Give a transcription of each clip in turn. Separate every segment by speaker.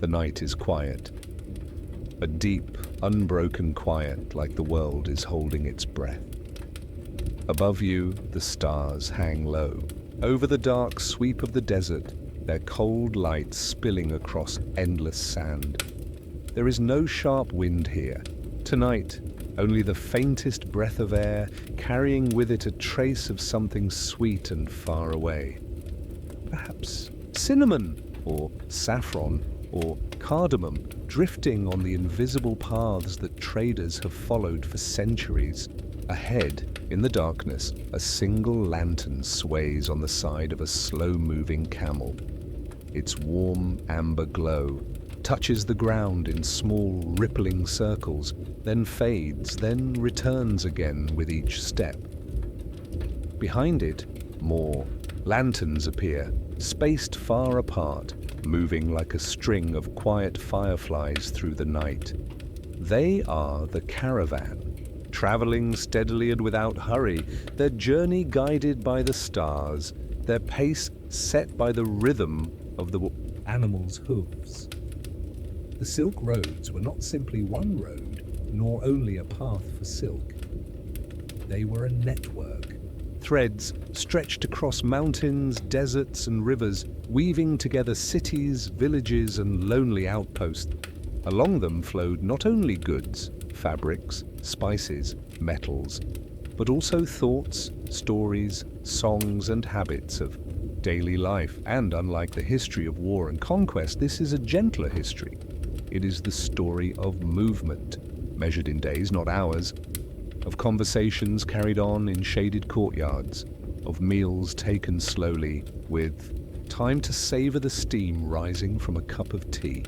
Speaker 1: The night is quiet. A deep, unbroken quiet, like the world is holding its breath. Above you, the stars hang low. Over the dark sweep of the desert, their cold light spilling across endless sand. There is no sharp wind here. Tonight, only the faintest breath of air, carrying with it a trace of something sweet and far away. Perhaps cinnamon, or saffron, or cardamom, drifting on the invisible paths that traders have followed for centuries. Ahead, in the darkness, a single lantern sways on the side of a slow-moving camel. Its warm, amber glow touches the ground in small, rippling circles, then fades, then returns again with each step. Behind it, more lanterns appear, spaced far apart, moving like a string of quiet fireflies through the night. They are the Caravan, traveling steadily and without hurry, their journey guided by the stars, their pace set by the rhythm of the animals' hooves. The Silk Roads were not simply one road, nor only a path for silk. They were a network. Threads stretched across mountains, deserts, and rivers, weaving together cities, villages, and lonely outposts. Along them flowed not only goods, fabrics, spices, metals, but also thoughts, stories, songs, and habits of daily life. And unlike the history of war and conquest, this is a gentler history. It is the story of movement, measured in days, not hours, of conversations carried on in shaded courtyards, of meals taken slowly, with time to savor the steam rising from a cup of tea.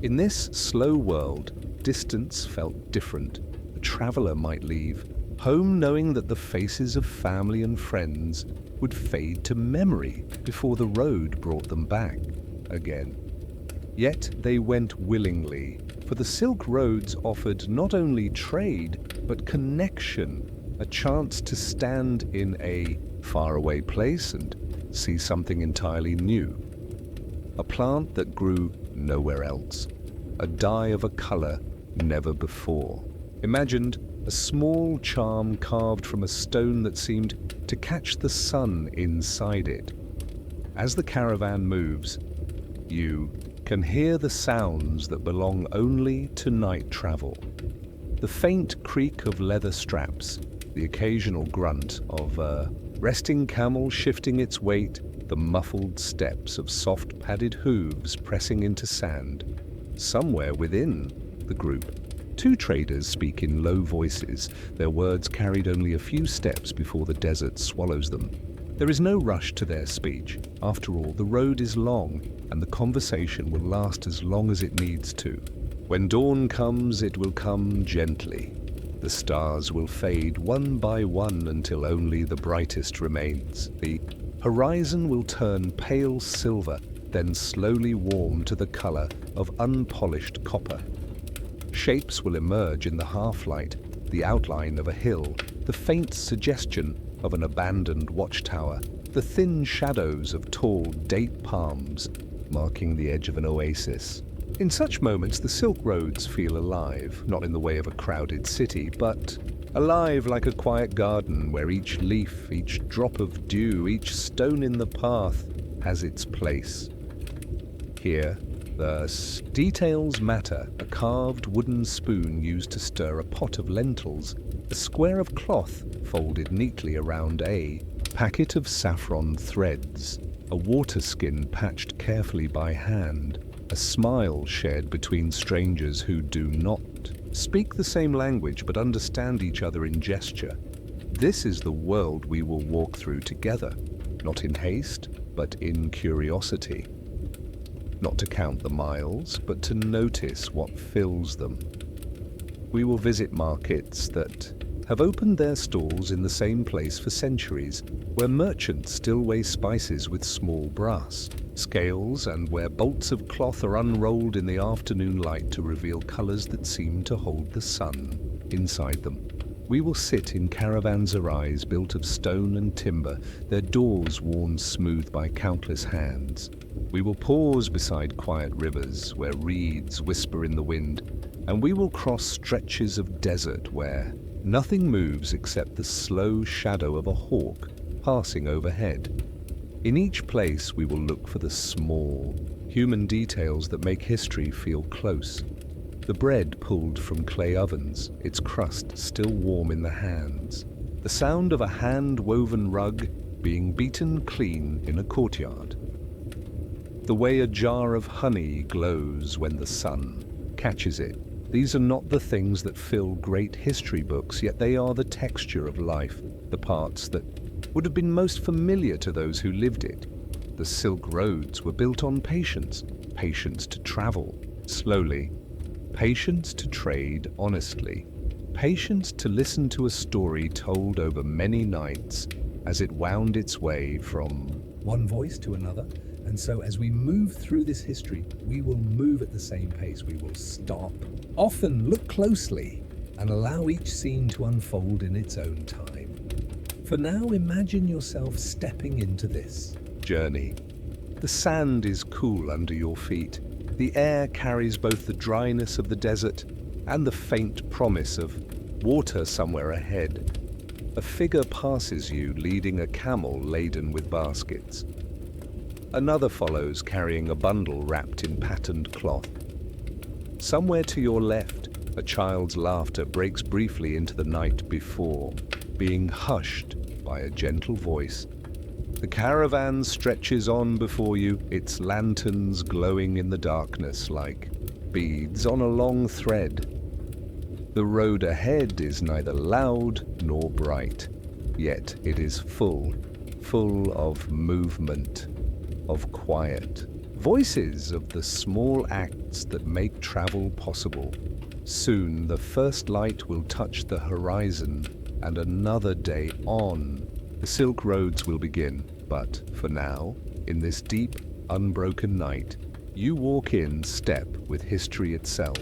Speaker 1: In this slow world, distance felt different. A traveler might leave home knowing that the faces of family and friends would fade to memory before the road brought them back again. Yet they went willingly, for the Silk Roads offered not only trade, but connection, a chance to stand in a faraway place and see something entirely new. A plant that grew nowhere else, a dye of a color never before. Imagined a small charm carved from a stone that seemed to catch the sun inside it. As the caravan moves, you can hear the sounds that belong only to night travel. The faint creak of leather straps, the occasional grunt of a resting camel shifting its weight, the muffled steps of soft padded hooves pressing into sand. Somewhere within the group, two traders speak in low voices, their words carried only a few steps before the desert swallows them. There is no rush to their speech. After all, the road is long, and the conversation will last as long as it needs to. When dawn comes, it will come gently. The stars will fade one by one until only the brightest remains. The horizon will turn pale silver, then slowly warm to the color of unpolished copper. Shapes will emerge in the half-light, the outline of a hill, the faint suggestion of an abandoned watchtower, the thin shadows of tall date palms marking the edge of an oasis. In such moments, the Silk Roads feel alive, not in the way of a crowded city, but alive like a quiet garden where each leaf, each drop of dew, each stone in the path has its place. Here, the details matter: a carved wooden spoon used to stir a pot of lentils, a square of cloth folded neatly around a packet of saffron threads, a water skin patched carefully by hand, a smile shared between strangers who do not speak the same language but understand each other in gesture. This is the world we will walk through together, not in haste, but in curiosity. Not to count the miles, but to notice what fills them. We will visit markets that have opened their stalls in the same place for centuries, where merchants still weigh spices with small brass scales and where bolts of cloth are unrolled in the afternoon light to reveal colors that seem to hold the sun inside them. We will sit in caravanserais built of stone and timber, their doors worn smooth by countless hands. We will pause beside quiet rivers where reeds whisper in the wind, and we will cross stretches of desert where nothing moves except the slow shadow of a hawk passing overhead. In each place we will look for the small, human details that make history feel close. The bread pulled from clay ovens, its crust still warm in the hands. The sound of a hand-woven rug being beaten clean in a courtyard. The way a jar of honey glows when the sun catches it. These are not the things that fill great history books, yet they are the texture of life, the parts that would have been most familiar to those who lived it. The Silk Roads were built on patience, patience to travel slowly, patience to trade honestly, patience to listen to a story told over many nights as it wound its way from one voice to another. And so as we move through this history, we will move at the same pace. We will stop, often look closely, and allow each scene to unfold in its own time. For now, imagine yourself stepping into this journey. The sand is cool under your feet. The air carries both the dryness of the desert and the faint promise of water somewhere ahead. A figure passes you leading a camel laden with baskets. Another follows carrying a bundle wrapped in patterned cloth. Somewhere to your left, a child's laughter breaks briefly into the night before, being hushed by a gentle voice. The caravan stretches on before you, its lanterns glowing in the darkness like beads on a long thread. The road ahead is neither loud nor bright, yet it is full of movement, of quiet, voices of the small acts that make travel possible. Soon the first light will touch the horizon, and another day on. The Silk Roads will begin, but for now, in this deep, unbroken night, you walk in step with history itself,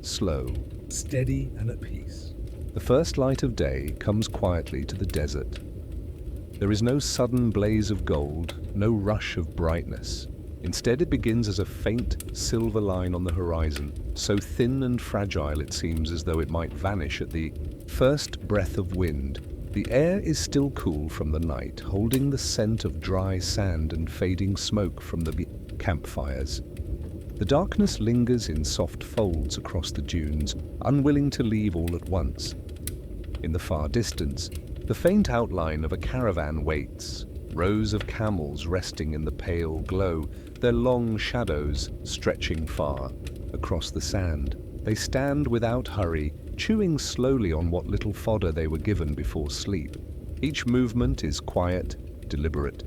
Speaker 1: slow, steady, and at peace. The first light of day comes quietly to the desert. There is no sudden blaze of gold, no rush of brightness. Instead, it begins as a faint silver line on the horizon, so thin and fragile it seems as though it might vanish at the first breath of wind. The air is still cool from the night, holding the scent of dry sand and fading smoke from the campfires. The darkness lingers in soft folds across the dunes, unwilling to leave all at once. In the far distance, the faint outline of a caravan waits, rows of camels resting in the pale glow, their long shadows stretching far across the sand. They stand without hurry, chewing slowly on what little fodder they were given before sleep. Each movement is quiet, deliberate.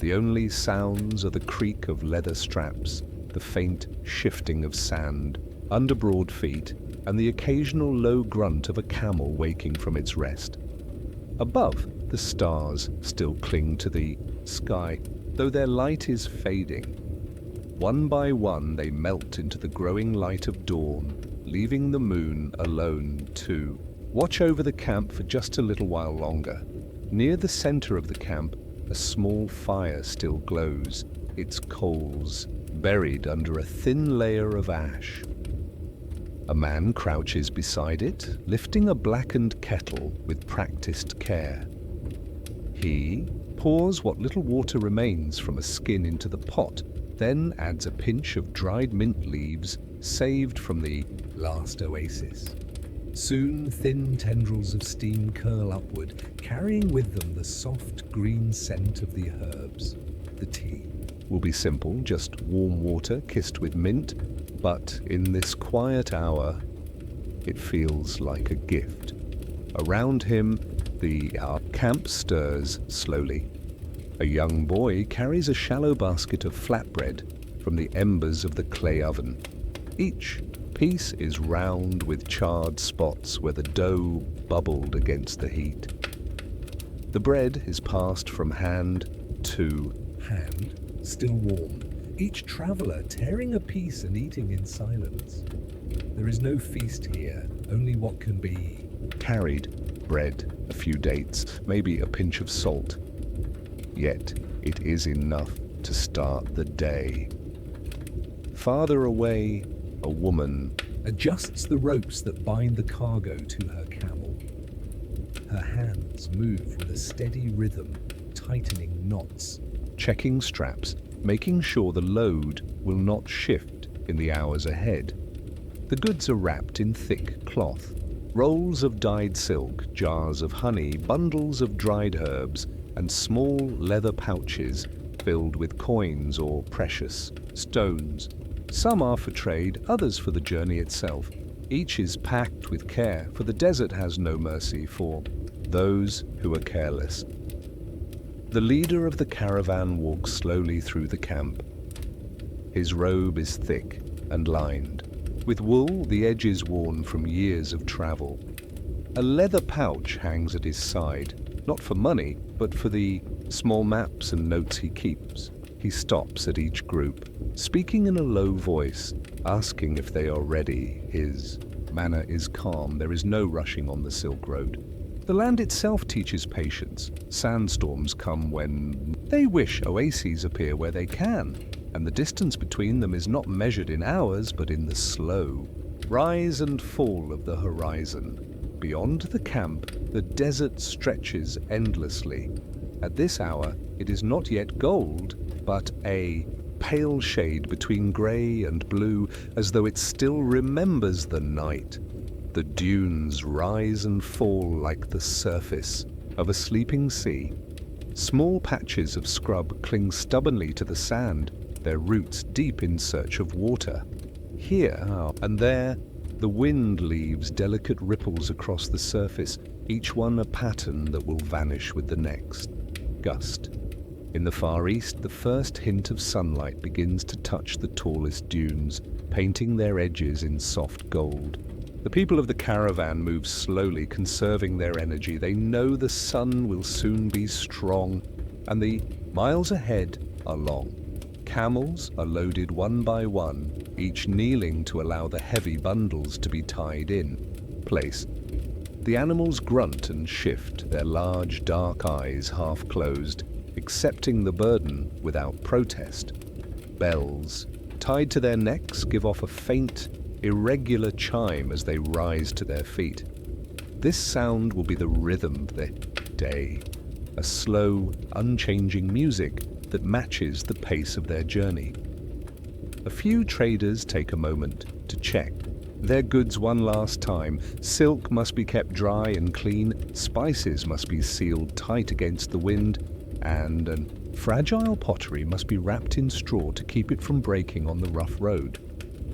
Speaker 1: The only sounds are the creak of leather straps, the faint shifting of sand under broad feet, and the occasional low grunt of a camel waking from its rest. Above, the stars still cling to the sky, though their light is fading. One by one they melt into the growing light of dawn, leaving the moon alone too. Watch over the camp for just a little while longer. Near the center of the camp, a small fire still glows, its coals buried under a thin layer of ash. A man crouches beside it, lifting a blackened kettle with practiced care. He pours what little water remains from a skin into the pot, then adds a pinch of dried mint leaves saved from the last oasis. Soon thin tendrils of steam curl upward, carrying with them the soft green scent of the herbs. The tea will be simple, just warm water kissed with mint, but in this quiet hour, it feels like a gift. Around him, the camp stirs slowly. A young boy carries a shallow basket of flatbread from the embers of the clay oven. Each piece is round with charred spots where the dough bubbled against the heat. The bread is passed from hand to hand, still warm, each traveler tearing a piece and eating in silence. There is no feast here, only what can be carried bread, a few dates, maybe a pinch of salt. Yet it is enough to start the day. Farther away, a woman
Speaker 2: adjusts the ropes that bind the cargo to her camel. Her hands move with a steady rhythm, tightening knots.
Speaker 1: checking straps, making sure the load will not shift in the hours ahead. The goods are wrapped in thick cloth. Rolls of dyed silk, jars of honey, bundles of dried herbs, and small leather pouches filled with coins or precious stones. Some are for trade, others for the journey itself. Each is packed with care, for the desert has no mercy for those who are careless. The leader of the caravan walks slowly through the camp. His robe is thick and lined, with wool the edges worn from years of travel. A leather pouch hangs at his side, not for money, but for the small maps and notes he keeps. He stops at each group, speaking in a low voice, asking if they are ready. His manner is calm. There is no rushing on the Silk Road. The land itself teaches patience. Sandstorms come when they wish, oases appear where they can, and the distance between them is not measured in hours, but in the slow rise and fall of the horizon. Beyond the camp, the desert stretches endlessly. At this hour, it is not yet gold, but a pale shade between grey and blue, as though it still remembers the night. The dunes rise and fall like the surface of a sleeping sea. Small patches of scrub cling stubbornly to the sand, their roots deep in search of water. Here and there, the wind leaves delicate ripples across the surface, each one a pattern that will vanish with the next gust. In the far east, the first hint of sunlight begins to touch the tallest dunes, painting their edges in soft gold. The people of the caravan move slowly, conserving their energy. They know the sun will soon be strong, and the miles ahead are long. Camels are loaded one by one, each kneeling to allow the heavy bundles to be tied in place. The animals grunt and shift, their large dark eyes half closed, accepting the burden without protest. Bells, tied to their necks, give off a faint, irregular chime as they rise to their feet. This sound will be the rhythm of the day, a slow, unchanging music that matches the pace of their journey. A few traders take a moment to check their goods one last time. Silk must be kept dry and clean, spices must be sealed tight against the wind, and fragile pottery must be wrapped in straw to keep it from breaking on the rough road.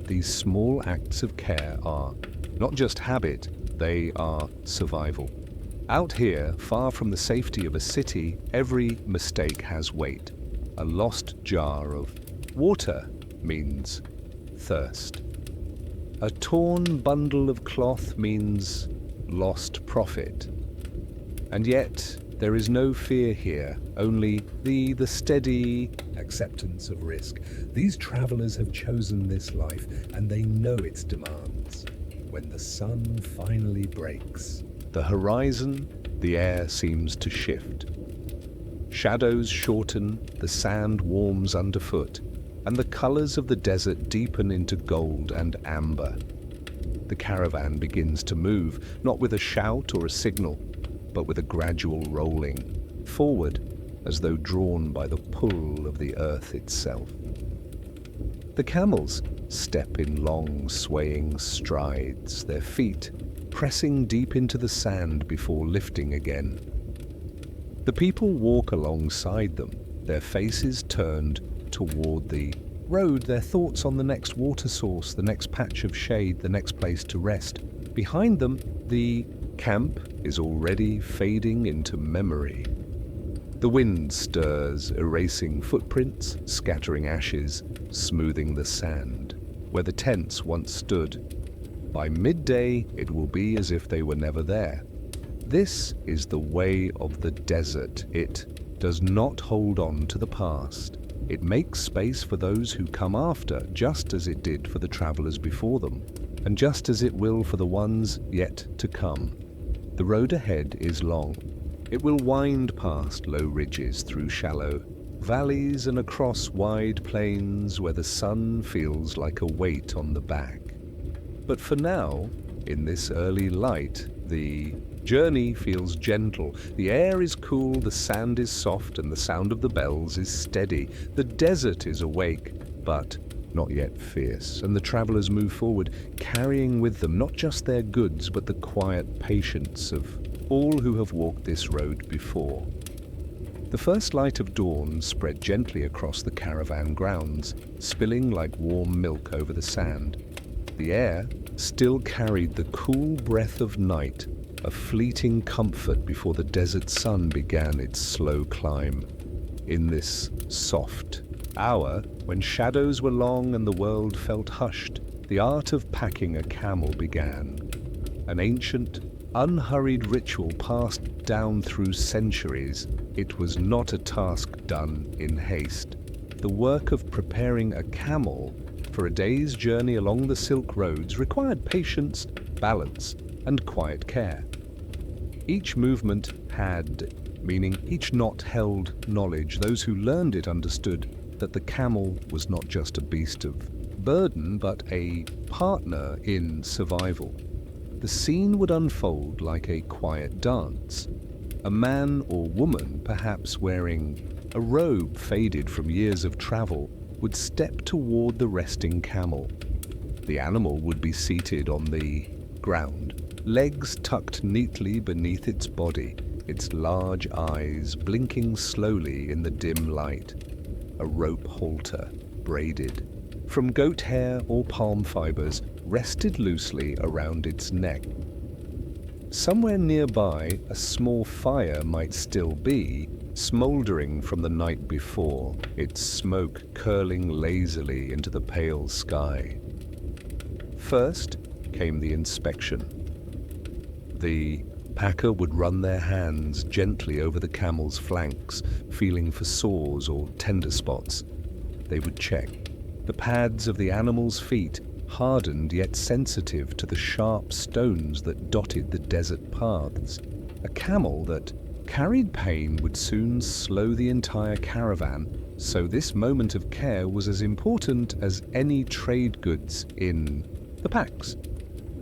Speaker 1: These small acts of care are not just habit, they are survival. Out here, far from the safety of a city, every mistake has weight. A lost jar of water means thirst. A torn bundle of cloth means lost profit. And yet, there is no fear here, only the steady
Speaker 2: acceptance of risk. These travelers have chosen this life, and they know its demands. When the sun finally breaks,
Speaker 1: the horizon, the air seems to shift. Shadows shorten, the sand warms underfoot, and the colors of the desert deepen into gold and amber. The caravan begins to move, not with a shout or a signal, but with a gradual rolling forward, as though drawn by the pull of the earth itself. The camels step in long, swaying strides, their feet pressing deep into the sand before lifting again. The people walk alongside them, their faces turned toward the road, their thoughts on the next water source, the next patch of shade, the next place to rest. Behind them, the camp is already fading into memory. The wind stirs, erasing footprints, scattering ashes, smoothing the sand. Where the tents once stood, by midday it will be as if they were never there. This is the way of the desert. It does not hold on to the past. It makes space for those who come after, just as it did for the travelers before them, and just as it will for the ones yet to come. The road ahead is long. It will wind past low ridges through shallow valleys and across wide plains where the sun feels like a weight on the back. But for now, in this early light, the journey feels gentle. The air is cool, the sand is soft, and the sound of the bells is steady. The desert is awake, but not yet fierce, and the travelers move forward, carrying with them not just their goods, but the quiet patience of all who have walked this road before. The first light of dawn spread gently across the caravan grounds, spilling like warm milk over the sand. The air still carried the cool breath of night, a fleeting comfort before the desert sun began its slow climb. In this soft hour, when shadows were long and the world felt hushed, the art of packing a camel began. An ancient, unhurried ritual passed down through centuries. It was not a task done in haste. The work of preparing a camel for a day's journey along the Silk Roads required patience, balance, and quiet care. Each movement had, meaning each knot held knowledge. Those who learned it understood that the camel was not just a beast of burden, but a partner in survival. The scene would unfold like a quiet dance. A man or woman, perhaps wearing a robe faded from years of travel, would step toward the resting camel. The animal would be seated on the ground, legs tucked neatly beneath its body, its large eyes blinking slowly in the dim light. A rope halter, braided from goat hair or palm fibers, rested loosely around its neck. Somewhere nearby, a small fire might still be, smoldering from the night before, its smoke curling lazily into the pale sky. First came the inspection. The packer would run their hands gently over the camel's flanks, feeling for sores or tender spots. They would check the pads of the animal's feet, hardened yet sensitive to the sharp stones that dotted the desert paths. A camel that carried pain would soon slow the entire caravan, so this moment of care was as important as any trade goods in the packs.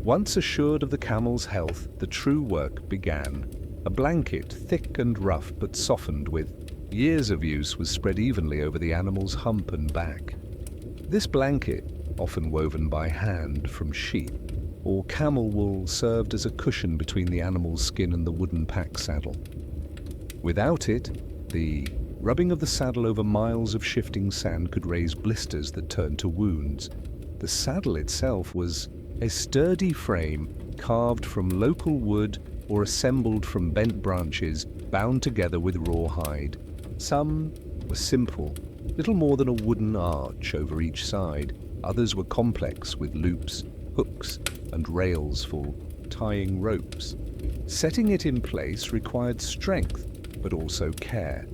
Speaker 1: Once assured of the camel's health, the true work began. A blanket, thick and rough but softened with years of use, was spread evenly over the animal's hump and back. This blanket, often woven by hand from sheep or camel wool, served as a cushion between the animal's skin and the wooden pack saddle. Without it, the rubbing of the saddle over miles of shifting sand could raise blisters that turned to wounds. The saddle itself was a sturdy frame carved from local wood or assembled from bent branches bound together with rawhide. Some were simple, little more than a wooden arch over each side. Others were complex, with loops, hooks, and rails for tying ropes. Setting it in place required strength, but also care.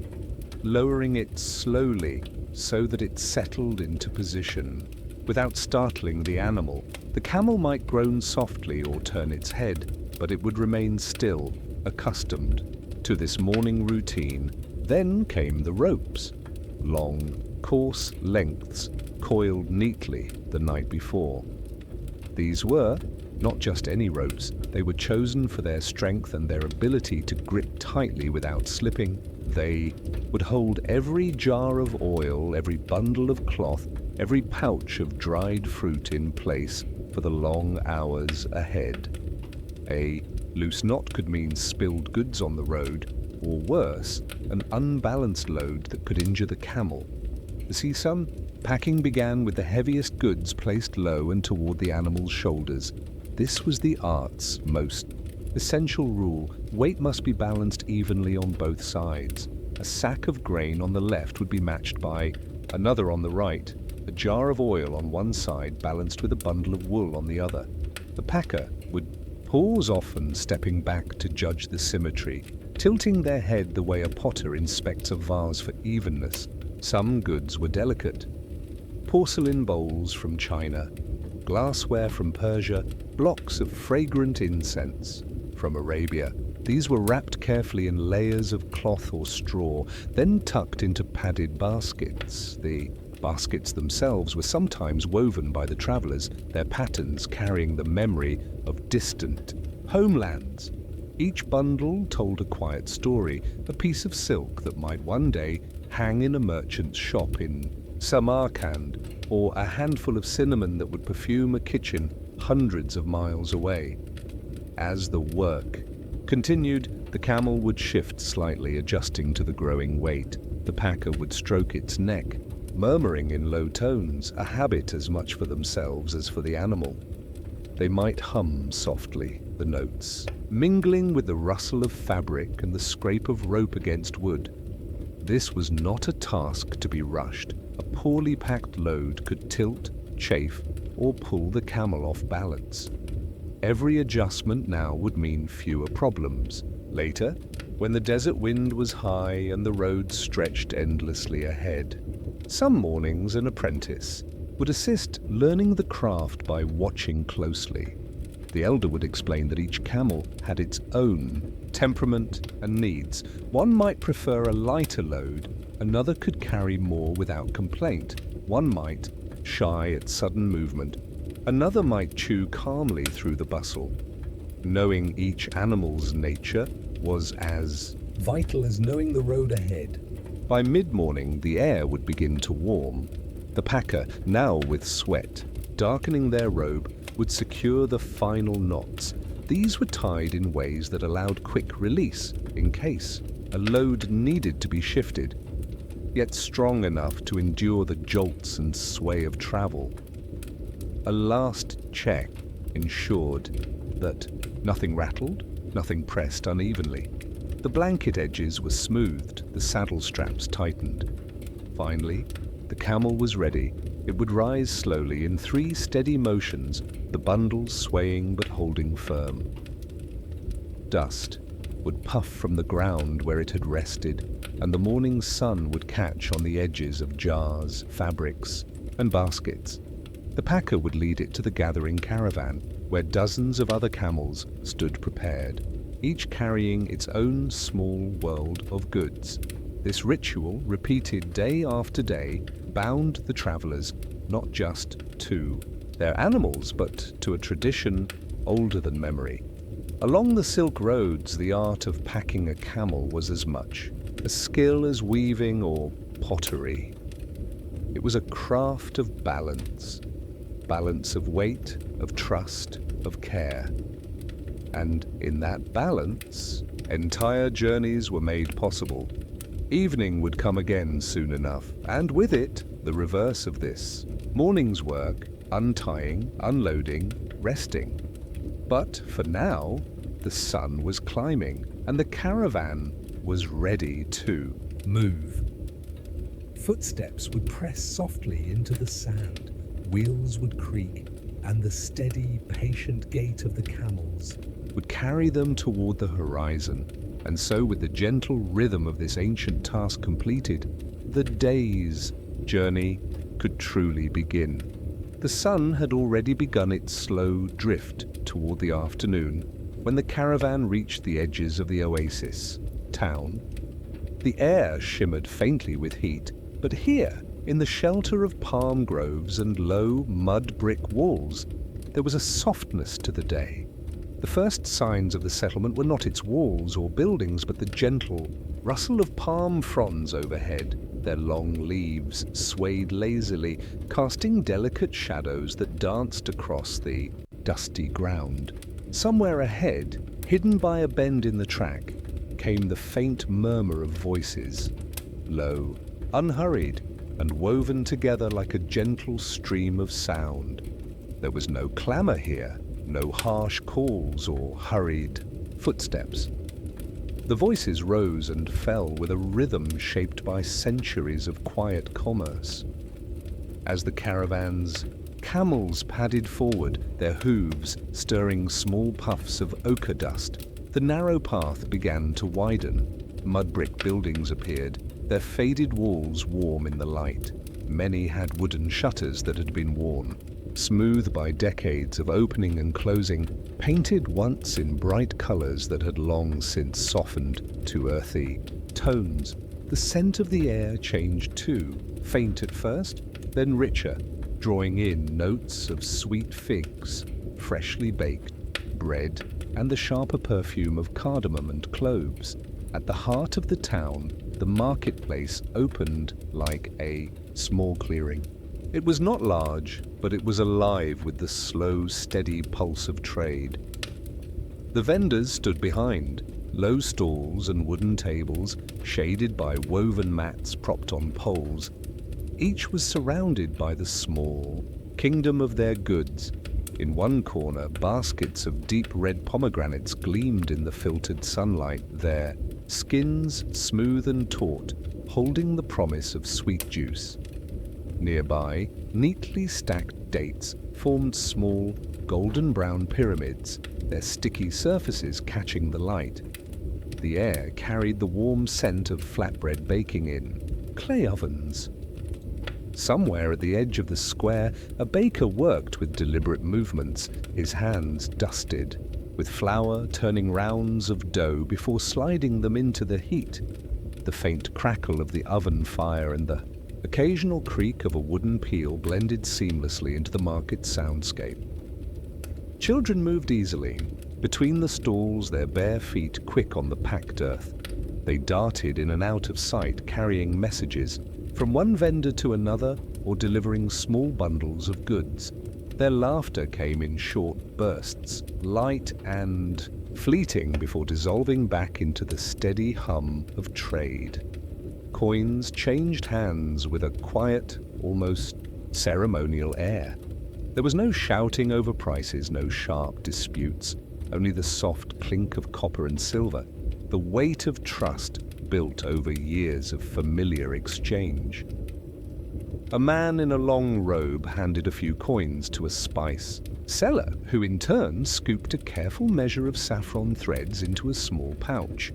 Speaker 1: Lowering it slowly so that it settled into position without startling the animal. The camel might groan softly or turn its head, but it would remain still, accustomed to this morning routine. Then came the ropes, long, coarse lengths coiled neatly the night before. These were not just any ropes. They were chosen for their strength and their ability to grip tightly without slipping. They would hold every jar of oil, every bundle of cloth, every pouch of dried fruit in place for the long hours ahead. A loose knot could mean spilled goods on the road, or worse, an unbalanced load that could injure the camel. See, some packing began with the heaviest goods placed low and toward the animal's shoulders. This was the art's most essential rule. Weight must be balanced evenly on both sides. A sack of grain on the left would be matched by another on the right, a jar of oil on one side balanced with a bundle of wool on the other. The packer would pause often, stepping back to judge the symmetry, tilting their head the way a potter inspects a vase for evenness. Some goods were delicate. Porcelain bowls from China, glassware from Persia, blocks of fragrant incense. from Arabia. These were wrapped carefully in layers of cloth or straw, then tucked into padded baskets. The baskets themselves were sometimes woven by the travelers, their patterns carrying the memory of distant homelands. Each bundle told a quiet story, a piece of silk that might one day hang in a merchant's shop in Samarkand, or a handful of cinnamon that would perfume a kitchen hundreds of miles away. As the work continued, the camel would shift slightly, adjusting to the growing weight. The packer would stroke its neck, murmuring in low tones, a habit as much for themselves as for the animal. They might hum softly, the notes, mingling with the rustle of fabric and the scrape of rope against wood. This was not a task to be rushed. A poorly packed load could tilt, chafe, or pull the camel off balance. Every adjustment now would mean fewer problems. Later, when the desert wind was high and the road stretched endlessly ahead, some mornings an apprentice would assist learning the craft by watching closely. The elder would explain that each camel had its own temperament and needs. One might prefer a lighter load, another could carry more without complaint. One might shy at sudden movement, another might chew calmly through the bustle. Knowing each animal's nature was as
Speaker 2: vital as knowing the road ahead.
Speaker 1: By mid-morning, the air would begin to warm. The packer, now with sweat darkening their robe, would secure the final knots. These were tied in ways that allowed quick release in case a load needed to be shifted, yet strong enough to endure the jolts and sway of travel. A last check ensured that nothing rattled, nothing pressed unevenly. The blanket edges were smoothed, the saddle straps tightened. Finally, the camel was ready. It would rise slowly in 3 steady motions, the bundles swaying but holding firm. Dust would puff from the ground where it had rested, and the morning sun would catch on the edges of jars, fabrics, and baskets. The packer would lead it to the gathering caravan, where dozens of other camels stood prepared, each carrying its own small world of goods. This ritual, repeated day after day, bound the travelers not just to their animals, but to a tradition older than memory. Along the Silk Roads, the art of packing a camel was as much a skill as weaving or pottery. It was a craft of balance of weight, of trust, of care. And in that balance, entire journeys were made possible. Evening would come again soon enough, and with it, the reverse of this. Morning's work, untying, unloading, resting. But for now, the sun was climbing, and the caravan was ready to
Speaker 2: move. Footsteps would press softly into the sand, wheels would creak, and the steady, patient gait of the camels
Speaker 1: would carry them toward the horizon. And so, with the gentle rhythm of this ancient task completed, the day's journey could truly begin. The sun had already begun its slow drift toward the afternoon when the caravan reached the edges of the oasis town. The air shimmered faintly with heat, but here, in the shelter of palm groves and low mud brick walls, there was a softness to the day. The first signs of the settlement were not its walls or buildings, but the gentle rustle of palm fronds overhead. Their long leaves swayed lazily, casting delicate shadows that danced across the dusty ground. Somewhere ahead, hidden by a bend in the track, came the faint murmur of voices, low, unhurried, and woven together like a gentle stream of sound. There was no clamor here, no harsh calls or hurried footsteps. The voices rose and fell with a rhythm shaped by centuries of quiet commerce. As the caravan's camels padded forward, their hooves stirring small puffs of ochre dust, the narrow path began to widen. Mud brick buildings appeared, their faded walls warm in the light. Many had wooden shutters that had been worn. smooth by decades of opening and closing, painted once in bright colors that had long since softened to earthy tones. The scent of the air changed too, faint at first, then richer, drawing in notes of sweet figs, freshly baked bread, and the sharper perfume of cardamom and cloves. At the heart of the town, the marketplace opened like a small clearing. It was not large, but it was alive with the slow, steady pulse of trade. The vendors stood behind, low stalls and wooden tables, shaded by woven mats propped on poles. Each was surrounded by the small kingdom of their goods. In one corner, baskets of deep red pomegranates gleamed in the filtered sunlight, their skins smooth and taut, holding the promise of sweet juice. Nearby, neatly stacked dates formed small, golden-brown pyramids, their sticky surfaces catching the light. The air carried the warm scent of flatbread baking in clay ovens. Somewhere at the edge of the square, a baker worked with deliberate movements, his hands dusted, with flour turning rounds of dough before sliding them into the heat. The faint crackle of the oven fire and the occasional creak of a wooden peel blended seamlessly into the market soundscape. Children moved easily, between the stalls, their bare feet quick on the packed earth. They darted in and out of sight, carrying messages, from one vendor to another or delivering small bundles of goods. Their laughter came in short bursts, light and fleeting before dissolving back into the steady hum of trade. Coins changed hands with a quiet, almost ceremonial air. There was no shouting over prices, no sharp disputes, only the soft clink of copper and silver, the weight of trust built over years of familiar exchange. A man in a long robe handed a few coins to a spice seller, who in turn scooped a careful measure of saffron threads into a small pouch.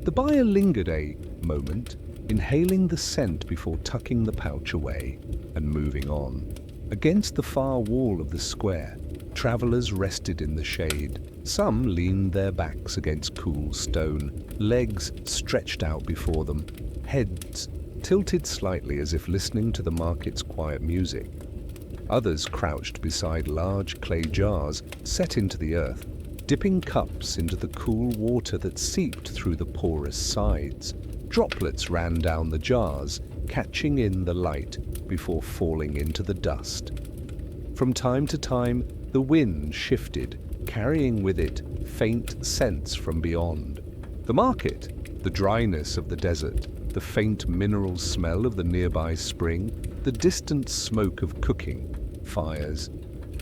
Speaker 1: The buyer lingered a moment, inhaling the scent before tucking the pouch away and moving on. Against the far wall of the square, travelers rested in the shade. Some leaned their backs against cool stone, legs stretched out before them, heads tilted slightly as if listening to the market's quiet music. Others crouched beside large clay jars set into the earth, dipping cups into the cool water that seeped through the porous sides. Droplets ran down the jars, catching in the light before falling into the dust. From time to time, the wind shifted, carrying with it faint scents from beyond. The market, the dryness of the desert, the faint mineral smell of the nearby spring, the distant smoke of cooking fires.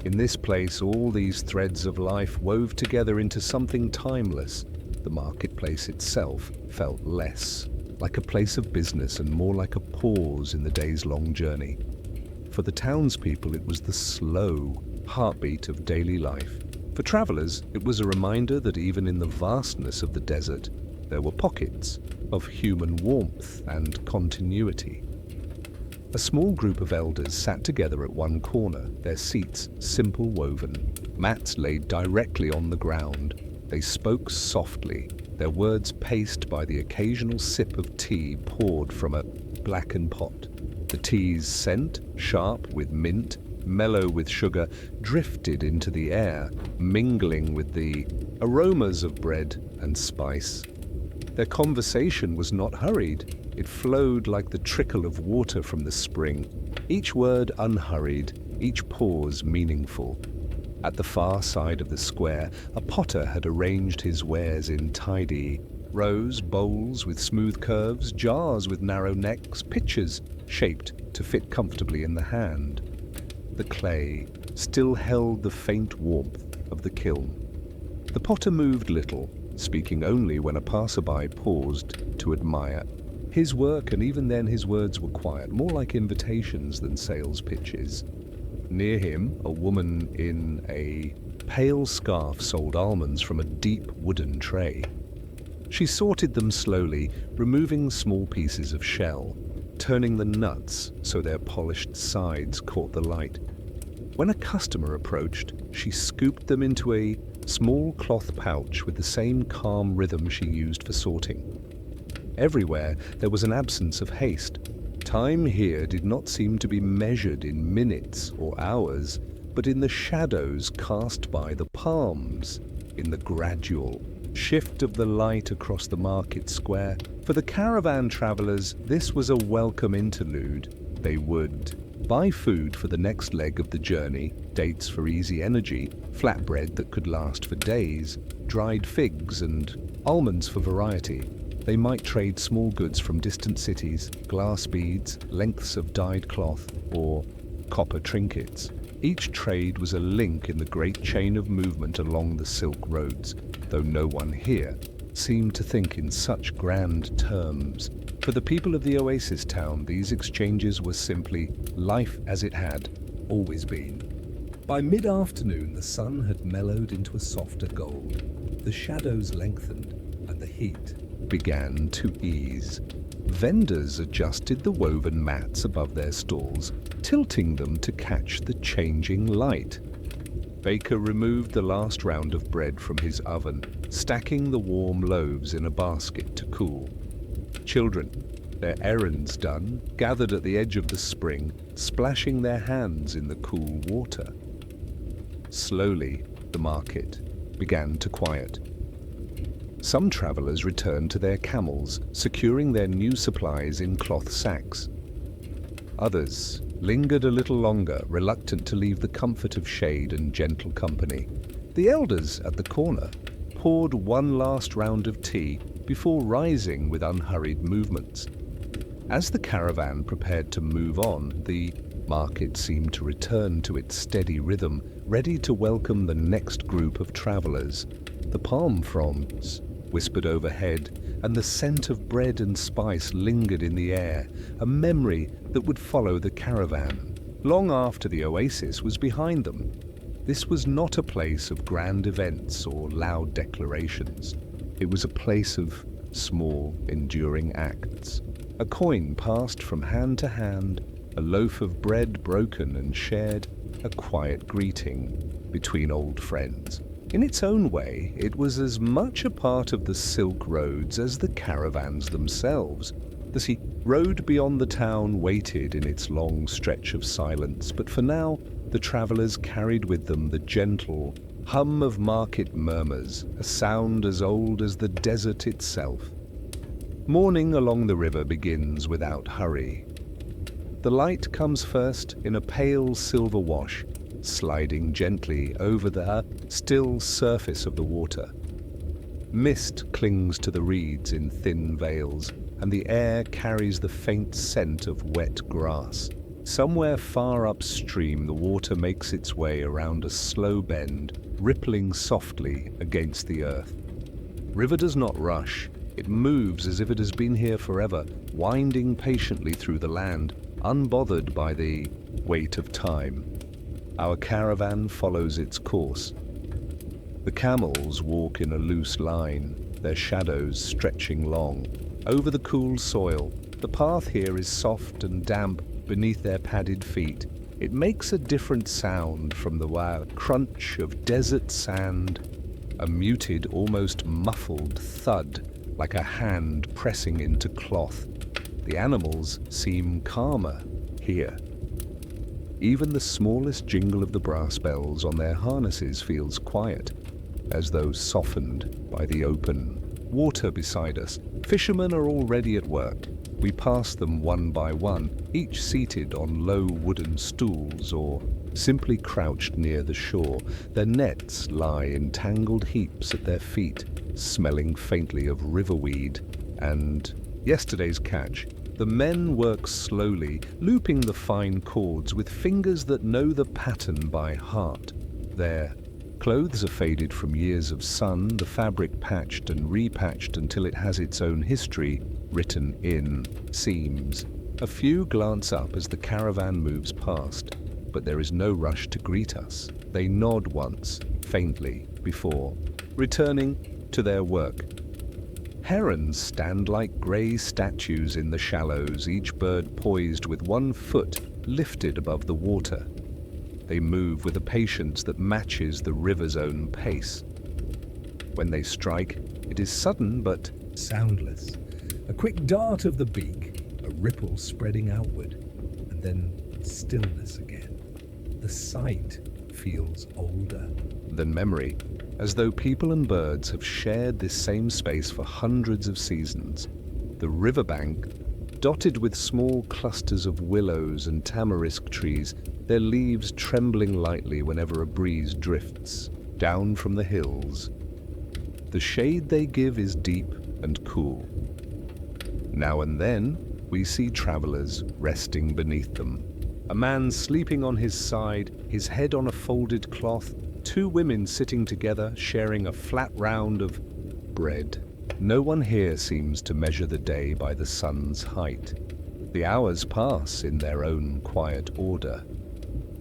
Speaker 1: In this place, all these threads of life wove together into something timeless. The marketplace itself felt less like a place of business and more like a pause in the day's long journey. For the townspeople, it was the slow heartbeat of daily life. For travelers, it was a reminder that even in the vastness of the desert, there were pockets of human warmth and continuity. A small group of elders sat together at one corner, their seats simple woven, mats laid directly on the ground. They spoke softly, their words paced by the occasional sip of tea poured from a blackened pot. The tea's scent, sharp with mint, mellow with sugar, drifted into the air, mingling with the aromas of bread and spice. Their conversation was not hurried. It flowed like the trickle of water from the spring, each word unhurried, each pause meaningful. At the far side of the square, a potter had arranged his wares in tidy rows, bowls with smooth curves, jars with narrow necks, pitchers shaped to fit comfortably in the hand. The clay still held the faint warmth of the kiln. The potter moved little, speaking only when a passerby paused to admire. His work, and even then his words, were quiet, more like invitations than sales pitches. Near him, a woman in a pale scarf sold almonds from a deep wooden tray. She sorted them slowly, removing small pieces of shell, turning the nuts so their polished sides caught the light. When a customer approached, she scooped them into a small cloth pouch with the same calm rhythm she used for sorting. Everywhere there was an absence of haste. Time here did not seem to be measured in minutes or hours, but in the shadows cast by the palms, in the gradual shift of the light across the market square. For the caravan travelers, this was a welcome interlude. They would buy food for the next leg of the journey, dates for easy energy, flatbread that could last for days, dried figs and almonds for variety. They might trade small goods from distant cities, glass beads, lengths of dyed cloth, or copper trinkets. Each trade was a link in the great chain of movement along the Silk Roads, though no one here seemed to think in such grand terms. For the people of the oasis town, these exchanges were simply life as it had always been. By mid-afternoon, the sun had mellowed into a softer gold. The shadows lengthened, and the heat began to ease. Vendors adjusted the woven mats above their stalls, tilting them to catch the changing light. Baker removed the last round of bread from his oven, stacking the warm loaves in a basket to cool. Children, their errands done, gathered at the edge of the spring, splashing their hands in the cool water. Slowly, the market began to quiet. Some travelers returned to their camels, securing their new supplies in cloth sacks. Others lingered a little longer, reluctant to leave the comfort of shade and gentle company. The elders at the corner poured one last round of tea before rising with unhurried movements. As the caravan prepared to move on, the market seemed to return to its steady rhythm, ready to welcome the next group of travelers. The palm fronds whispered overhead, and the scent of bread and spice lingered in the air, a memory that would follow the caravan long after the oasis was behind them. This was not a place of grand events or loud declarations. It was a place of small, enduring acts. A coin passed from hand to hand, a loaf of bread broken and shared, a quiet greeting between old friends. In its own way, it was as much a part of the Silk Roads as the caravans themselves. The road beyond the town waited in its long stretch of silence, but for now, the travelers carried with them the gentle hum of market murmurs, a sound as old as the desert itself. Morning along the river begins without hurry. The light comes first in a pale silver wash, sliding gently over the still surface of the water. Mist clings to the reeds in thin veils, and the air carries the faint scent of wet grass. Somewhere far upstream, the water makes its way around a slow bend, rippling softly against the earth. River does not rush. It moves as if it has been here forever, winding patiently through the land, unbothered by the weight of time. Our caravan follows its course. The camels walk in a loose line, their shadows stretching long. Over the cool soil, the path here is soft and damp beneath their padded feet. It makes a different sound from the wild crunch of desert sand, a muted, almost muffled thud, like a hand pressing into cloth. The animals seem calmer here. Even the smallest jingle of the brass bells on their harnesses feels quiet, as though softened by the open water beside us. Fishermen are already at work. We pass them one by one, each seated on low wooden stools or simply crouched near the shore. Their nets lie in tangled heaps at their feet, smelling faintly of riverweed and yesterday's catch. The men work slowly, looping the fine cords with fingers that know the pattern by heart. Their clothes are faded from years of sun, the fabric patched and repatched until it has its own history written in seams. A few glance up as the caravan moves past, but there is no rush to greet us. They nod once, faintly, before returning to their work. Herons stand like grey statues in the shallows, each bird poised with one foot lifted above the water. They move with a patience that matches the river's own pace. When they strike, it is sudden but
Speaker 2: soundless. A quick dart of the beak, a ripple spreading outward, and then stillness again. The sight feels older
Speaker 1: than memory, as though people and birds have shared this same space for hundreds of seasons. The riverbank, dotted with small clusters of willows and tamarisk trees, their leaves trembling lightly whenever a breeze drifts down from the hills. The shade they give is deep and cool. Now and then, we see travelers resting beneath them. A man sleeping on his side, his head on a folded cloth, two women sitting together sharing a flat round of bread. No one here seems to measure the day by the sun's height. The hours pass in their own quiet order.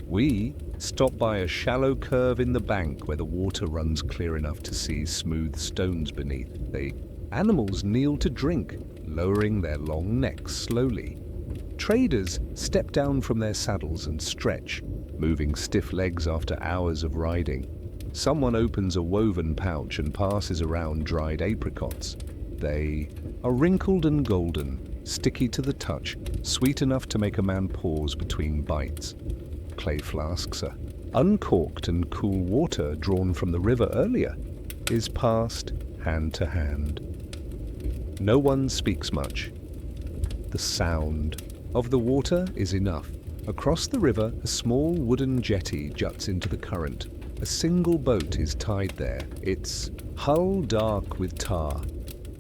Speaker 1: We stop by a shallow curve in the bank where the water runs clear enough to see smooth stones beneath. The animals kneel to drink, lowering their long necks slowly. Traders step down from their saddles and stretch, moving stiff legs after hours of riding. Someone opens a woven pouch and passes around dried apricots. They are wrinkled and golden, sticky to the touch, sweet enough to make a man pause between bites. Clay flasks are uncorked, and cool water drawn from the river earlier is passed hand to hand. No one speaks much. The sound of the water is enough. Across the river, a small wooden jetty juts into the current. A single boat is tied there, its hull dark with tar.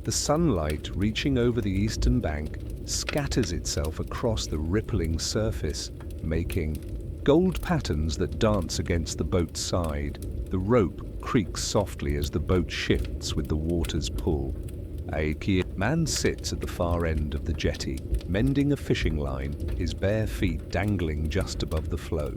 Speaker 1: The sunlight reaching over the eastern bank scatters itself across the rippling surface, making gold patterns that dance against the boat's side. The rope creaks softly as the boat shifts with the water's pull. A man sits at the far end of the jetty, mending a fishing line, his bare feet dangling just above the flow.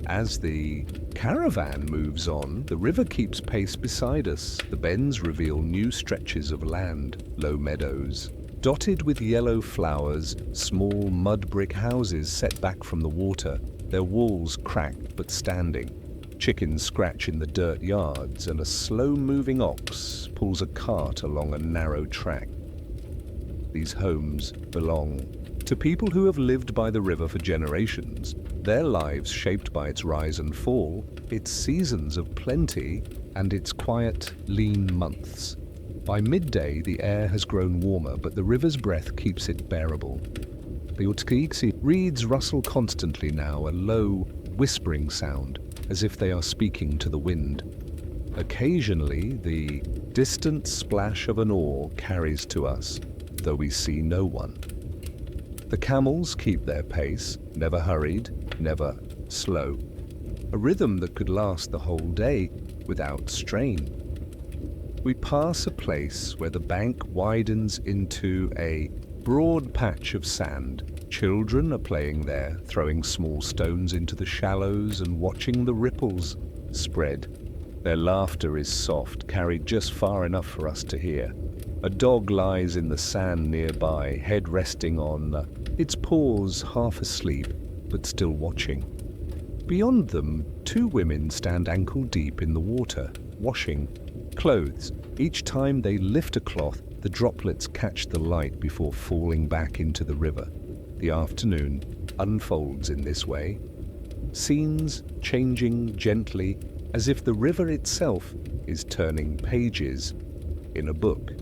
Speaker 1: As the caravan moves on, the river keeps pace beside us. The bends reveal new stretches of land, low meadows, dotted with yellow flowers, small mud brick houses set back from the water, their walls cracked but standing. Chickens scratch in the dirt yards, and a slow-moving ox pulls a cart along a narrow track. These homes belong to people who have lived by the river for generations, their lives shaped by its rise and fall, its seasons of plenty, and its quiet, lean months. By midday, the air has grown warmer, but the river's breath keeps it bearable. The Utskiksi reeds rustle constantly now, a low, whispering sound, as if they are speaking to the wind. Occasionally, the distant splash of an oar carries to us, though we see no one. The camels keep their pace, never hurried, never slow. A rhythm that could last the whole day without strain. We pass a place where the bank widens into a broad patch of sand. Children are playing there, throwing small stones into the shallows and watching the ripples spread. Their laughter is soft, carried just far enough for us to hear. A dog lies in the sand nearby, head resting on its paws, half asleep, but still watching. Beyond them, two women stand ankle-deep in the water, washing clothes. Each time they lift a cloth, the droplets catch the light before falling back into the river. The afternoon unfolds in this way, scenes changing gently, as if the river itself is turning pages in a book.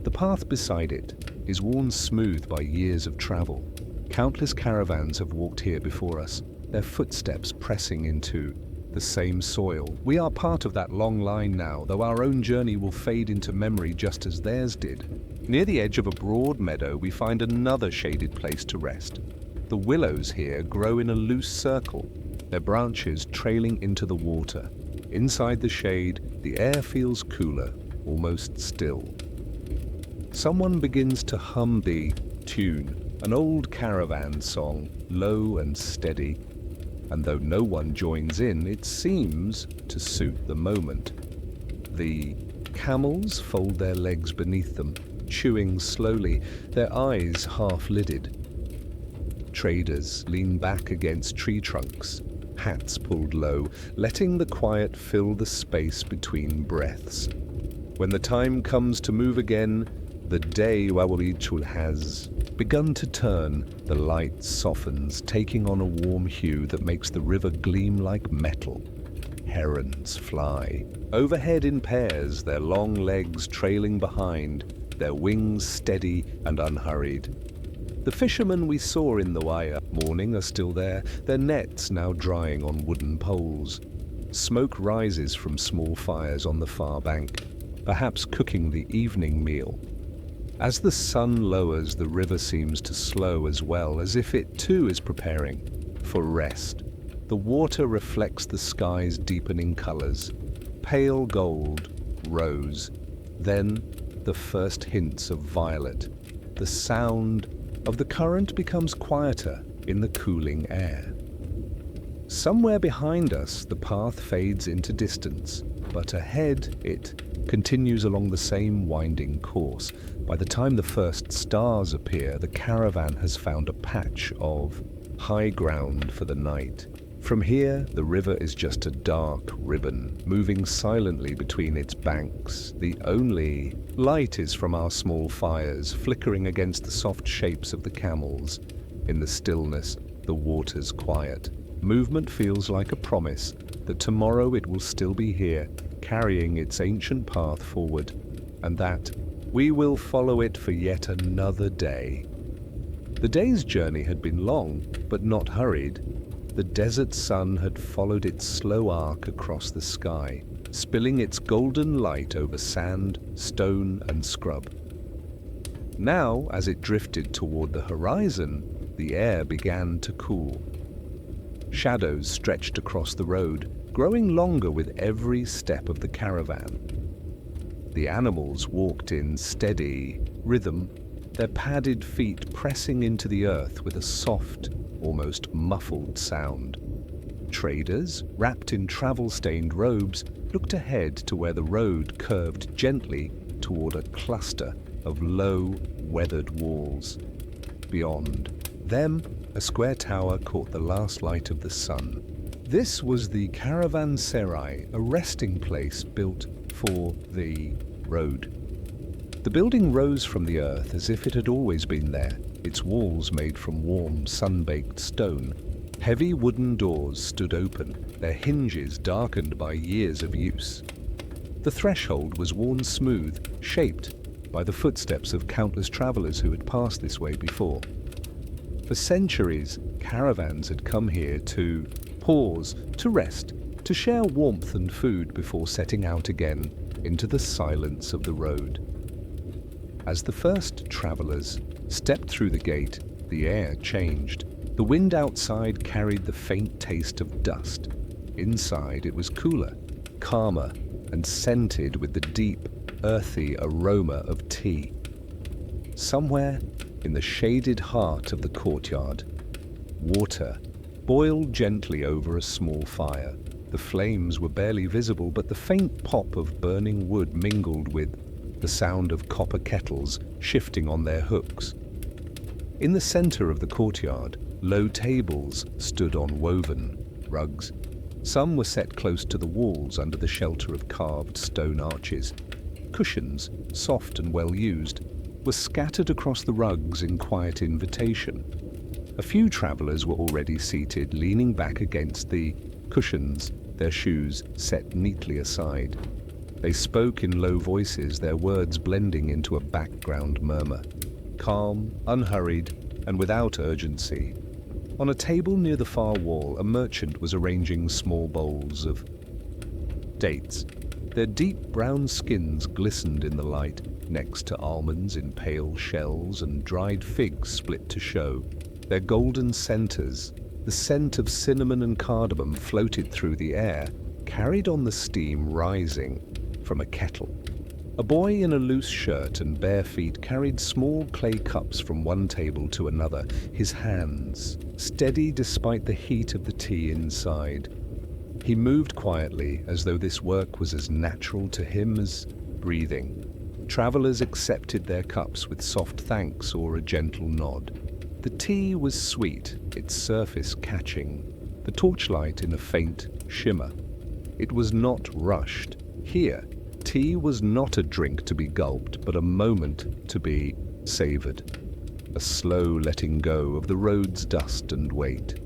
Speaker 1: The path beside it is worn smooth by years of travel. Countless caravans have walked here before us, their footsteps pressing into the same soil. We are part of that long line now, though our own journey will fade into memory just as theirs did. Near the edge of a broad meadow, we find another shaded place to rest. The willows here grow in a loose circle, their branches trailing into the water. Inside the shade, the air feels cooler, almost still. Someone begins to hum the tune, an old caravan song, low and steady, and though no one joins in, it seems to suit the moment. The camels fold their legs beneath them, chewing slowly, their eyes half-lidded. Traders lean back against tree trunks, hats pulled low, letting the quiet fill the space between breaths. When the time comes to move again, the day Wawabichul has begun to turn. The light softens, taking on a warm hue that makes the river gleam like metal. Herons fly overhead in pairs, their long legs trailing behind, their wings steady and unhurried. The fishermen we saw in the Waya morning are still there, their nets now drying on wooden poles. Smoke rises from small fires on the far bank, perhaps cooking the evening meal. As the sun lowers, the river seems to slow as well, as if it too is preparing for rest. The water reflects the sky's deepening colors, pale gold, rose, then the first hints of violet. The sound of the current becomes quieter in the cooling air. Somewhere behind us, the path fades into distance, but ahead it continues along the same winding course. By the time the first stars appear, the caravan has found a patch of high ground for the night. From here, the river is just a dark ribbon, moving silently between its banks. The only light is from our small fires, flickering against the soft shapes of the camels. In the stillness, the water's quiet. Movement feels like a promise that tomorrow it will still be here, carrying its ancient path forward, and that we will follow it for yet another day. The day's journey had been long, but not hurried. The desert sun had followed its slow arc across the sky, spilling its golden light over sand, stone, and scrub. Now, as it drifted toward the horizon, the air began to cool. Shadows stretched across the road, growing longer with every step of the caravan. The animals walked in steady rhythm, their padded feet pressing into the earth with a soft, almost muffled sound. Traders, wrapped in travel-stained robes, looked ahead to where the road curved gently toward a cluster of low, weathered walls. Beyond them, a square tower caught the last light of the sun. This was the Caravanserai, a resting place built for the road. The building rose from the earth as if it had always been there, its walls made from warm, sun-baked stone. Heavy wooden doors stood open, their hinges darkened by years of use. The threshold was worn smooth, shaped by the footsteps of countless travelers who had passed this way before. For centuries, caravans had come here to pause, to rest, to share warmth and food before setting out again into the silence of the road. As the first travelers stepped through the gate, the air changed. The wind outside carried the faint taste of dust. Inside it was cooler, calmer, and scented with the deep, earthy aroma of tea. Somewhere in the shaded heart of the courtyard, water boiled gently over a small fire. The flames were barely visible, but the faint pop of burning wood mingled with the sound of copper kettles shifting on their hooks. In the center of the courtyard, low tables stood on woven rugs. Some were set close to the walls under the shelter of carved stone arches. Cushions, soft and well used, were scattered across the rugs in quiet invitation. A few travelers were already seated, leaning back against the cushions, their shoes set neatly aside. They spoke in low voices, their words blending into a background murmur. Calm, unhurried, and without urgency. On a table near the far wall, a merchant was arranging small bowls of dates. Their deep brown skins glistened in the light, next to almonds in pale shells and dried figs split to show. Their golden centers, the scent of cinnamon and cardamom floated through the air, carried on the steam rising from a kettle. A boy in a loose shirt and bare feet carried small clay cups from one table to another, his hands steady despite the heat of the tea inside. He moved quietly, as though this work was as natural to him as breathing. Travelers accepted their cups with soft thanks or a gentle nod. The tea was sweet, its surface catching, the torchlight in a faint shimmer. It was not rushed. Here, tea was not a drink to be gulped, but a moment to be savoured. A slow letting go of the road's dust and weight.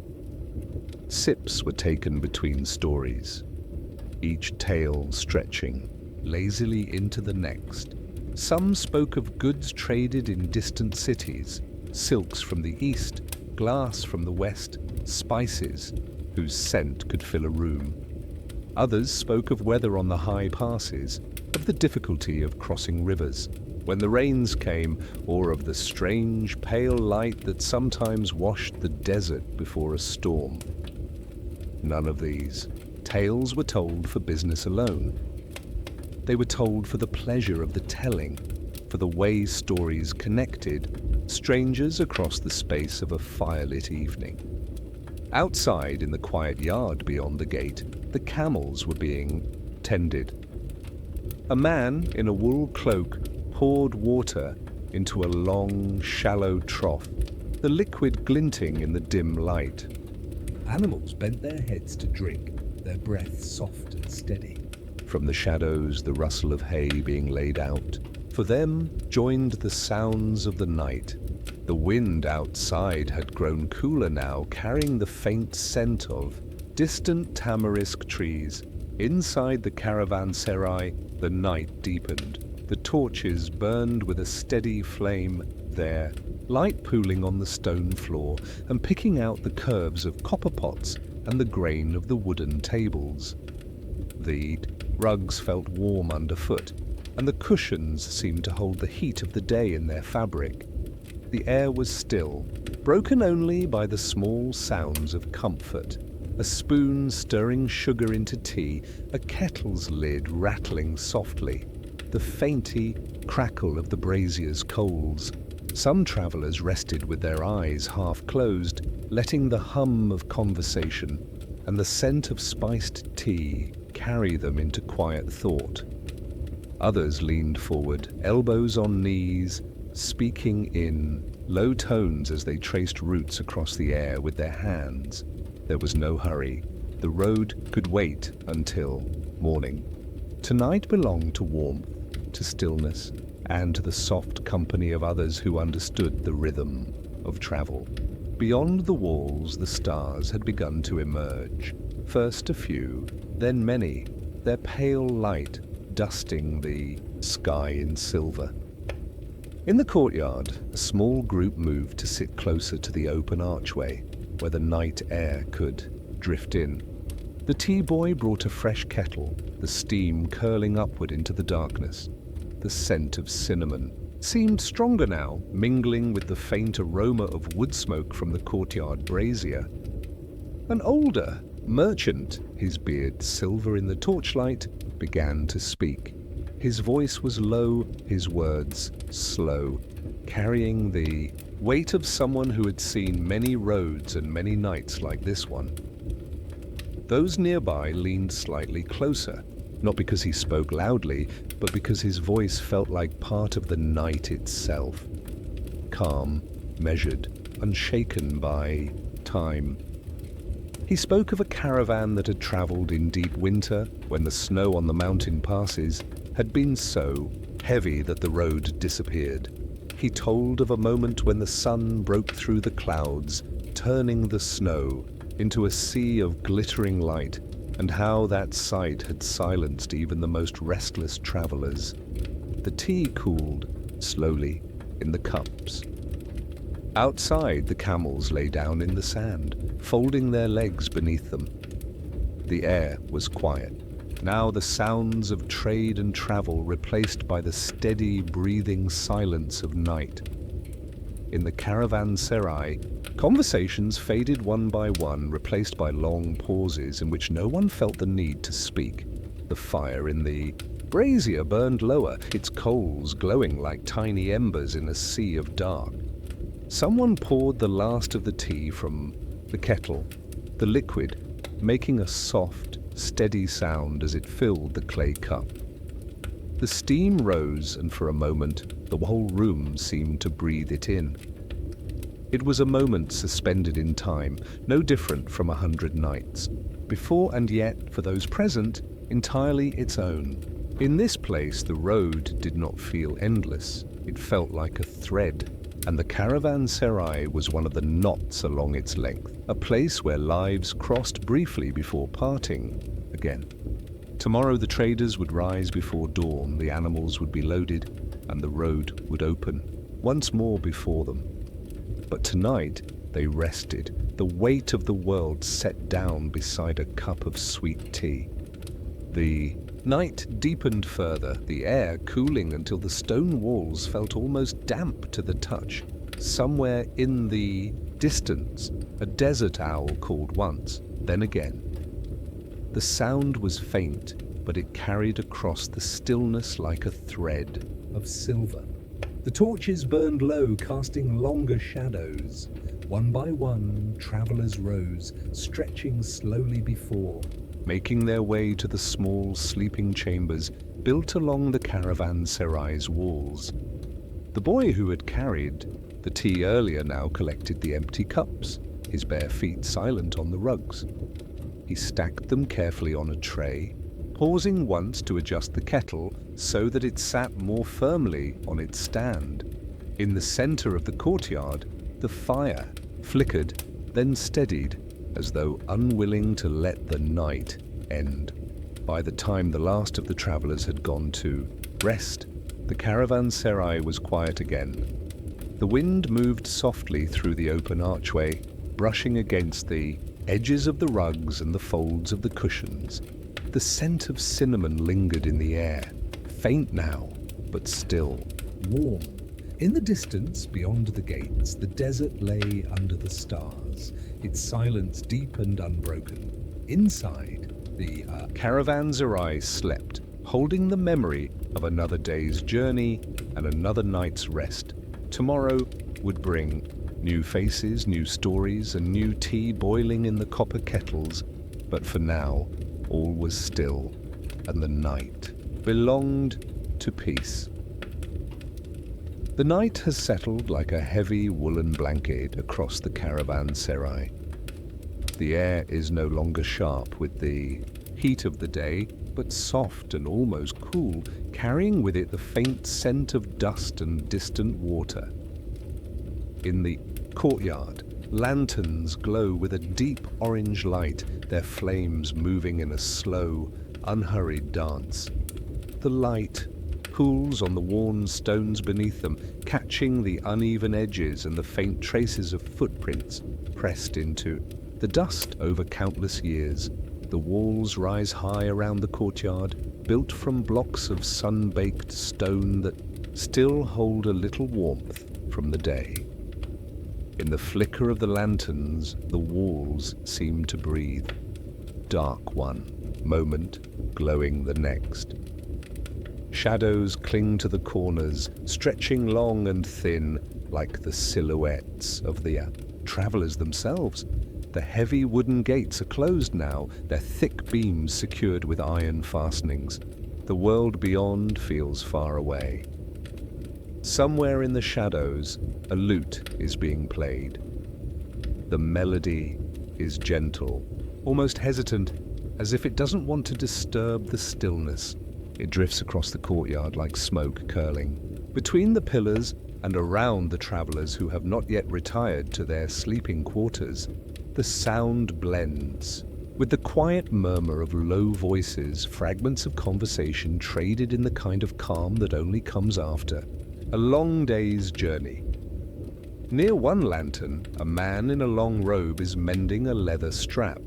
Speaker 1: Sips were taken between stories, each tale stretching lazily into the next. Some spoke of goods traded in distant cities, silks from the east, glass from the west, spices whose scent could fill a room. Others spoke of weather on the high passes, of the difficulty of crossing rivers when the rains came, or of the strange pale light that sometimes washed the desert before a storm. None of these tales were told for business alone. They were told for the pleasure of the telling, for the way stories connected strangers across the space of a firelit evening. Outside, in the quiet yard beyond the gate, the camels were being tended. A man in a wool cloak poured water into a long, shallow trough, the liquid glinting in the dim light.
Speaker 2: Animals bent their heads to drink, their breath soft and steady.
Speaker 1: From the shadows, the rustle of hay being laid out. For them joined the sounds of the night. The wind outside had grown cooler now, carrying the faint scent of distant tamarisk trees. Inside the caravanserai, the night deepened. The torches burned with a steady flame there, light pooling on the stone floor and picking out the curves of copper pots and the grain of the wooden tables. The rugs felt warm underfoot, and the cushions seemed to hold the heat of the day in their fabric. The air was still, broken only by the small sounds of comfort. A spoon stirring sugar into tea, a kettle's lid rattling softly, the fainty crackle of the brazier's coals. Some travellers rested with their eyes half closed, letting the hum of conversation and the scent of spiced tea carry them into quiet thought. Others leaned forward, elbows on knees, speaking in low tones as they traced routes across the air with their hands. There was no hurry. The road could wait until morning. Tonight belonged to warmth, to stillness, and to the soft company of others who understood the rhythm of travel. Beyond the walls, the stars had begun to emerge. First a few, then many, their pale light dusting the sky in silver. In the courtyard, a small group moved to sit closer to the open archway, where the night air could drift in. The tea boy brought a fresh kettle, the steam curling upward into the darkness. The scent of cinnamon seemed stronger now, mingling with the faint aroma of wood smoke from the courtyard brazier. An older merchant, his beard silver in the torchlight, began to speak. His voice was low, his words slow, carrying the weight of someone who had seen many roads and many nights like this one. Those nearby leaned slightly closer, not because he spoke loudly, but because his voice felt like part of the night itself. Calm, measured, unshaken by time. He spoke of a caravan that had travelled in deep winter, when the snow on the mountain passes had been so heavy that the road disappeared. He told of a moment when the sun broke through the clouds, turning the snow into a sea of glittering light, and how that sight had silenced even the most restless travellers. The tea cooled slowly in the cups. Outside, the camels lay down in the sand, folding their legs beneath them. The air was quiet. Now the sounds of trade and travel replaced by the steady, breathing silence of night. In the caravanserai, conversations faded one by one, replaced by long pauses in which no one felt the need to speak. The fire in the brazier burned lower, its coals glowing like tiny embers in a sea of dark. Someone poured the last of the tea from the kettle, the liquid making a soft, steady sound as it filled the clay cup. The steam rose, and for a moment the whole room seemed to breathe it in. It was a moment suspended in time, no different from 100 nights. Before and yet, for those present, entirely its own. In this place, the road did not feel endless. It felt like a thread, and the Caravanserai was one of the knots along its length, a place where lives crossed briefly before parting again. Tomorrow the traders would rise before dawn, the animals would be loaded, and the road would open once more before them. But tonight they rested, the weight of the world set down beside a cup of sweet tea. The night deepened further, the air cooling until the stone walls felt almost damp to the touch. Somewhere in the distance, a desert owl called once, then again. The sound was faint, but it carried across the stillness like a thread
Speaker 2: of silver. The torches burned low, casting longer shadows. One by one, travelers rose, stretching slowly before,
Speaker 1: making their way to the small sleeping chambers built along the Caravanserai's walls. The boy who had carried the tea earlier now collected the empty cups, his bare feet silent on the rugs. He stacked them carefully on a tray, pausing once to adjust the kettle so that it sat more firmly on its stand. In the center of the courtyard, the fire flickered, then steadied, as though unwilling to let the night end. By the time the last of the travelers had gone to rest, the Caravanserai was quiet again. The wind moved softly through the open archway, brushing against the edges of the rugs and the folds of the cushions. The scent of cinnamon lingered in the air, faint now, but still
Speaker 2: warm. In the distance, beyond the gates, the desert lay under the stars, its silence deep and unbroken. Inside, the
Speaker 1: Caravanserai slept, holding the memory of another day's journey and another night's rest. Tomorrow would bring new faces, new stories, and new tea boiling in the copper kettles. But for now, all was still, and the night belonged to peace. The night has settled like a heavy woolen blanket across the Caravanserai. The air is no longer sharp with the heat of the day, but soft and almost cool, carrying with it the faint scent of dust and distant water. In the courtyard, lanterns glow with a deep orange light, their flames moving in a slow, unhurried dance. The light pools on the worn stones beneath them, catching the uneven edges and the faint traces of footprints pressed into the dust over countless years. The walls rise high around the courtyard, built from blocks of sun-baked stone that still hold a little warmth from the day. In the flicker of the lanterns, the walls seem to breathe. Dark one moment, glowing the next. Shadows cling to the corners, stretching long and thin, like the silhouettes of the travelers themselves. The heavy wooden gates are closed now, their thick beams secured with iron fastenings. The world beyond feels far away. Somewhere in the shadows, a lute is being played. The melody is gentle, almost hesitant, as if it doesn't want to disturb the stillness. It drifts across the courtyard like smoke curling. Between the pillars and around the travelers who have not yet retired to their sleeping quarters, the sound blends with the quiet murmur of low voices, fragments of conversation traded in the kind of calm that only comes after a long day's journey. Near one lantern, a man in a long robe is mending a leather strap.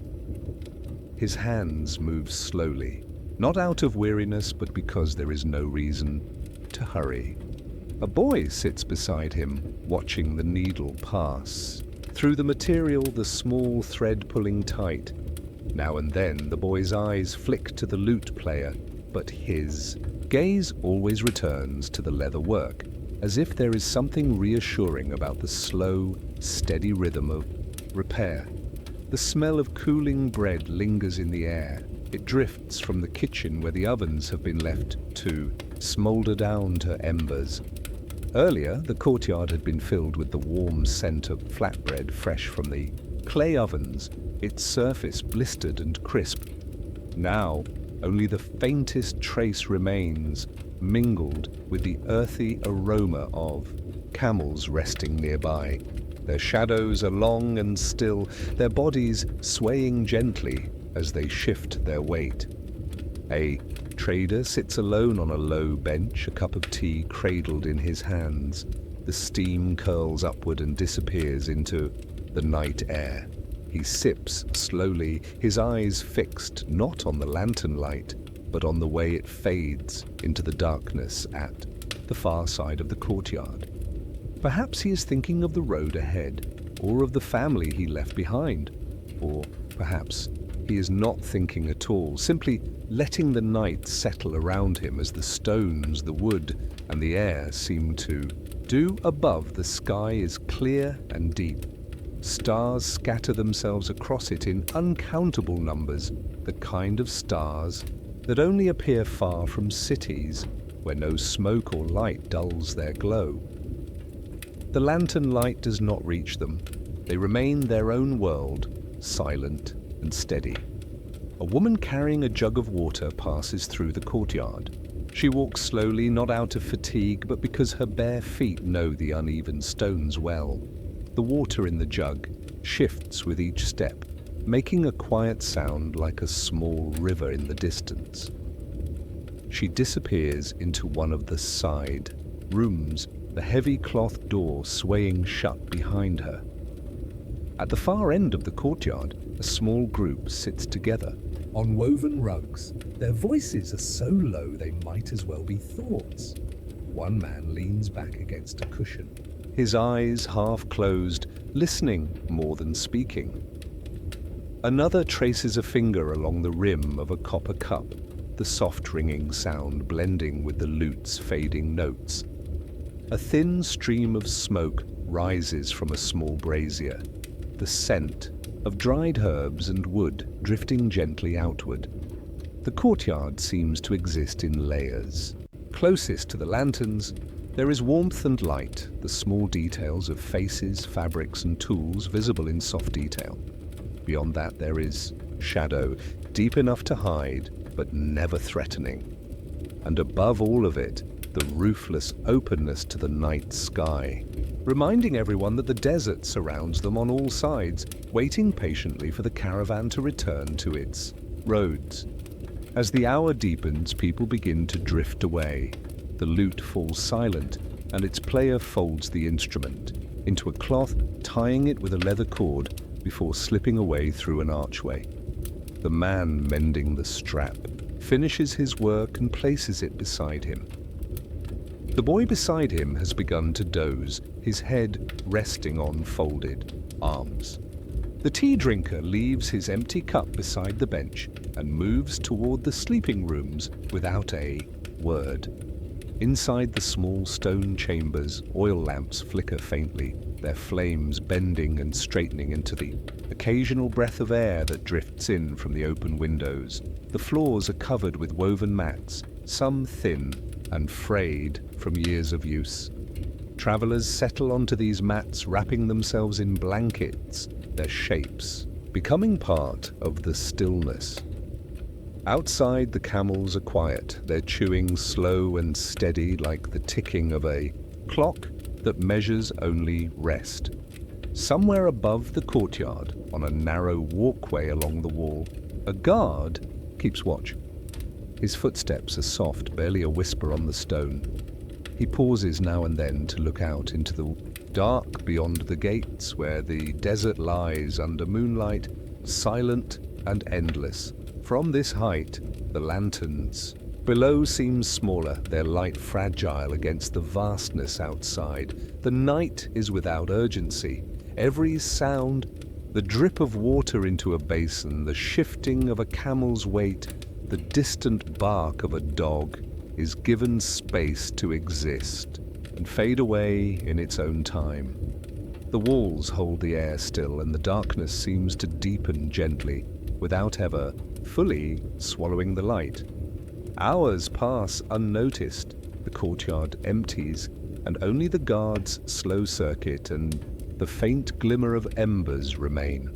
Speaker 1: His hands move slowly, not out of weariness, but because there is no reason to hurry. A boy sits beside him, watching the needle pass through the material, the small thread pulling tight. Now and then, the boy's eyes flick to the lute player, but his gaze always returns to the leather work, as if there is something reassuring about the slow, steady rhythm of repair. The smell of cooling bread lingers in the air. It drifts from the kitchen where the ovens have been left to smolder down to embers. Earlier, the courtyard had been filled with the warm scent of flatbread fresh from the clay ovens, its surface blistered and crisp. Now, only the faintest trace remains, mingled with the earthy aroma of camels resting nearby. Their shadows are long and still, their bodies swaying gently as they shift their weight. A trader sits alone on a low bench, a cup of tea cradled in his hands. The steam curls upward and disappears into the night air. He sips slowly, his eyes fixed not on the lantern light, but on the way it fades into the darkness at the far side of the courtyard. Perhaps he is thinking of the road ahead, or of the family he left behind, or perhaps he is not thinking at all, simply letting the night settle around him as the stones, the wood, and the air seem to do. Above, the sky is clear and deep. Stars scatter themselves across it in uncountable numbers, the kind of stars that only appear far from cities, where no smoke or light dulls their glow. The lantern light does not reach them. They remain their own world, silent and steady. A woman carrying a jug of water passes through the courtyard. She walks slowly, not out of fatigue, but because her bare feet know the uneven stones well. The water in the jug shifts with each step, making a quiet sound like a small river in the distance. She disappears into one of the side rooms, the heavy cloth door swaying shut behind her. At the far end of the courtyard, a small group sits together.
Speaker 2: On woven rugs, their voices are so low they might as well be thoughts. One man leans back against a cushion,
Speaker 1: his eyes half closed, listening more than speaking. Another traces a finger along the rim of a copper cup, the soft ringing sound blending with the lute's fading notes. A thin stream of smoke rises from a small brazier, the scent of dried herbs and wood drifting gently outward. The courtyard seems to exist in layers. Closest to the lanterns, there is warmth and light, the small details of faces, fabrics, and tools visible in soft detail. Beyond that, there is shadow, deep enough to hide, but never threatening. And above all of it, the roofless openness to the night sky, reminding everyone that the desert surrounds them on all sides, waiting patiently for the caravan to return to its roads. As the hour deepens, people begin to drift away. The lute falls silent, and its player folds the instrument into a cloth, tying it with a leather cord before slipping away through an archway. The man mending the strap finishes his work and places it beside him. The boy beside him has begun to doze, his head resting on folded arms. The tea drinker leaves his empty cup beside the bench and moves toward the sleeping rooms without a word. Inside the small stone chambers, oil lamps flicker faintly, their flames bending and straightening into the occasional breath of air that drifts in from the open windows. The floors are covered with woven mats, some thin and frayed from years of use. Travelers settle onto these mats, wrapping themselves in blankets, their shapes becoming part of the stillness. Outside, the camels are quiet, their chewing slow and steady like the ticking of a clock that measures only rest. Somewhere above the courtyard, on a narrow walkway along the wall, a guard keeps watch. His footsteps are soft, barely a whisper on the stone. He pauses now and then to look out into the dark beyond the gates, where the desert lies under moonlight, silent and endless. From this height, the lanterns below seem smaller, their light fragile against the vastness outside. The night is without urgency. Every sound, the drip of water into a basin, the shifting of a camel's weight, the distant bark of a dog, is given space to exist and fade away in its own time. The walls hold the air still, and the darkness seems to deepen gently, without ever fully swallowing the light. Hours pass unnoticed. The courtyard empties, and only the guard's slow circuit and the faint glimmer of embers remain.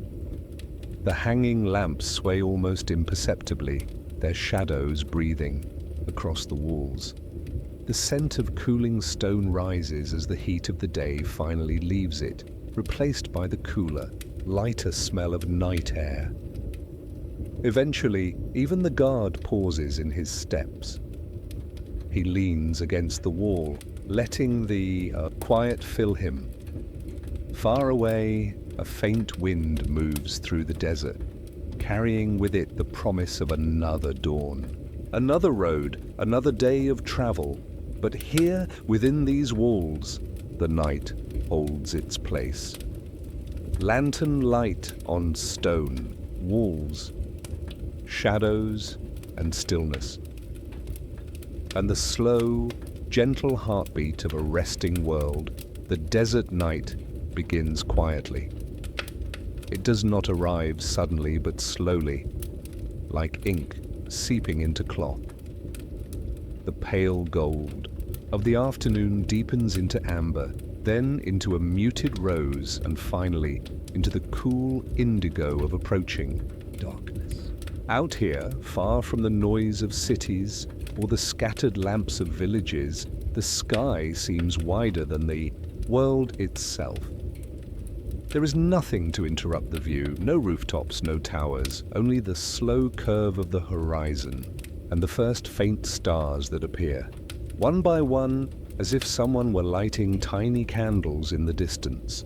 Speaker 1: The hanging lamps sway almost imperceptibly, their shadows breathing across the walls. The scent of cooling stone rises as the heat of the day finally leaves it, replaced by the cooler, lighter smell of night air. Eventually, even the guard pauses in his steps. He leans against the wall, letting the quiet fill him. Far away, a faint wind moves through the desert, carrying with it the promise of another dawn. Another road, another day of travel. But here, within these walls, the night holds its place. Lantern light on stone, walls, shadows, and stillness. And the slow, gentle heartbeat of a resting world, the desert night begins quietly. It does not arrive suddenly but slowly, like ink seeping into cloth. The pale gold of the afternoon deepens into amber, then into a muted rose, and finally into the cool indigo of approaching darkness. Out here, far from the noise of cities or the scattered lamps of villages, the sky seems wider than the world itself. There is nothing to interrupt the view, no rooftops, no towers, only the slow curve of the horizon and the first faint stars that appear, one by one, as if someone were lighting tiny candles in the distance.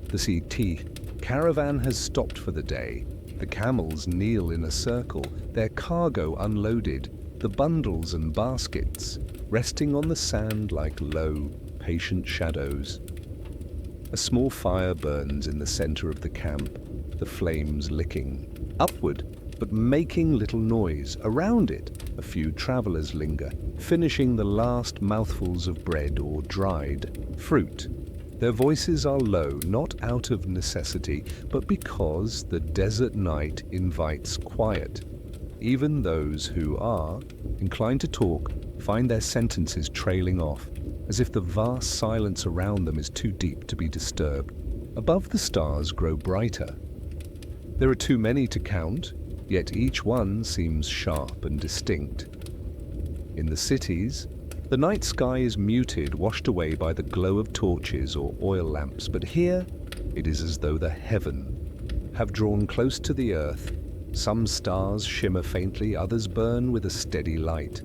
Speaker 1: The caravan has stopped for the day. The camels kneel in a circle, their cargo unloaded, the bundles and baskets resting on the sand like low, patient shadows. A small fire burns in the center of the camp, the flames licking upward, but making little noise. Around it, a few travelers linger, finishing the last mouthfuls of bread or dried fruit. Their voices are low, not out of necessity, but because the desert night invites quiet. Even those who are inclined to talk find their sentences trailing off, as if the vast silence around them is too deep to be disturbed. Above, the stars grow brighter. There are too many to count, yet each one seems sharp and distinct. In the cities, the night sky is muted, washed away by the glow of torches or oil lamps, but here it is as though the heaven have drawn close to the earth. Some stars shimmer faintly, others burn with a steady light.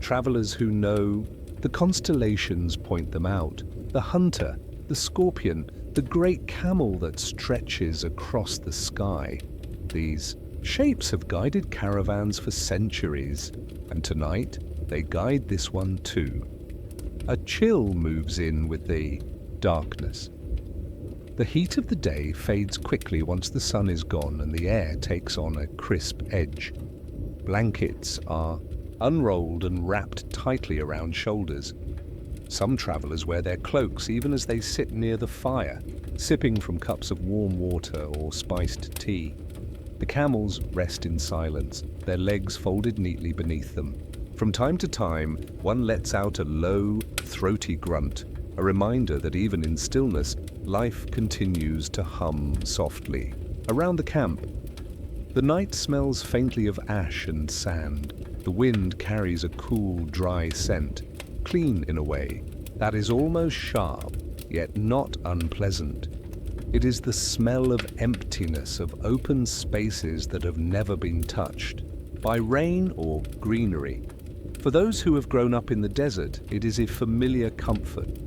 Speaker 1: Travelers who know the constellations point them out. The hunter, the scorpion, the great camel that stretches across the sky. These shapes have guided caravans for centuries, and tonight they guide this one too. A chill moves in with the darkness. The heat of the day fades quickly once the sun is gone and the air takes on a crisp edge. Blankets are unrolled and wrapped tightly around shoulders. Some travelers wear their cloaks even as they sit near the fire, sipping from cups of warm water or spiced tea. The camels rest in silence, their legs folded neatly beneath them. From time to time, one lets out a low, throaty grunt, a reminder that even in stillness, life continues to hum softly. Around the camp, the night smells faintly of ash and sand. The wind carries a cool, dry scent, clean in a way that is almost sharp, yet not unpleasant. It is the smell of emptiness, of open spaces that have never been touched by rain or greenery. For those who have grown up in the desert, it is a familiar comfort.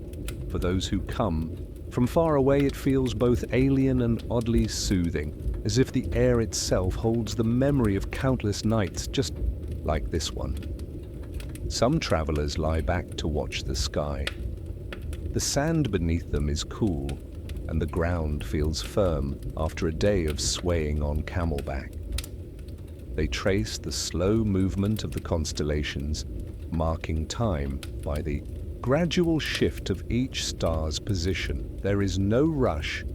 Speaker 1: For those who come from far away, it feels both alien and oddly soothing, as if the air itself holds the memory of countless nights just like this one. Some travelers lie back to watch the sky. The sand beneath them is cool, and the ground feels firm after a day of swaying on camelback. They trace the slow movement of the constellations, marking time by the gradual shift of each star's position. There is no rush.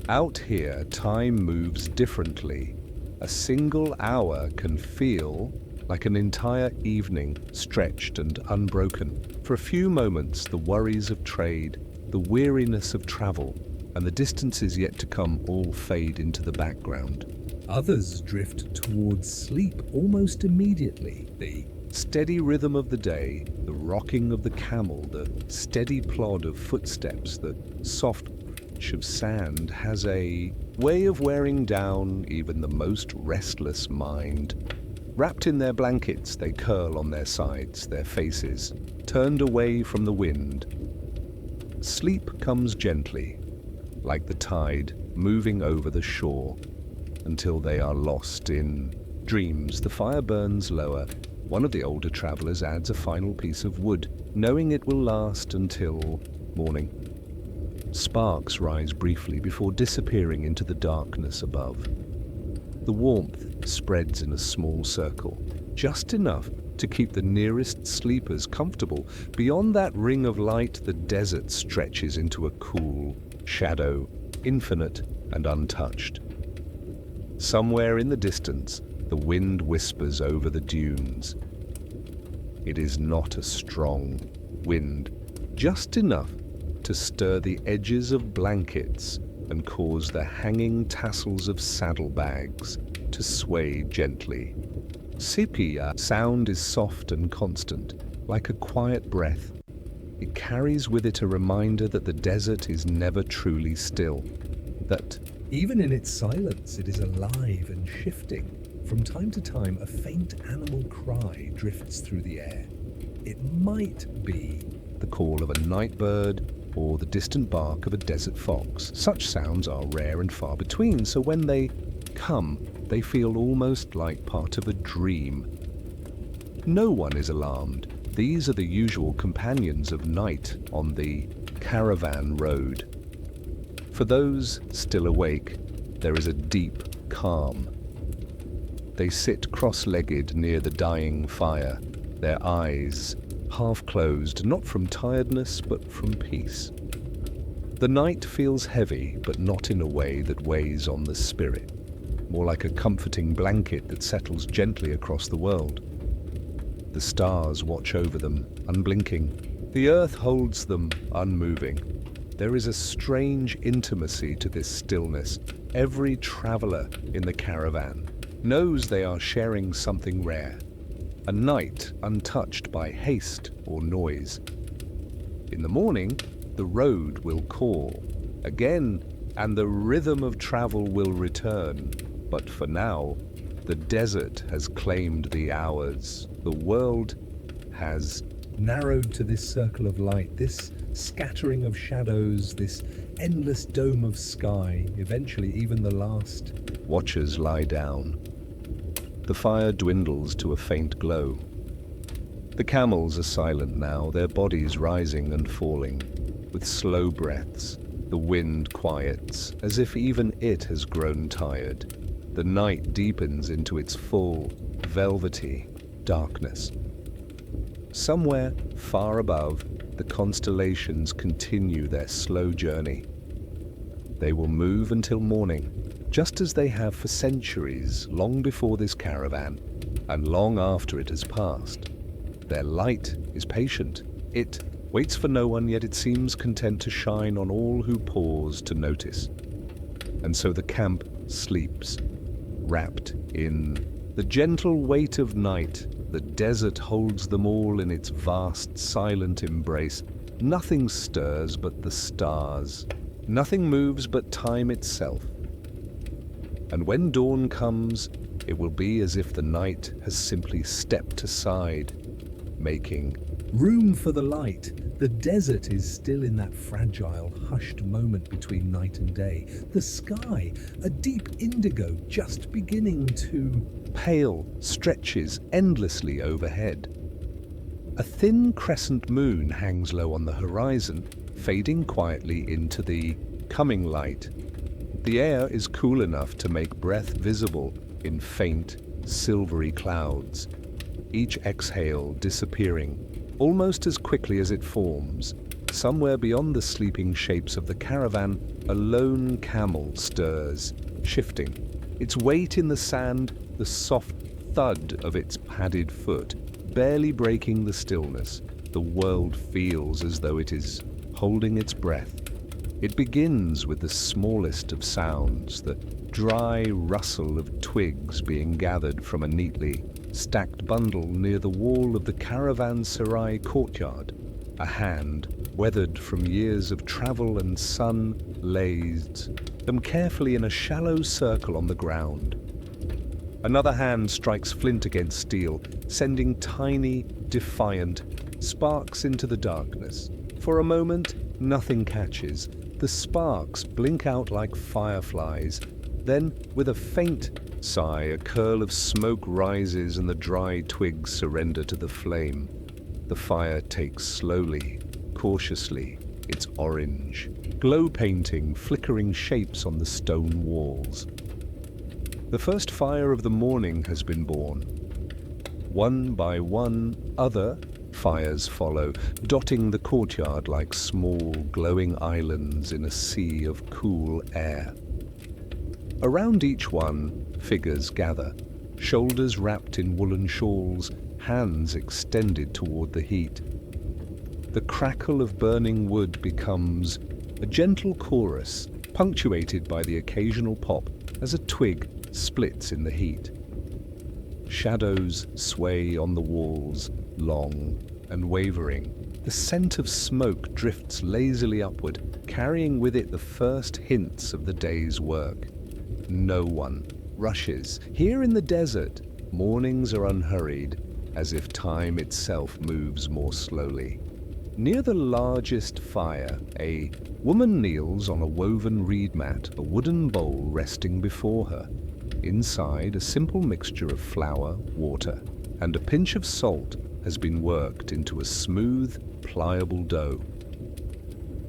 Speaker 1: Out here, time moves differently. A single hour can feel like an entire evening stretched and unbroken. For a few moments, the worries of trade, the weariness of travel, and the distances yet to come all fade into the background.
Speaker 2: Others drift towards sleep almost immediately. The
Speaker 1: Steady rhythm of the day, the rocking of the camel, the steady plod of footsteps, the soft crunch of sand has a way of wearing down even the most restless mind. Wrapped in their blankets, they curl on their sides, their faces turned away from the wind. Sleep comes gently, like the tide moving over the shore, until they are lost in dreams. The fire burns lower. One of the older travelers adds a final piece of wood, knowing it will last until morning. Sparks rise briefly before disappearing into the darkness above. The warmth spreads in a small circle, just enough to keep the nearest sleepers comfortable. Beyond that ring of light, the desert stretches into a cool shadow, infinite and untouched. Somewhere in the distance, the wind whispers over the dunes. It is not a strong wind, just enough to stir the edges of blankets and cause the hanging tassels of saddlebags to sway gently. Sepia sound is soft and constant, like a quiet breath. It carries with it a reminder that the desert is never truly still, that
Speaker 2: even in its silence, it is alive and shifting. From time to time, a faint animal cry drifts through the air. It might be
Speaker 1: the call of a night bird or the distant bark of a desert fox. Such sounds are rare and far between, so when they come, they feel almost like part of a dream. No one is alarmed. These are the usual companions of night on the caravan road. For those still awake, there is a deep calm. They sit cross-legged near the dying fire, their eyes half closed, not from tiredness but from peace. The night feels heavy, but not in a way that weighs on the spirit, more like a comforting blanket that settles gently across the world. The stars watch over them, unblinking. The earth holds them, unmoving. There is a strange intimacy to this stillness. Every traveler in the caravan knows they are sharing something rare, a night untouched by haste or noise. In the morning, the road will call again, and the rhythm of travel will return. But for now, the desert has claimed the hours. The world has
Speaker 2: narrowed to this circle of light, this scattering of shadows, this endless dome of sky. Eventually, even the last
Speaker 1: watchers lie down. The fire dwindles to a faint glow. The camels are silent now, their bodies rising and falling. With slow breaths, the wind quiets, as if even it has grown tired. The night deepens into its full, velvety darkness. Somewhere far above, the constellations continue their slow journey. They will move until morning, just as they have for centuries, long before this caravan, and long after it has passed. Their light is patient. It waits for no one, yet it seems content to shine on all who pause to notice. And so the camp sleeps, wrapped in the gentle weight of night. The desert holds them all in its vast, silent embrace. Nothing stirs but the stars. Nothing moves but time itself. And when dawn comes, it will be as if the night has simply stepped aside, making
Speaker 2: room for the light. The desert is still in that fragile, hushed moment between night and day. The sky, a deep indigo just beginning to
Speaker 1: pale, stretches endlessly overhead. A thin crescent moon hangs low on the horizon, fading quietly into the coming light. The air is cool enough to make breath visible in faint, silvery clouds, each exhale disappearing almost as quickly as it forms. Somewhere beyond the sleeping shapes of the caravan, a lone camel stirs, shifting. Its weight in the sand, the soft thud of its padded foot, barely breaking the stillness, the world feels as though it is holding its breath. It begins with the smallest of sounds, the dry rustle of twigs being gathered from a neatly stacked bundle near the wall of the Caravanserai courtyard. A hand, weathered from years of travel and sun, lays them carefully in a shallow circle on the ground. Another hand strikes flint against steel, sending tiny, defiant sparks into the darkness. For a moment, nothing catches. The sparks blink out like fireflies. Then, with a faint sigh, a curl of smoke rises and the dry twigs surrender to the flame. The fire takes slowly, cautiously, its orange, glow-painting, flickering shapes on the stone walls. The first fire of the morning has been born. One by one, other fires follow, dotting the courtyard like small, glowing islands in a sea of cool air. Around each one, figures gather, shoulders wrapped in woolen shawls, hands extended toward the heat. The crackle of burning wood becomes a gentle chorus, punctuated by the occasional pop as a twig splits in the heat. Shadows sway on the walls, long and wavering. The scent of smoke drifts lazily upward, carrying with it the first hints of the day's work. No one rushes. Here in the desert, mornings are unhurried, as if time itself moves more slowly. Near the largest fire, a woman kneels on a woven reed mat, a wooden bowl resting before her. Inside, a simple mixture of flour, water, and a pinch of salt has been worked into a smooth, pliable dough.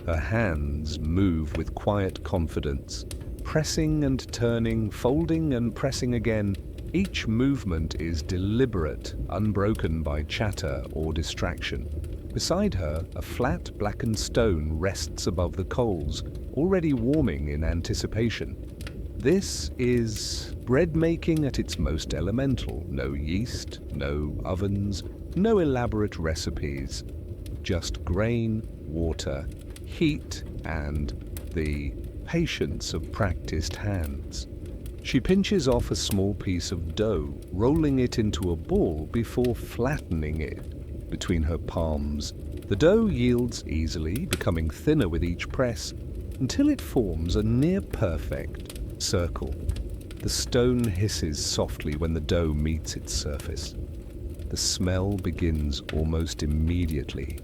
Speaker 1: Her hands move with quiet confidence, pressing and turning, folding and pressing again. Each movement is deliberate, unbroken by chatter or distraction. Beside her, a flat, blackened stone rests above the coals, already warming in anticipation. This is bread making at its most elemental. No yeast, no ovens, no elaborate recipes. Just grain, water, heat, and the patience of practiced hands. She pinches off a small piece of dough, rolling it into a ball before flattening it between her palms. The dough yields easily, becoming thinner with each press, until it forms a near-perfect circle. The stone hisses softly when the dough meets its surface. The smell begins almost immediately,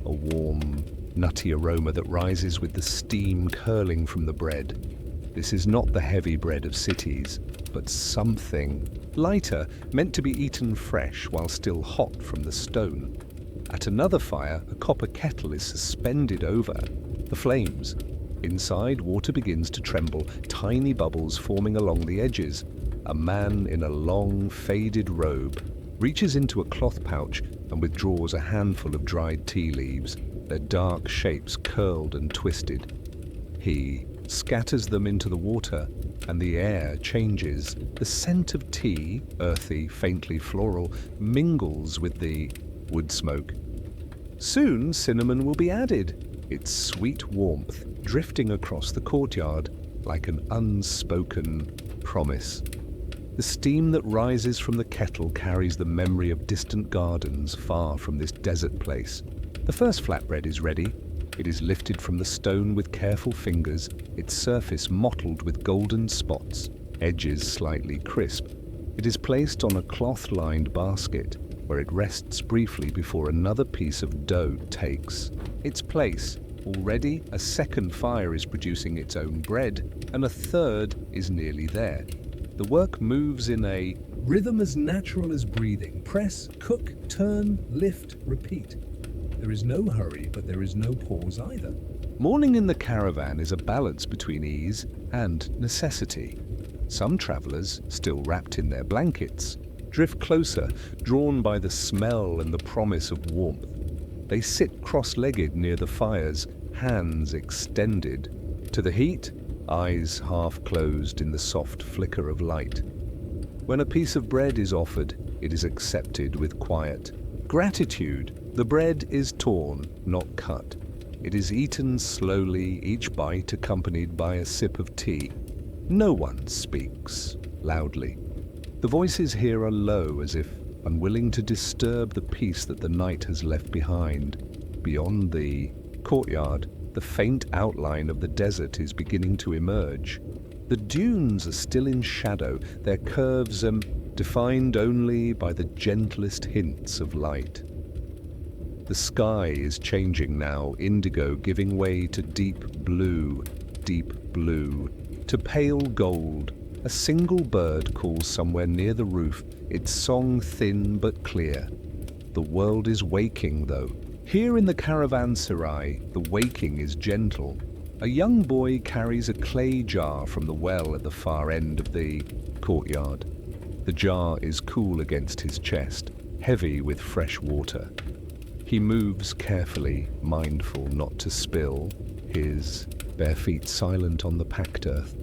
Speaker 1: a warm, nutty aroma that rises with the steam curling from the bread. This is not the heavy bread of cities, but something lighter, meant to be eaten fresh while still hot from the stone. At another fire, a copper kettle is suspended over the flames. Inside, water begins to tremble, tiny bubbles forming along the edges. A man in a long, faded robe reaches into a cloth pouch and withdraws a handful of dried tea leaves, their dark shapes curled and twisted. He scatters them into the water, and the air changes. The scent of tea, earthy, faintly floral, mingles with the wood smoke. Soon cinnamon will be added, its sweet warmth drifting across the courtyard like an unspoken promise. The steam that rises from the kettle carries the memory of distant gardens far from this desert place. The first flatbread is ready. It is lifted from the stone with careful fingers, its surface mottled with golden spots, edges slightly crisp. It is placed on a cloth-lined basket, where it rests briefly before another piece of dough takes its place. Already, a second fire is producing its own bread, and a third is nearly there. The work moves in a rhythm as natural as breathing. Press, cook, turn, lift, repeat. There is no hurry, but there is no pause either. Morning in the caravan is a balance between ease and necessity. Some travelers, still wrapped in their blankets, drift closer, drawn by the smell and the promise of warmth. They sit cross-legged near the fires, hands extended. To the heat, eyes half closed in the soft flicker of light. When a piece of bread is offered, it is accepted with quiet gratitude. The bread is torn, not cut. It is eaten slowly, each bite accompanied by a sip of tea. No one speaks loudly. The voices here are low, as if unwilling to disturb the peace that the night has left behind. Beyond the courtyard, the faint outline of the desert is beginning to emerge. The dunes are still in shadow, their curves defined only by the gentlest hints of light. The sky is changing now, indigo giving way to deep blue, to pale gold. A single bird calls somewhere near the roof, its song thin but clear. The world is waking, though. Here in the caravanserai, the waking is gentle. A young boy carries a clay jar from the well at the far end of the courtyard. The jar is cool against his chest, heavy with fresh water. He moves carefully, mindful not to spill, his bare feet silent on the packed earth.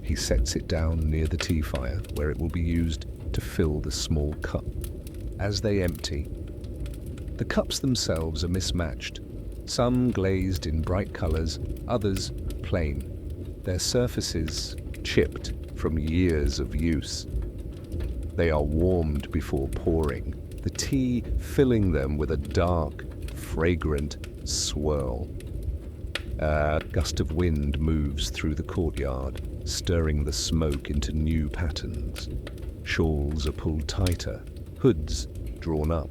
Speaker 1: He sets it down near the tea fire, where it will be used to fill the small cup. As they empty, the cups themselves are mismatched, some glazed in bright colors, others plain, their surfaces chipped from years of use. They are warmed before pouring, the tea filling them with a dark, fragrant swirl. A gust of wind moves through the courtyard, stirring the smoke into new patterns. Shawls are pulled tighter, hoods drawn up.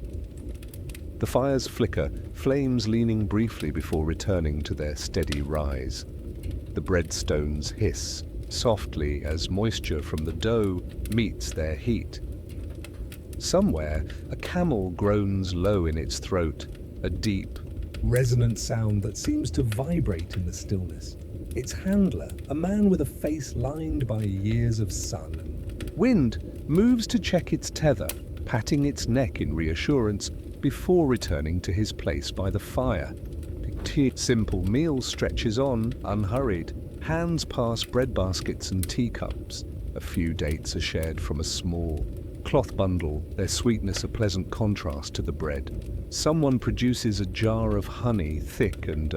Speaker 1: The fires flicker, flames leaning briefly before returning to their steady rise. The breadstones hiss softly as moisture from the dough meets their heat. Somewhere, a camel groans low in its throat, a deep,
Speaker 2: resonant sound that seems to vibrate in the stillness. Its handler, a man with a face lined by years of sun.
Speaker 1: Wind moves to check its tether, patting its neck in reassurance before returning to his place by the fire. The simple meal stretches on, unhurried. Hands pass bread baskets and teacups. A few dates are shared from a small cloth bundle, their sweetness a pleasant contrast to the bread. Someone produces a jar of honey, thick and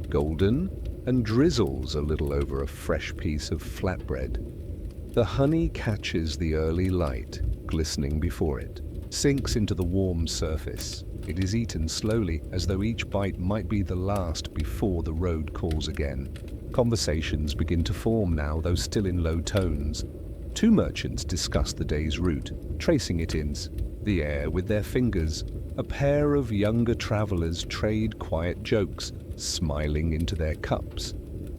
Speaker 1: golden, and drizzles a little over a fresh piece of flatbread. The honey catches the early light, glistening before it, sinks into the warm surface. It is eaten slowly, as though each bite might be the last before the road calls again. Conversations begin to form now, though still in low tones. Two merchants discuss the day's route, tracing it in the air with their fingers. A pair of younger travelers trade quiet jokes, smiling into their cups.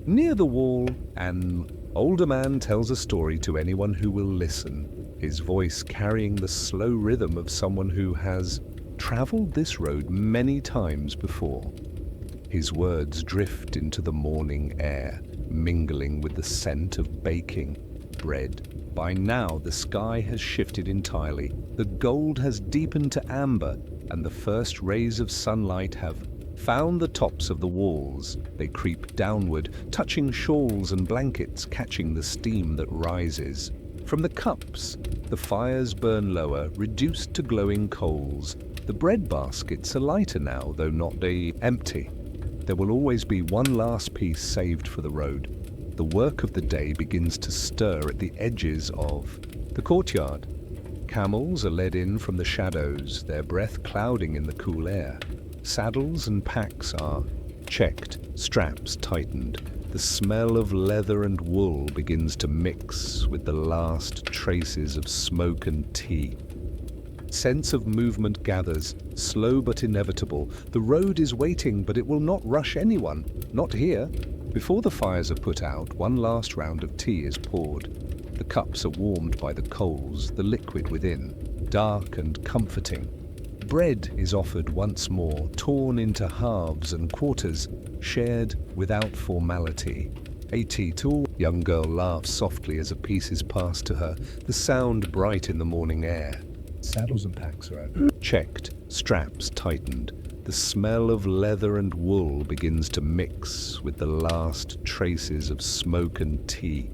Speaker 1: Near the wall, an older man tells a story to anyone who will listen, his voice carrying the slow rhythm of someone who has traveled this road many times before. His words drift into the morning air, mingling with the scent of baking bread. By now, the sky has shifted entirely. The gold has deepened to amber, and the first rays of sunlight have found the tops of the walls. They creep downward, touching shawls and blankets, catching the steam that rises. From the cups, the fires burn lower, reduced to glowing coals. The bread baskets are lighter now, though not empty. There will always be one last piece saved for the road. The work of the day begins to stir at the edges of the courtyard. Camels are led in from the shadows, their breath clouding in the cool air. Saddles and packs are checked, straps tightened. The smell of leather and wool begins to mix with the last traces of smoke and tea. Sense of movement gathers, slow but inevitable. The road is waiting, but it will not rush anyone. Not here. Before the fires are put out, one last round of tea is poured. The cups are warmed by the coals, the liquid within, dark and comforting. Bread is offered once more, torn into halves and quarters, shared without formality. A tall young girl laughs softly as a piece is passed to her, the sound bright in the morning air.
Speaker 2: Saddles and packs are out.
Speaker 1: Checked, straps tightened. The smell of leather and wool begins to mix with the last traces of smoke and tea.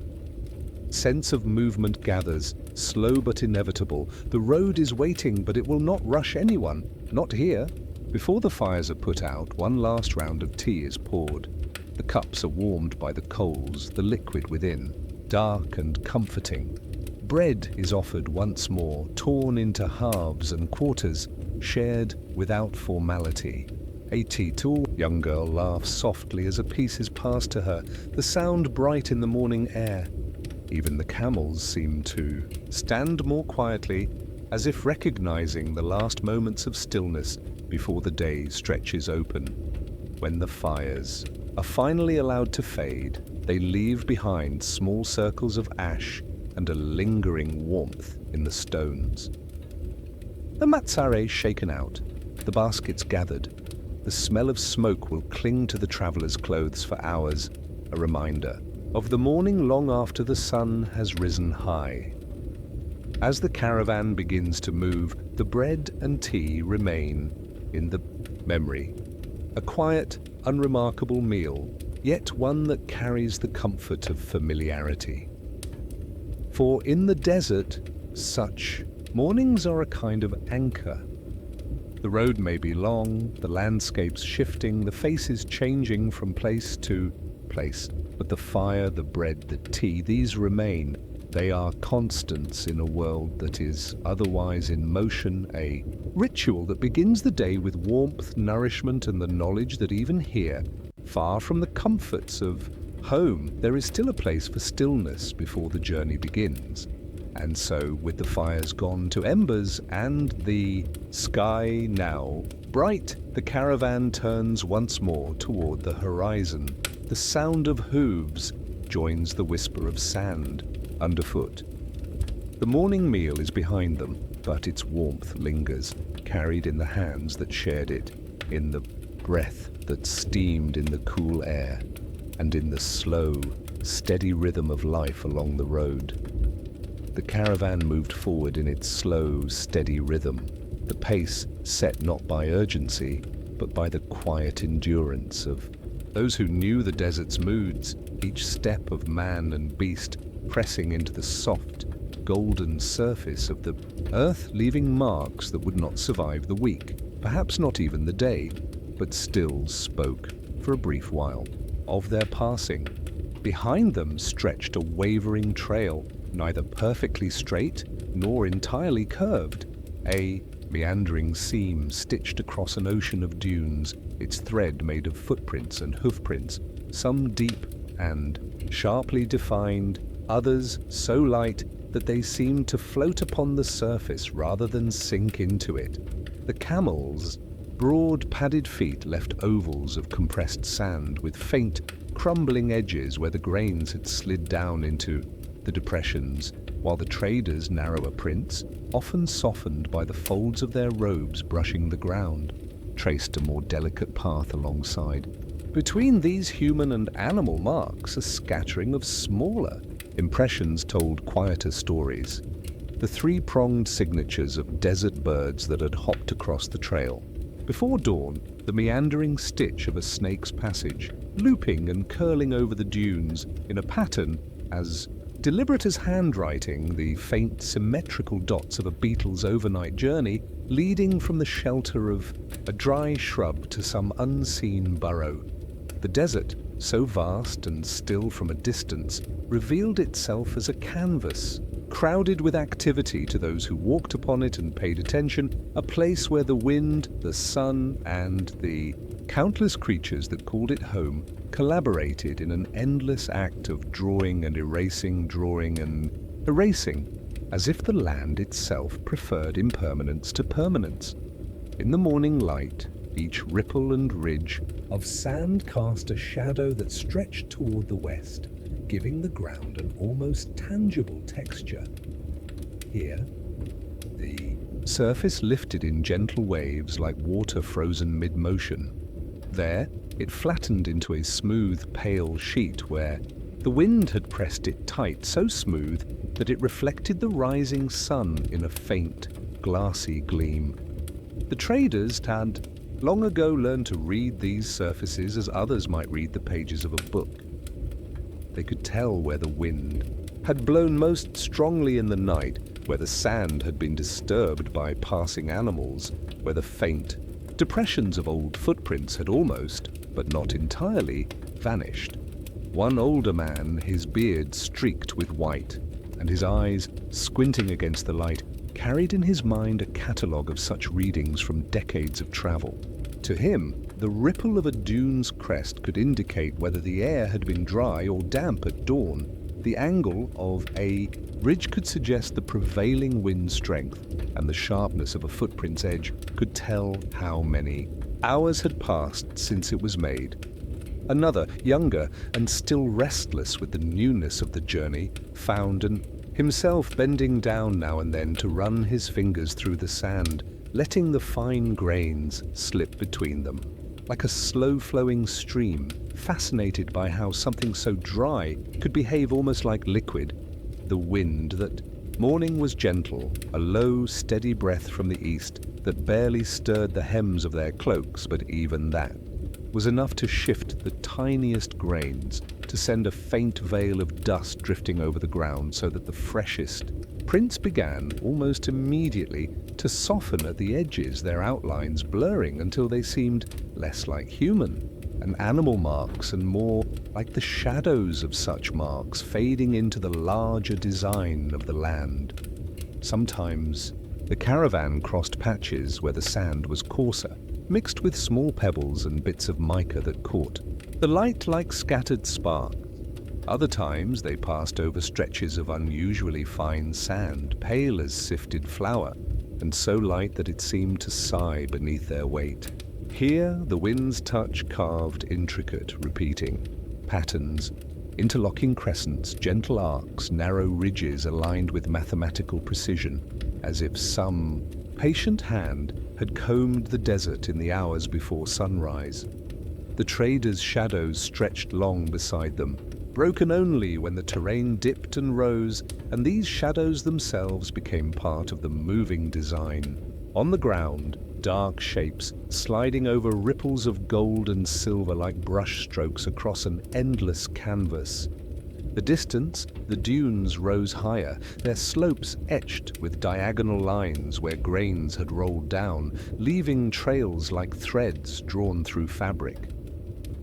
Speaker 1: sense of movement gathers, slow but inevitable. The road is waiting, but it will not rush anyone. Not here. Before the fires are put out, one last round of tea is poured. The cups are warmed by the coals, the liquid within, dark and comforting. Bread is offered once more, torn into halves and quarters, shared without formality. A tea-tool young girl laughs softly as a piece is passed to her, the sound bright in the morning air. Even the camels seem to stand more quietly, as if recognizing the last moments of stillness before the day stretches open. When the fires are finally allowed to fade, they leave behind small circles of ash and a lingering warmth in the stones. The matzare is shaken out, the baskets gathered. The smell of smoke will cling to the traveller's clothes for hours, a reminder of the morning long after the sun has risen high. As the caravan begins to move, the bread and tea remain in the memory. A quiet, unremarkable meal, yet one that carries the comfort of familiarity. For in the desert, such mornings are a kind of anchor. The road may be long, the landscapes shifting, the faces changing from place to place, but the fire, the bread, the tea, these remain. They are constants in a world that is otherwise in motion, a ritual that begins the day with warmth, nourishment, and the knowledge that even here, far from the comforts of home, there is still a place for stillness before the journey begins. And so, with the fires gone to embers and the sky now bright, the caravan turns once more toward the horizon. The sound of hooves joins the whisper of sand underfoot. The morning meal is behind them, but its warmth lingers, carried in the hands that shared it, in the breath that steamed in the cool air, and in the slow, steady rhythm of life along the road. The caravan moved forward in its slow, steady rhythm, the pace set not by urgency, but by the quiet endurance of those who knew the desert's moods, each step of man and beast pressing into the soft, golden surface of the earth, leaving marks that would not survive the week, perhaps not even the day, but still spoke, for a brief while, of their passing. Behind them stretched a wavering trail, neither perfectly straight nor entirely curved, a meandering seam stitched across an ocean of dunes, its thread made of footprints and hoofprints, some deep and sharply defined, others so light that they seemed to float upon the surface rather than sink into it. The camels' broad padded feet left ovals of compressed sand with faint, crumbling edges where the grains had slid down into the depressions, while the traders' narrower prints, often softened by the folds of their robes brushing the ground, traced a more delicate path alongside. Between these human and animal marks, a scattering of smaller impressions told quieter stories. The three-pronged signatures of desert birds that had hopped across the trail. Before dawn, the meandering stitch of a snake's passage, looping and curling over the dunes in a pattern as deliberate as handwriting, the faint symmetrical dots of a beetle's overnight journey, leading from the shelter of a dry shrub to some unseen burrow. The desert, so vast and still from a distance, revealed itself as a canvas, crowded with activity to those who walked upon it and paid attention, a place where the wind, the sun, and the countless creatures that called it home collaborated in an endless act of drawing and erasing, as if the land itself preferred impermanence to permanence. In the morning light, each ripple and ridge of sand cast a shadow that stretched toward the west, giving the ground an almost tangible texture. Here, the surface lifted in gentle waves like water frozen mid-motion. There, it flattened into a smooth, pale sheet where the wind had pressed it tight, so smooth that it reflected the rising sun in a faint, glassy gleam. The traders had long ago learned to read these surfaces as others might read the pages of a book. They could tell where the wind had blown most strongly in the night, where the sand had been disturbed by passing animals, where the faint depressions of old footprints had almost, but not entirely, vanished. One older man, his beard streaked with white, and his eyes, squinting against the light, carried in his mind a catalogue of such readings from decades of travel. To him, the ripple of a dune's crest could indicate whether the air had been dry or damp at dawn. The angle of a ridge could suggest the prevailing wind strength, and the sharpness of a footprint's edge could tell how many hours had passed since it was made. Another, younger and still restless with the newness of the journey, found himself bending down now and then to run his fingers through the sand, letting the fine grains slip between them. Like a slow-flowing stream, fascinated by how something so dry could behave almost like liquid. The wind that morning was gentle, a low, steady breath from the east that barely stirred the hems of their cloaks, but even that was enough to shift the tiniest grains, to send a faint veil of dust drifting over the ground so that the freshest prints began almost immediately to soften at the edges, their outlines blurring until they seemed less like human and animal marks and more like the shadows of such marks fading into the larger design of the land. Sometimes the caravan crossed patches where the sand was coarser, mixed with small pebbles and bits of mica that caught the light like scattered sparks. Other times they passed over stretches of unusually fine sand, pale as sifted flour, and so light that it seemed to sigh beneath their weight. Here the wind's touch carved intricate, repeating patterns, interlocking crescents, gentle arcs, narrow ridges aligned with mathematical precision, as if some patient hand had combed the desert in the hours before sunrise. The traders' shadows stretched long beside them, broken only when the terrain dipped and rose, and these shadows themselves became part of the moving design. On the ground, dark shapes sliding over ripples of gold and silver like brush strokes across an endless canvas. The distance, the dunes rose higher, their slopes etched with diagonal lines where grains had rolled down, leaving trails like threads drawn through fabric.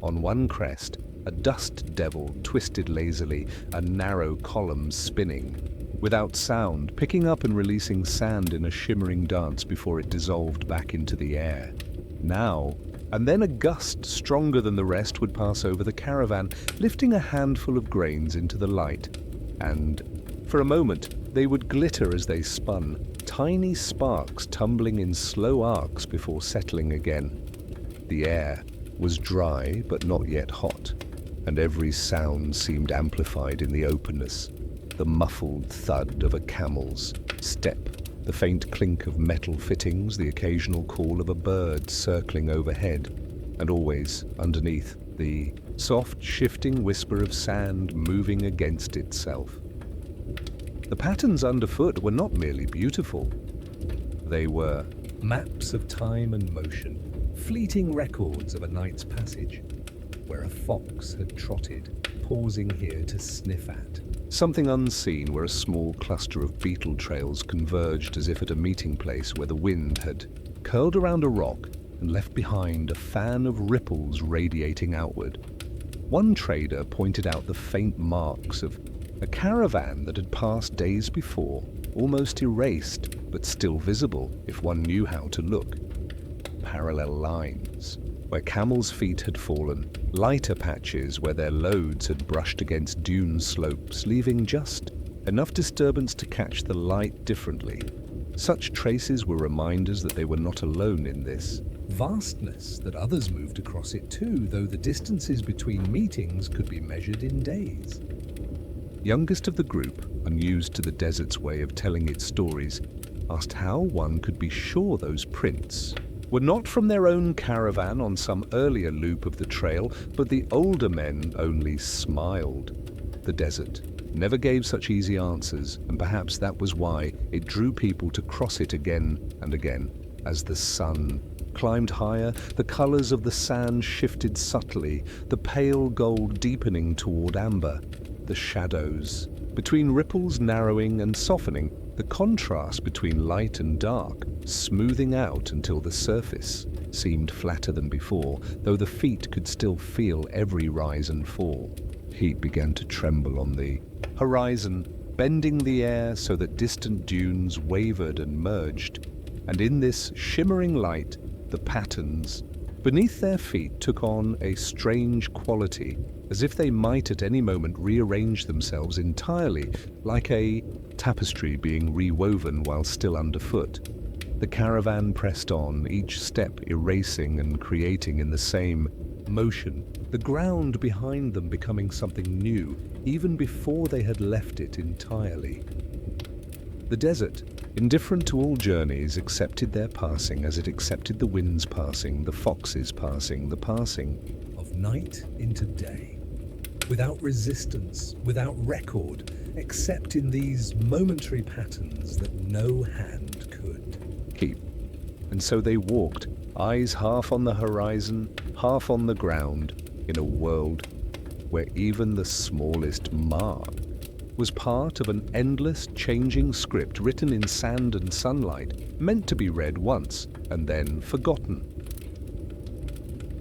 Speaker 1: On one crest, a dust devil twisted lazily, a narrow column spinning, without sound, picking up and releasing sand in a shimmering dance before it dissolved back into the air. Now, and then a gust stronger than the rest would pass over the caravan, lifting a handful of grains into the light. And, for a moment, they would glitter as they spun, tiny sparks tumbling in slow arcs before settling again. The air was dry but not yet hot, and every sound seemed amplified in the openness. The muffled thud of a camel's step, the faint clink of metal fittings, the occasional call of a bird circling overhead, and always, underneath, the soft, shifting whisper of sand moving against itself. The patterns underfoot were not merely beautiful. They were maps of time and motion, fleeting records of a night's passage, where a fox had trotted, pausing here to sniff at. Something unseen where a small cluster of beetle trails converged as if at a meeting place where the wind had curled around a rock and left behind a fan of ripples radiating outward. One trader pointed out the faint marks of a caravan that had passed days before, almost erased, but still visible if one knew how to look. Parallel lines, where camels' feet had fallen, lighter patches where their loads had brushed against dune slopes, leaving just enough disturbance to catch the light differently. Such traces were reminders that they were not alone in this vastness, that others moved across it too, though the distances between meetings could be measured in days. Youngest of the group, unused to the desert's way of telling its stories, asked how one could be sure those prints were not from their own caravan on some earlier loop of the trail, but the older men only smiled. The desert never gave such easy answers, and perhaps that was why it drew people to cross it again and again. As the sun climbed higher, the colors of the sand shifted subtly, the pale gold deepening toward amber, the shadows Between ripples narrowing and softening, the contrast between light and dark, smoothing out until the surface seemed flatter than before, though the feet could still feel every rise and fall. Heat began to tremble on the horizon, bending the air so that distant dunes wavered and merged, and in this shimmering light, the patterns beneath their feet took on a strange quality, as if they might at any moment rearrange themselves entirely, like a tapestry being rewoven while still underfoot. The caravan pressed on, each step erasing and creating in the same motion, the ground behind them becoming something new, even before they had left it entirely. The desert, indifferent to all journeys, accepted their passing as it accepted the winds passing, the foxes passing, the passing
Speaker 2: of night into day, without resistance, without record, except in these momentary patterns that no hand could
Speaker 1: keep. And so they walked, eyes half on the horizon, half on the ground, in a world where even the smallest mark was part of an endless changing script written in sand and sunlight, meant to be read once and then forgotten.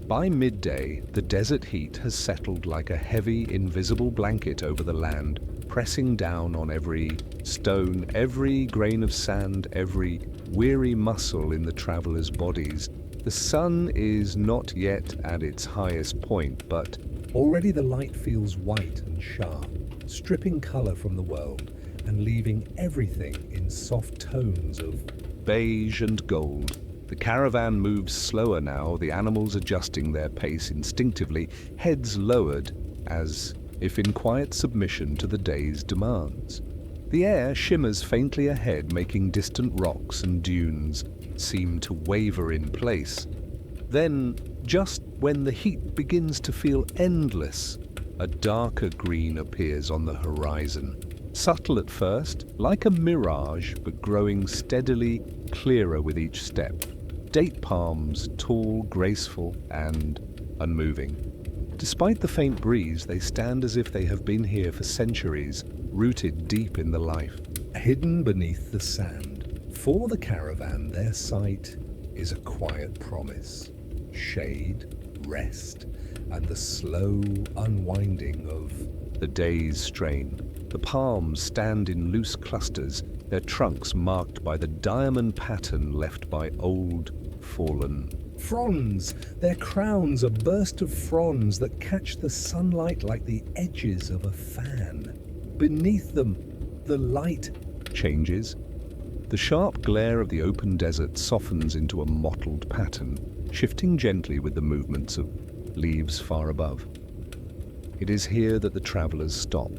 Speaker 1: By midday, the desert heat has settled like a heavy, invisible blanket over the land, pressing down on every stone, every grain of sand, every weary muscle in the travelers' bodies. The sun is not yet at its highest point, but
Speaker 2: already the light feels white and sharp, stripping color from the world and leaving everything in soft tones of
Speaker 1: beige and gold. The caravan moves slower now, the animals adjusting their pace instinctively, heads lowered as if in quiet submission to the day's demands. The air shimmers faintly ahead, making distant rocks and dunes seem to waver in place. Then, just when the heat begins to feel endless, a darker green appears on the horizon. Subtle at first, like a mirage, but growing steadily clearer with each step. Date palms, tall, graceful, and unmoving. Despite the faint breeze, they stand as if they have been here for centuries, rooted deep in the life.
Speaker 2: Hidden beneath the sand, for the caravan, their sight is a quiet promise. Shade, rest, and the slow unwinding of
Speaker 1: the day's strain. The palms stand in loose clusters, their trunks marked by the diamond pattern left by old, fallen
Speaker 2: fronds, their crowns a burst of fronds that catch the sunlight like the edges of a fan. Beneath them, the light
Speaker 1: changes. The sharp glare of the open desert softens into a mottled pattern, shifting gently with the movements of leaves far above. It is here that the travelers stop.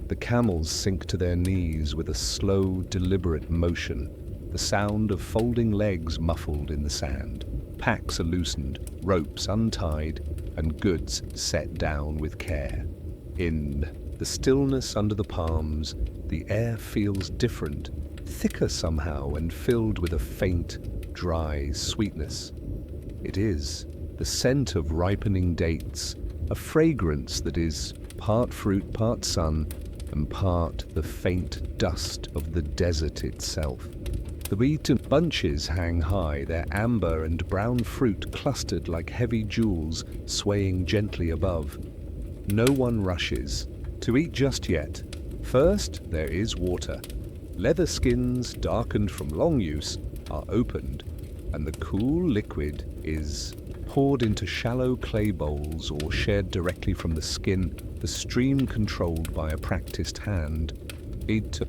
Speaker 1: The camels sink to their knees with a slow, deliberate motion, the sound of folding legs muffled in the sand. Packs are loosened, ropes untied, and goods set down with care. In the stillness under the palms, the air feels different, thicker somehow, and filled with a faint, dry sweetness. It is the scent of ripening dates, a fragrance that is part fruit, part sun, and part the faint dust of the desert itself. The beaten bunches hang high, their amber and brown fruit clustered like heavy jewels swaying gently above. No one rushes to eat just yet. First, there is water. Leather skins, darkened from long use, are opened, and the cool liquid is poured into shallow clay bowls or shared directly from the skin, the stream controlled by a practiced hand.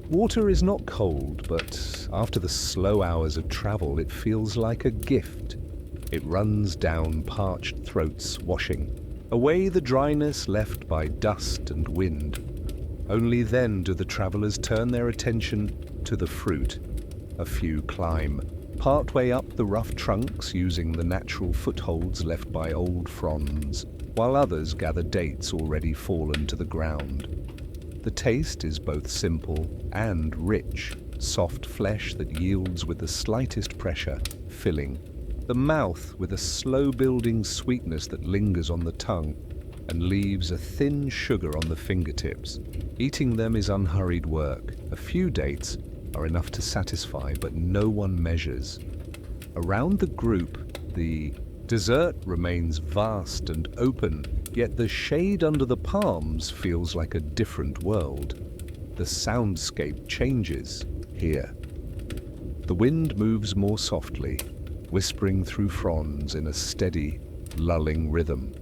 Speaker 1: Water is not cold, but after the slow hours of travel, it feels like a gift. It runs down parched throats, washing away the dryness left by dust and wind. Only then do the travelers turn their attention to the fruit. A few climb, partway up the rough trunks using the natural footholds left by old fronds, while others gather dates already fallen to the ground. The taste is both simple and rich, soft flesh that yields with the slightest pressure, filling. The mouth with a slow-building sweetness that lingers on the tongue. and leaves a thin sugar on the fingertips. Eating them is unhurried work. A few dates are enough to satisfy, but no one measures. Around the group, the desert remains vast and open, yet the shade under the palms feels like a different world. The soundscape changes here. The wind moves more softly, whispering through fronds in a steady, lulling rhythm.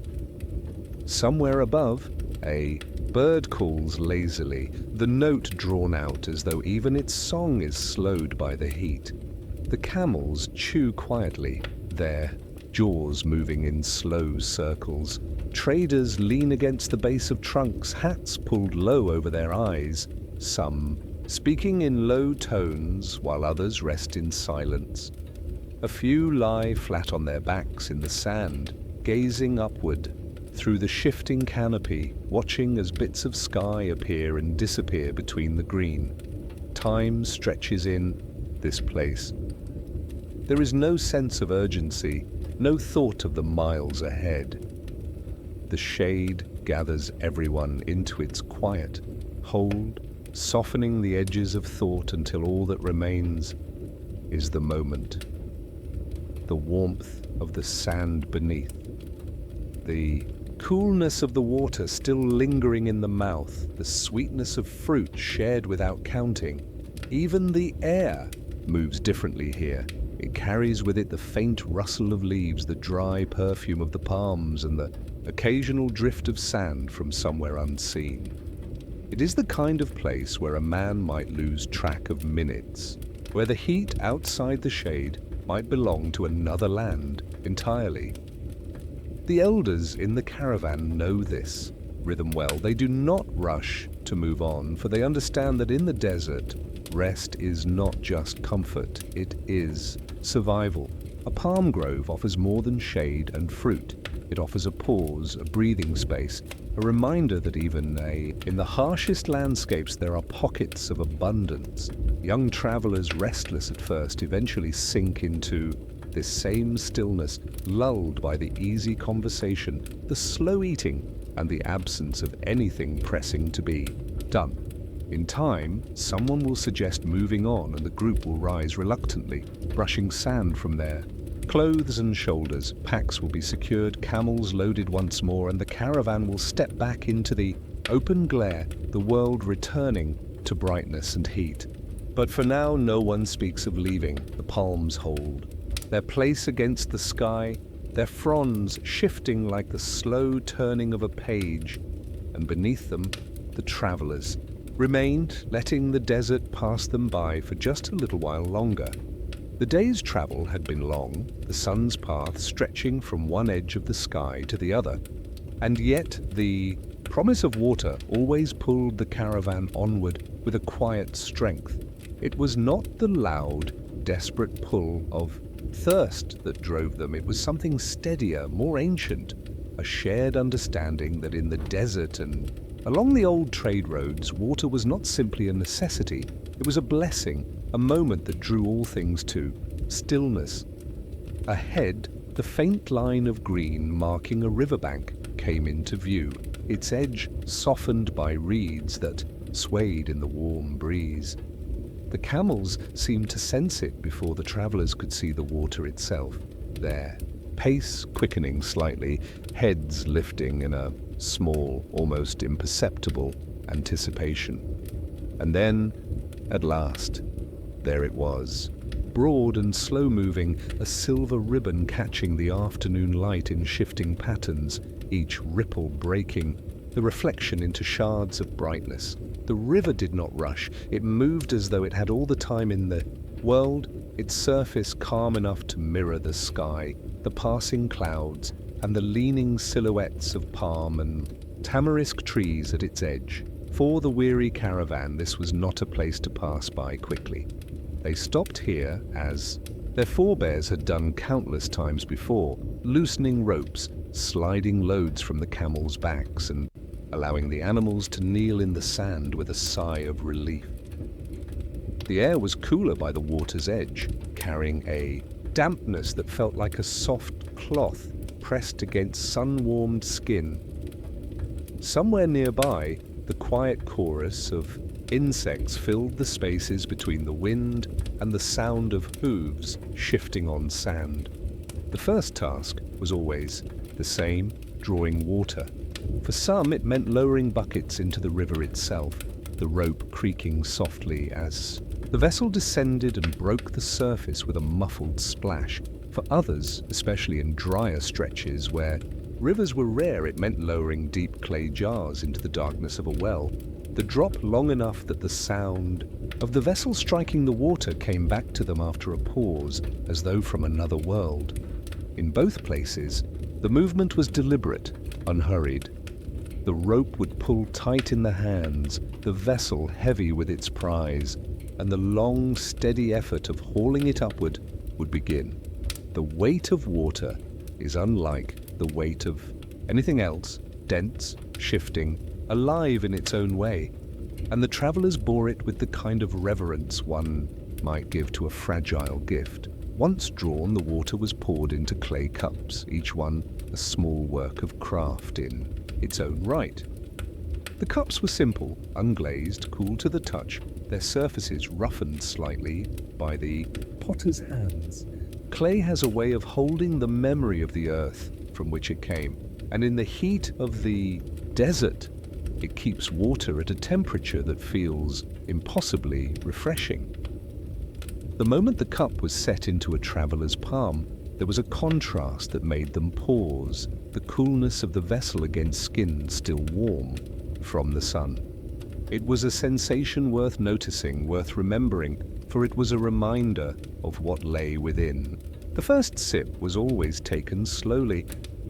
Speaker 1: Somewhere above, a bird calls lazily, the note drawn out as though even its song is slowed by the heat. The camels chew quietly, their jaws moving in slow circles. Traders lean against the base of trunks, hats pulled low over their eyes, some speaking in low tones while others rest in silence. A few lie flat on their backs in the sand, gazing upward through the shifting canopy, watching as bits of sky appear and disappear between the green. Time stretches in this place. There is no sense of urgency, no thought of the miles ahead. The shade gathers everyone into its quiet hold, softening the edges of thought until all that remains is the moment. The warmth of the sand beneath, the coolness of the water still lingering in the mouth, the sweetness of fruit shared without counting. Even the air moves differently here. It carries with it the faint rustle of leaves, the dry perfume of the palms, and the occasional drift of sand from somewhere unseen. It is the kind of place where a man might lose track of minutes, where the heat outside the shade might belong to another land entirely. The elders in the caravan know this rhythm well. They do not rush to move on, for they understand that in the desert, rest is not just comfort, it is survival. A palm grove offers more than shade and fruit. It offers a pause, a breathing space, a reminder that even in the harshest landscapes there are pockets of abundance. Young travelers, restless at first, eventually sink into this same stillness, lulled by the easy conversation, the slow eating, and the absence of anything pressing to be done. In time, someone will suggest moving on and the group will rise reluctantly, brushing sand from their clothes and shoulders. Packs will be secured, camels loaded once more, and the caravan will step back into the open glare, the world returning to brightness and heat. But for now, no one speaks of leaving. The palms hold their place against the sky, their fronds shifting like the slow turning of a page, and beneath them, the travelers remained, letting the desert pass them by for just a little while longer. The day's travel had been long, the sun's path stretching from one edge of the sky to the other, and yet the promise of water always pulled the caravan onward with a quiet strength. It was not the loud, desperate pull of thirst that drove them. It was something steadier, more ancient, a shared understanding that in the desert and along the old trade roads, water was not simply a necessity. It was a blessing, a moment that drew all things to stillness. Ahead, the faint line of green marking a riverbank came into view, its edge softened by reeds that swayed in the warm breeze. The camels seemed to sense it before the travelers could see the water itself, their pace quickening slightly, heads lifting in a small, almost imperceptible anticipation. And then, at last, there it was, broad and slow-moving, a silver ribbon catching the afternoon light in shifting patterns, each ripple breaking the reflection into shards of brightness. The river did not rush. It moved as though it had all the time in the world, its surface calm enough to mirror the sky, the passing clouds, and the leaning silhouettes of palm and tamarisk trees at its edge. For the weary caravan, this was not a place to pass by quickly. They stopped here, as their forebears had done countless times before, loosening ropes, sliding loads from the camels' backs, and allowing the animals to kneel in the sand with a sigh of relief. The air was cooler by the water's edge, carrying a dampness that felt like a soft cloth pressed against sun-warmed skin. Somewhere nearby, the quiet chorus of insects filled the spaces between the wind and the sound of hooves shifting on sand. The first task was always the same: drawing water. For some, it meant lowering buckets into the river itself, the rope creaking softly as the vessel descended and broke the surface with a muffled splash. For others, especially in drier stretches where rivers were rare, it meant lowering deep clay jars into the darkness of a well, the drop long enough that the sound of the vessel striking the water came back to them after a pause, as though from another world. In both places, the movement was deliberate, unhurried. The rope would pull tight in the hands, the vessel heavy with its prize, and the long, steady effort of hauling it upward would begin. The weight of water is unlike the weight of anything else, dense, shifting, alive in its own way, and the travelers bore it with the kind of reverence one might give to a fragile gift. Once drawn, the water was poured into clay cups, each one a small work of craft in its own right. The cups were simple, unglazed, cool to the touch, their surfaces roughened slightly by the potter's hands. Clay has a way of holding the memory of the earth from which it came, and in the heat of the desert, it keeps water at a temperature that feels impossibly refreshing. The moment the cup was set into a traveler's palm, there was a contrast that made them pause, the coolness of the vessel against skin still warm from the sun. It was a sensation worth noticing, worth remembering, for it was a reminder of what lay within. The first sip was always taken slowly.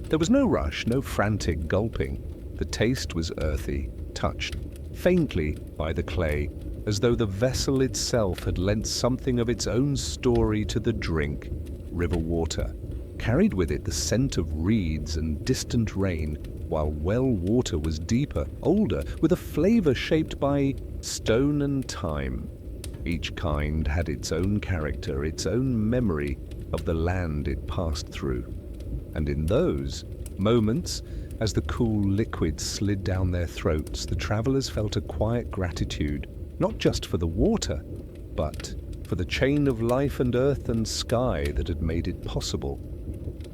Speaker 1: There was no rush, no frantic gulping. The taste was earthy, touched faintly by the clay, as though the vessel itself had lent something of its own story to the drink. River water carried with it the scent of reeds and distant rain, while well water was deeper, older, with a flavor shaped by stone and time. Each kind had its own character, its own memory of the land it passed through. And in those moments, as the cool liquid slid down their throats, the travelers felt a quiet gratitude, not just for the water, but for the chain of life and earth and sky that had made it possible.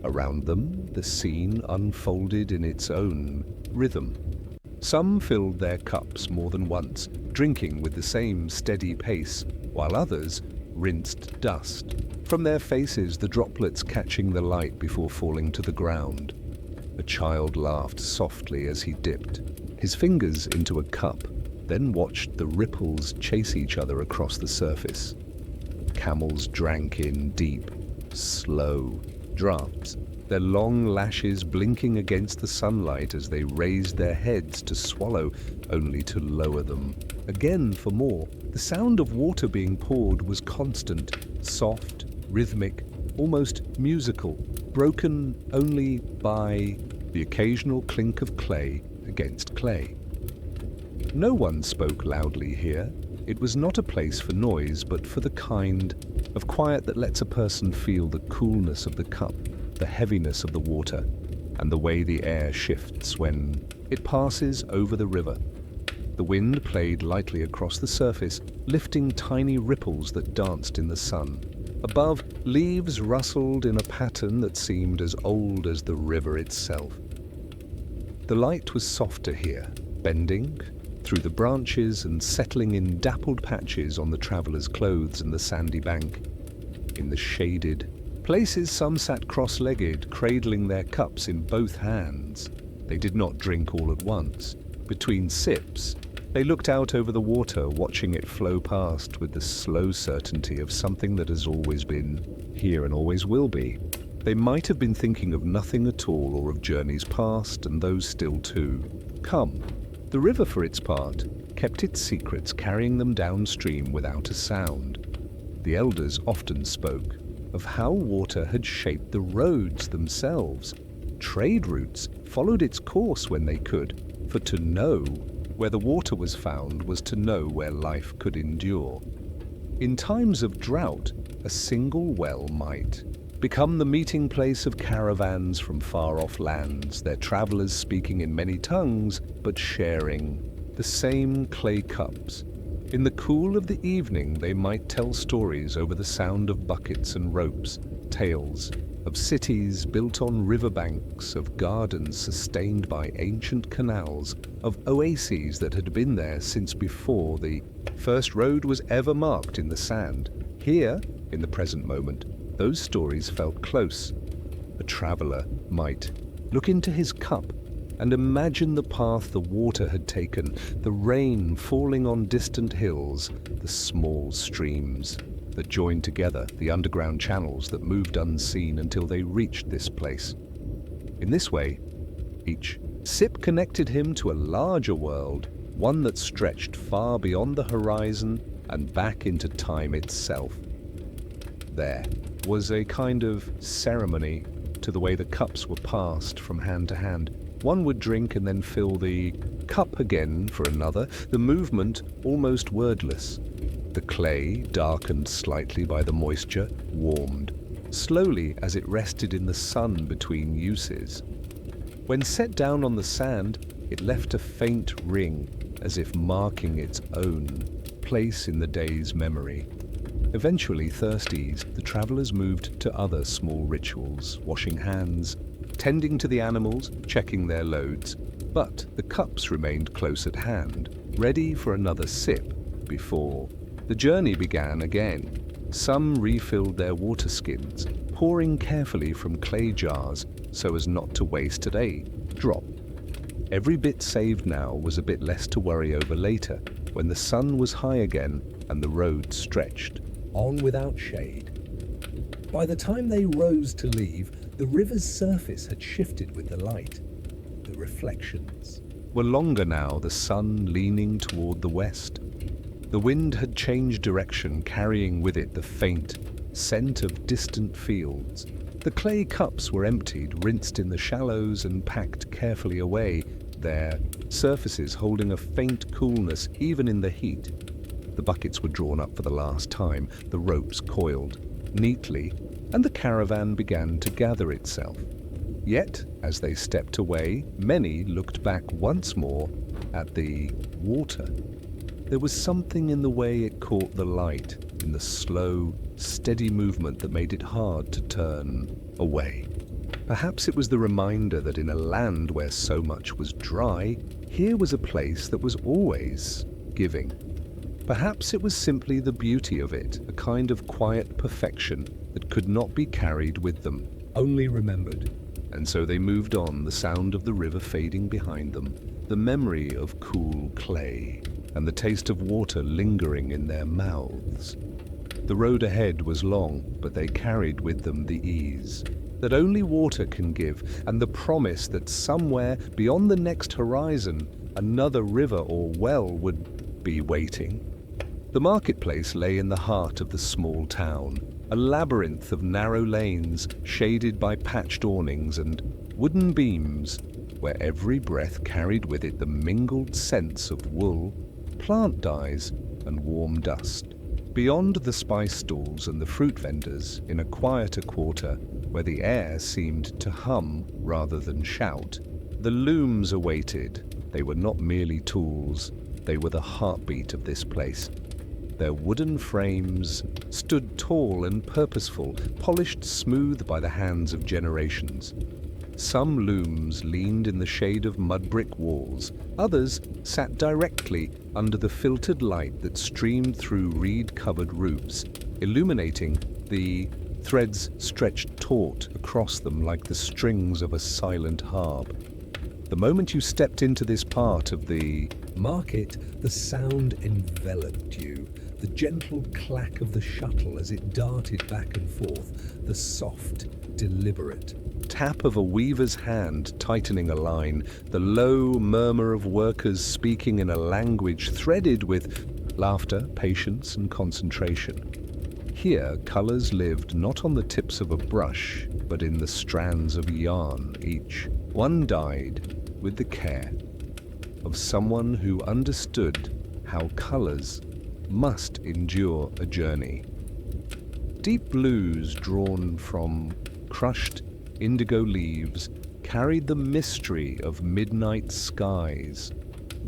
Speaker 1: Around them, the scene unfolded in its own rhythm. Some filled their cups more than once, drinking with the same steady pace, while others rinsed dust from their faces, the droplets catching the light before falling to the ground. A child laughed softly as he dipped his fingers into a cup, then watched the ripples chase each other across the surface. Camels drank in deep, slow draughts, their long lashes blinking against the sunlight as they raised their heads to swallow, only to lower them again for more. The sound of water being poured was constant, soft, rhythmic, almost musical, broken only by the occasional clink of clay against clay. No one spoke loudly here. It was not a place for noise, but for the kind of quiet that lets a person feel the coolness of the cup, the heaviness of the water, and the way the air shifts when it passes over the river. The wind played lightly across the surface, lifting tiny ripples that danced in the sun. Above, leaves rustled in a pattern that seemed as old as the river itself. The light was softer here, bending through the branches and settling in dappled patches on the travelers' clothes and the sandy bank. In the shaded places, some sat cross-legged, cradling their cups in both hands. They did not drink all at once. Between sips, they looked out over the water, watching it flow past with the slow certainty of something that has always been here and always will be. They might have been thinking of nothing at all, or of journeys past and those still to come. The river, for its part, kept its secrets, carrying them downstream without a sound. The elders often spoke of how water had shaped the roads themselves. Trade routes followed its course when they could, for to know where the water was found was to know where life could endure. In times of drought, a single well might become the meeting place of caravans from far-off lands, their travelers speaking in many tongues, but sharing the same clay cups. In the cool of the evening, they might tell stories over the sound of buckets and ropes, tales of cities built on riverbanks, of gardens sustained by ancient canals, of oases that had been there since before the first road was ever marked in the sand. Here, in the present moment, those stories felt close. A traveler might look into his cup and imagine the path the water had taken, the rain falling on distant hills, the small streams that joined together, the underground channels that moved unseen until they reached this place. In this way, each sip connected him to a larger world, one that stretched far beyond the horizon and back into time itself. There was a kind of ceremony to the way the cups were passed from hand to hand. One would drink and then fill the cup again for another, the movement almost wordless. The clay, darkened slightly by the moisture, warmed slowly as it rested in the sun between uses. When set down on the sand, it left a faint ring, as if marking its own place in the day's memory. Eventually, thirsty, the travelers moved to other small rituals, washing hands, tending to the animals, checking their loads. But the cups remained close at hand, ready for another sip before the journey began again. Some refilled their water skins, pouring carefully from clay jars so as not to waste at a drop. Every bit saved now was a bit less to worry over later, when the sun was high again and the road stretched
Speaker 2: on without shade. By the time they rose to leave, the river's surface had shifted with the light. The reflections
Speaker 1: were longer now, the sun leaning toward the west. The wind had changed direction, carrying with it the faint scent of distant fields. The clay cups were emptied, rinsed in the shallows and packed carefully away, their surfaces holding a faint coolness even in the heat. The buckets were drawn up for the last time, the ropes coiled neatly, and the caravan began to gather itself. Yet, as they stepped away, many looked back once more at the water. There was something in the way it caught the light, in the slow, steady movement that made it hard to turn away. Perhaps it was the reminder that in a land where so much was dry, here was a place that was always giving. Perhaps it was simply the beauty of it, a kind of quiet perfection that could not be carried with them,
Speaker 2: only remembered.
Speaker 1: And so they moved on, the sound of the river fading behind them, the memory of cool clay, and the taste of water lingering in their mouths. The road ahead was long, but they carried with them the ease that only water can give, and the promise that somewhere beyond the next horizon, another river or well would be waiting. The marketplace lay in the heart of the small town, a labyrinth of narrow lanes shaded by patched awnings and wooden beams, where every breath carried with it the mingled scents of wool, plant dyes, and warm dust. Beyond the spice stalls and the fruit vendors, in a quieter quarter, where the air seemed to hum rather than shout, the looms awaited. They were not merely tools, they were the heartbeat of this place. Their wooden frames stood tall and purposeful, polished smooth by the hands of generations. Some looms leaned in the shade of mud brick walls, others sat directly under the filtered light that streamed through reed-covered roofs, illuminating the threads stretched taut across them like the strings of a silent harp. The moment you stepped into this part of the
Speaker 2: market, the sound enveloped you. The gentle clack of the shuttle as it darted back and forth, the soft, deliberate
Speaker 1: tap of a weaver's hand tightening a line, the low murmur of workers speaking in a language threaded with laughter, patience, and concentration. Here, colors lived not on the tips of a brush, but in the strands of yarn, each one dyed with the care of someone who understood how colors must endure a journey. Deep blues drawn from crushed indigo leaves carried the mystery of midnight skies.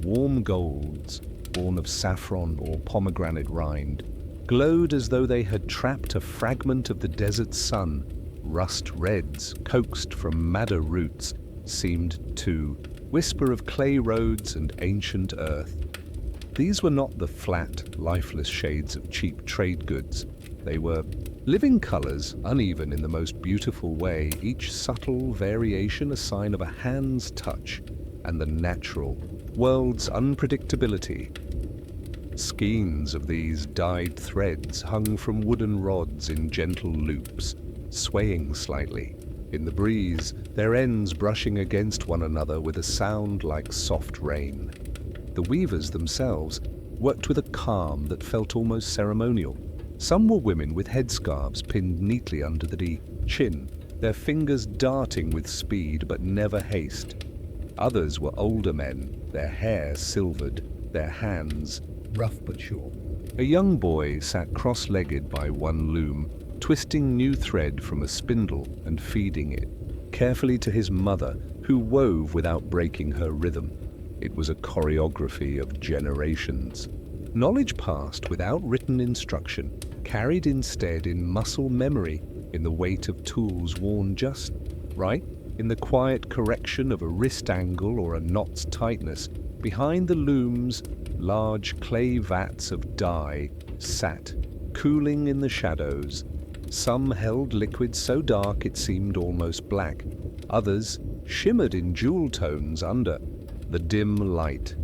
Speaker 1: Warm golds, born of saffron or pomegranate rind, glowed as though they had trapped a fragment of the desert sun. Rust reds, coaxed from madder roots, seemed to whisper of clay roads and ancient earth. These were not the flat, lifeless shades of cheap trade goods. They were living colors, uneven in the most beautiful way, each subtle variation a sign of a hand's touch and the natural world's unpredictability. Skeins of these dyed threads hung from wooden rods in gentle loops, swaying slightly. In the breeze, their ends brushing against one another with a sound like soft rain. The weavers themselves worked with a calm that felt almost ceremonial. Some were women with headscarves pinned neatly under the chin, their fingers darting with speed but never haste. Others were older men, their hair silvered, their hands
Speaker 2: rough but sure.
Speaker 1: A young boy sat cross-legged by one loom, twisting new thread from a spindle and feeding it carefully to his mother, who wove without breaking her rhythm. It was a choreography of generations. Knowledge passed without written instruction, carried instead in muscle memory, in the weight of tools worn just right, in the quiet correction of a wrist angle or a knot's tightness. Behind the looms, large clay vats of dye sat, cooling in the shadows. Some held liquid so dark it seemed almost black. Others shimmered in jewel tones under the dim light.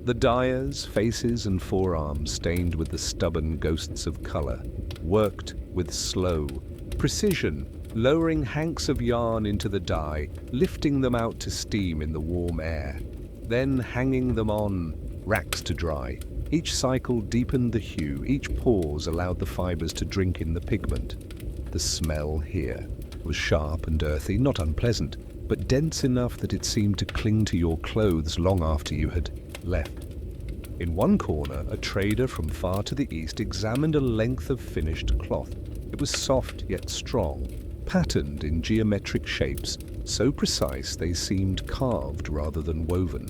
Speaker 1: The dyers, faces and forearms stained with the stubborn ghosts of color, worked with slow precision, lowering hanks of yarn into the dye, lifting them out to steam in the warm air, then hanging them on racks to dry. Each cycle deepened the hue, each pause allowed the fibers to drink in the pigment. The smell here was sharp and earthy, not unpleasant, but dense enough that it seemed to cling to your clothes long after you had left. In one corner, a trader from far to the east examined a length of finished cloth. It was soft yet strong, patterned in geometric shapes, so precise they seemed carved rather than woven.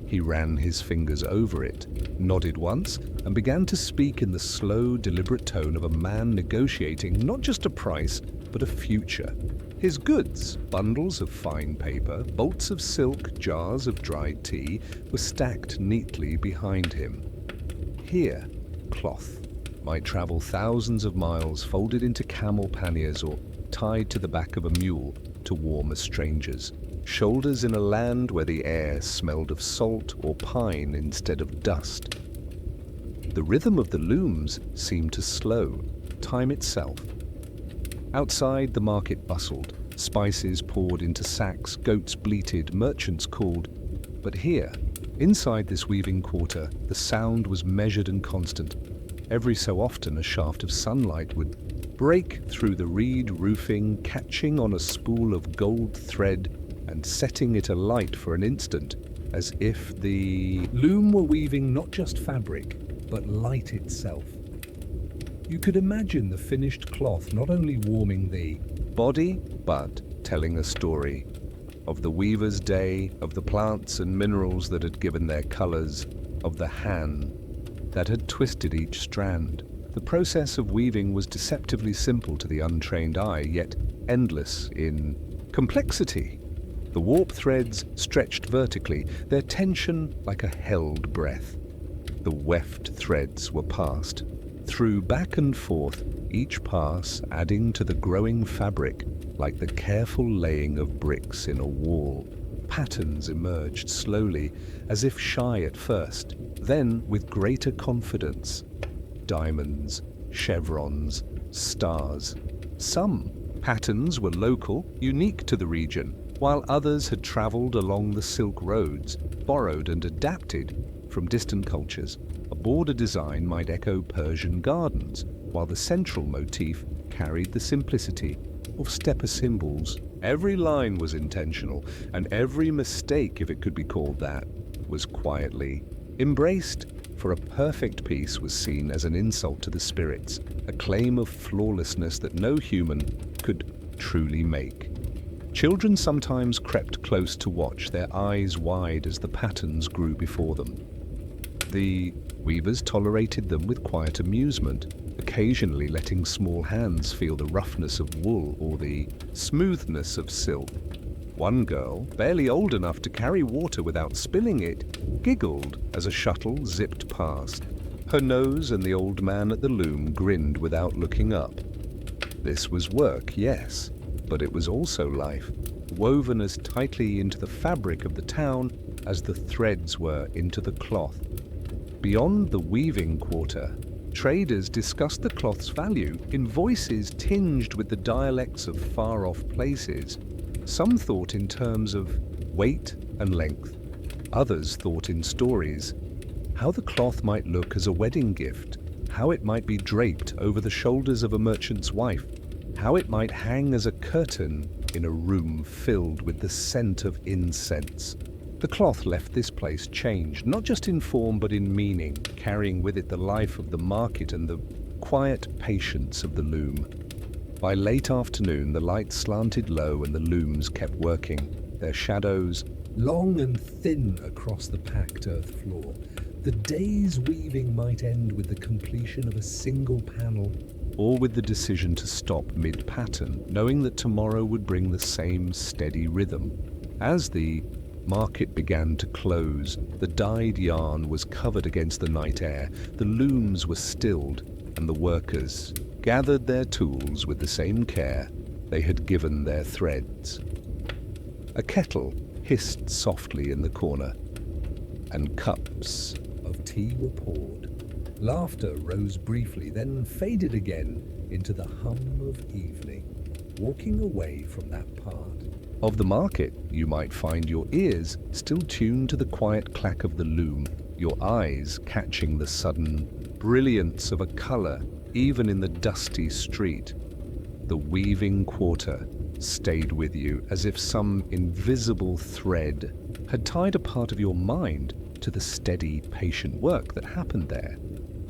Speaker 1: He ran his fingers over it, nodded once, and began to speak in the slow, deliberate tone of a man negotiating not just a price, but a future. His goods, bundles of fine paper, bolts of silk, jars of dried tea, were stacked neatly behind him. Here, cloth might travel thousands of miles, folded into camel panniers or tied to the back of a mule to warm a stranger's shoulders in a land where the air smelled of salt or pine instead of dust. The rhythm of the looms seemed to slow, time itself. Outside, the market bustled. Spices poured into sacks, goats bleated, merchants called. But here, inside this weaving quarter, the sound was measured and constant. Every so often, a shaft of sunlight would break through the reed roofing, catching on a spool of gold thread and setting it alight for an instant, as if the loom were weaving not just fabric, but light itself. You could imagine the finished cloth not only warming the body, but telling a story of the weaver's day, of the plants and minerals that had given their colors, of the hand that had twisted each strand. The process of weaving was deceptively simple to the untrained eye, yet endless in complexity. The warp threads stretched vertically, their tension like a held breath. The weft threads were passed through back and forth, each pass adding to the growing fabric like the careful laying of bricks in a wall. Patterns emerged slowly, as if shy at first, then with greater confidence. Diamonds, chevrons, stars. Some patterns were local, unique to the region, while others had traveled along the Silk Roads, borrowed and adapted from distant cultures. A border design might echo Persian gardens, while the central motif carried the simplicity of stepper symbols. Every line was intentional, and every mistake, if it could be called that, was quietly embraced for a perfect piece was seen as an insult to the spirits, a claim of flawlessness that no human could truly make. Children sometimes crept close to watch, their eyes wide as the patterns grew before them. The weavers tolerated them with quiet amusement, occasionally letting small hands feel the roughness of wool or the smoothness of silk. One girl, barely old enough to carry water without spilling it, giggled as a shuttle zipped past. Her nose and the old man at the loom grinned without looking up. This was work, yes, but it was also life, woven as tightly into the fabric of the town as the threads were into the cloth. Beyond the weaving quarter, traders discussed the cloth's value in voices tinged with the dialects of far-off places. Some thought in terms of weight and length. Others thought in stories. How the cloth might look as a wedding gift, how it might be draped over the shoulders of a merchant's wife, how it might hang as a curtain in a room filled with the scent of incense. The cloth left this place changed, not just in form but in meaning, carrying with it the life of the market and the quiet patience of the loom. By late afternoon, the light slanted low and the looms kept working, their shadows
Speaker 2: long and thin across the packed earth floor. The day's weaving might end with the completion of a single panel,
Speaker 1: or with the decision to stop mid-pattern, knowing that tomorrow would bring the same steady rhythm. As the market began to close, the dyed yarn was covered against the night air, the looms were stilled, and the workers gathered their tools with the same care they had given their threads. A kettle hissed softly in the corner, and cups
Speaker 2: of tea were poured. Laughter rose briefly, then faded again into the hum of evening. Walking away from that part
Speaker 1: of the market, you might find your ears still tuned to the quiet clack of the loom, your eyes catching the sudden brilliance of a color even in the dusty street. The weaving quarter stayed with you as if some invisible thread had tied a part of your mind to the steady, patient work that happened there.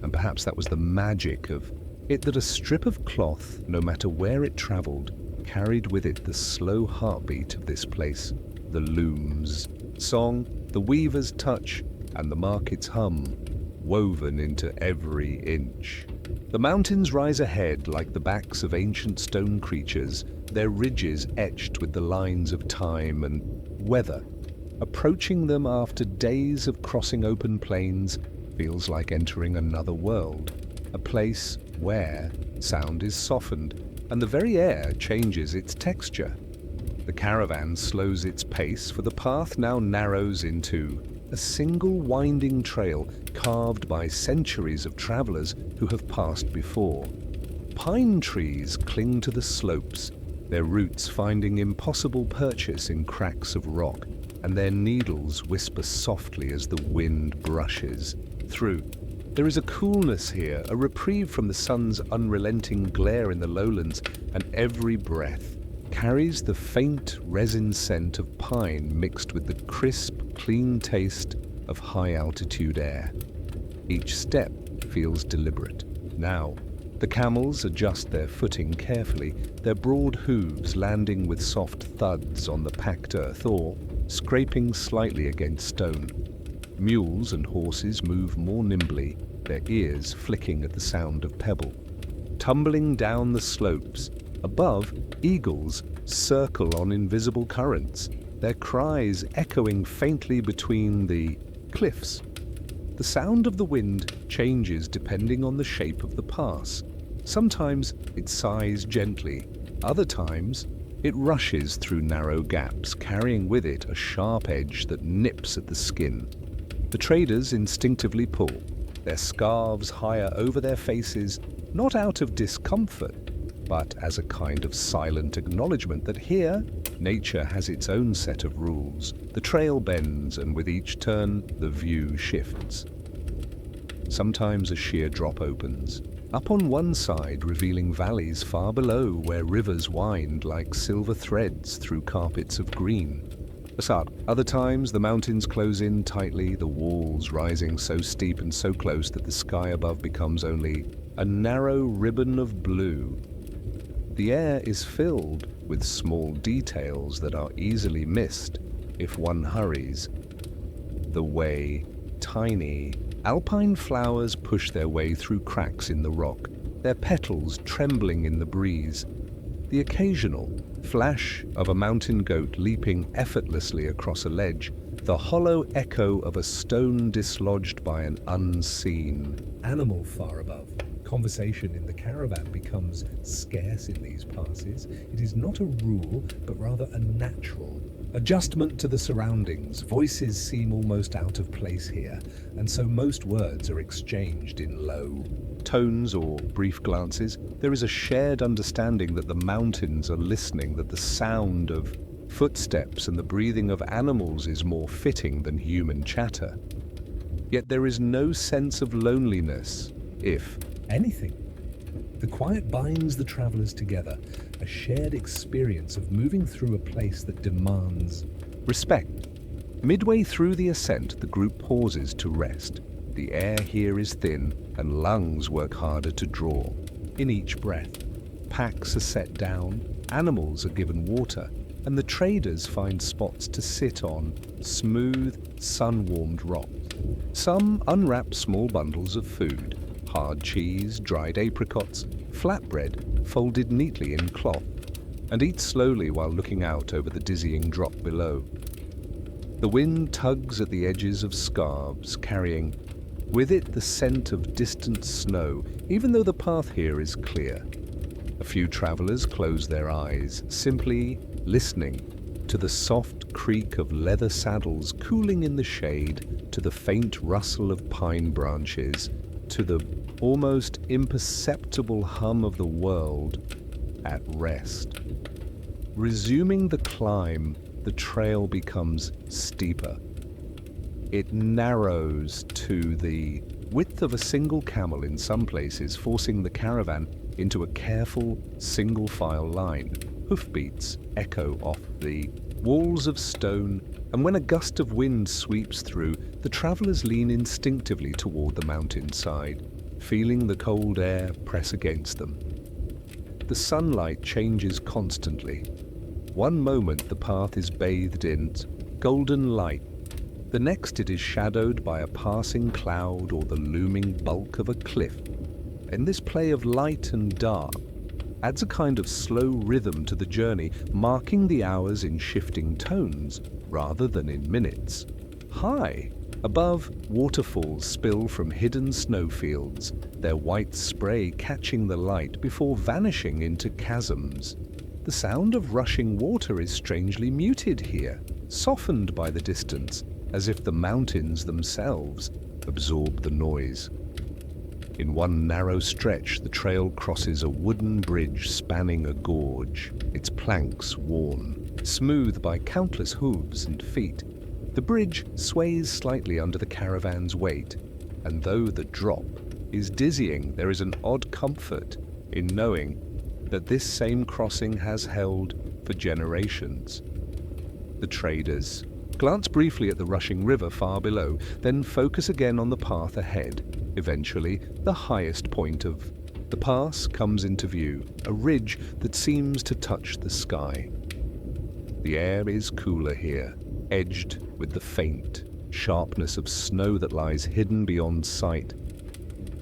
Speaker 1: And perhaps that was the magic of it, that a strip of cloth, no matter where it traveled, carried with it the slow heartbeat of this place, the loom's song, the weaver's touch, and the market's hum, woven into every inch. The mountains rise ahead like the backs of ancient stone creatures, their ridges etched with the lines of time and weather. Approaching them after days of crossing open plains feels like entering another world, a place where sound is softened and the very air changes its texture. The caravan slows its pace, for the path now narrows into a single winding trail carved by centuries of travelers who have passed before. Pine trees cling to the slopes, their roots finding impossible purchase in cracks of rock, and their needles whisper softly as the wind brushes through. There is a coolness here, a reprieve from the sun's unrelenting glare in the lowlands, and every breath carries the faint resin scent of pine mixed with the crisp, clean taste of high-altitude air. Each step feels deliberate. Now, the camels adjust their footing carefully, their broad hooves landing with soft thuds on the packed earth or scraping slightly against stone. Mules and horses move more nimbly, their ears flicking at the sound of pebble. Tumbling down the slopes, above, eagles circle on invisible currents, their cries echoing faintly between the cliffs. The sound of the wind changes depending on the shape of the pass. Sometimes it sighs gently, other times it rushes through narrow gaps, carrying with it a sharp edge that nips at the skin. The traders instinctively pull, their scarves higher over their faces, not out of discomfort, but as a kind of silent acknowledgement that here, nature has its own set of rules. The trail bends, and with each turn, the view shifts. Sometimes a sheer drop opens, up on one side revealing valleys far below where rivers wind like silver threads through carpets of green. Assad. Other times, the mountains close in tightly, the walls rising so steep and so close that the sky above becomes only a narrow ribbon of blue. The air is filled with small details that are easily missed if one hurries. The way tiny alpine flowers push their way through cracks in the rock, their petals trembling in the breeze. The occasional flash of a mountain goat leaping effortlessly across a ledge, the hollow echo of a stone dislodged by an unseen
Speaker 2: animal far above. Conversation in the caravan becomes scarce in these passes. It is not a rule, but rather a natural adjustment to the surroundings. Voices seem almost out of place here, and so most words are exchanged in low
Speaker 1: tones or brief glances. There is a shared understanding that the mountains are listening, that the sound of footsteps and the breathing of animals is more fitting than human chatter. Yet there is no sense of loneliness, if
Speaker 2: anything. The quiet binds the travelers together, a shared experience of moving through a place that demands
Speaker 1: respect. Midway through the ascent, the group pauses to rest. The air here is thin, and lungs work harder to draw. In each breath, packs are set down, animals are given water, and the traders find spots to sit on smooth, sun-warmed rocks. Some unwrap small bundles of food, hard cheese, dried apricots, flatbread folded neatly in cloth, and eat slowly while looking out over the dizzying drop below. The wind tugs at the edges of scarves, carrying with it the scent of distant snow, even though the path here is clear. A few travelers close their eyes, simply listening to the soft creak of leather saddles cooling in the shade, to the faint rustle of pine branches, to the almost imperceptible hum of the world at rest. Resuming the climb, the trail becomes steeper. It narrows to the width of a single camel in some places, forcing the caravan into a careful single-file line. Hoofbeats echo off the walls of stone, and when a gust of wind sweeps through, the travelers lean instinctively toward the mountainside, feeling the cold air press against them. The sunlight changes constantly. One moment the path is bathed in golden light. The next it is shadowed by a passing cloud or the looming bulk of a cliff. And this play of light and dark adds a kind of slow rhythm to the journey, marking the hours in shifting tones rather than in minutes. High above, waterfalls spill from hidden snowfields, their white spray catching the light before vanishing into chasms. The sound of rushing water is strangely muted here, softened by the distance, as if the mountains themselves absorb the noise. In one narrow stretch, the trail crosses a wooden bridge spanning a gorge, its planks worn, smooth by countless hooves and feet. The bridge sways slightly under the caravan's weight, and though the drop is dizzying, there is an odd comfort in knowing that this same crossing has held for generations. The traders glance briefly at the rushing river far below, then focus again on the path ahead. Eventually, the highest point of the pass comes into view, a ridge that seems to touch the sky. The air is cooler here, edged with the faint sharpness of snow that lies hidden beyond sight.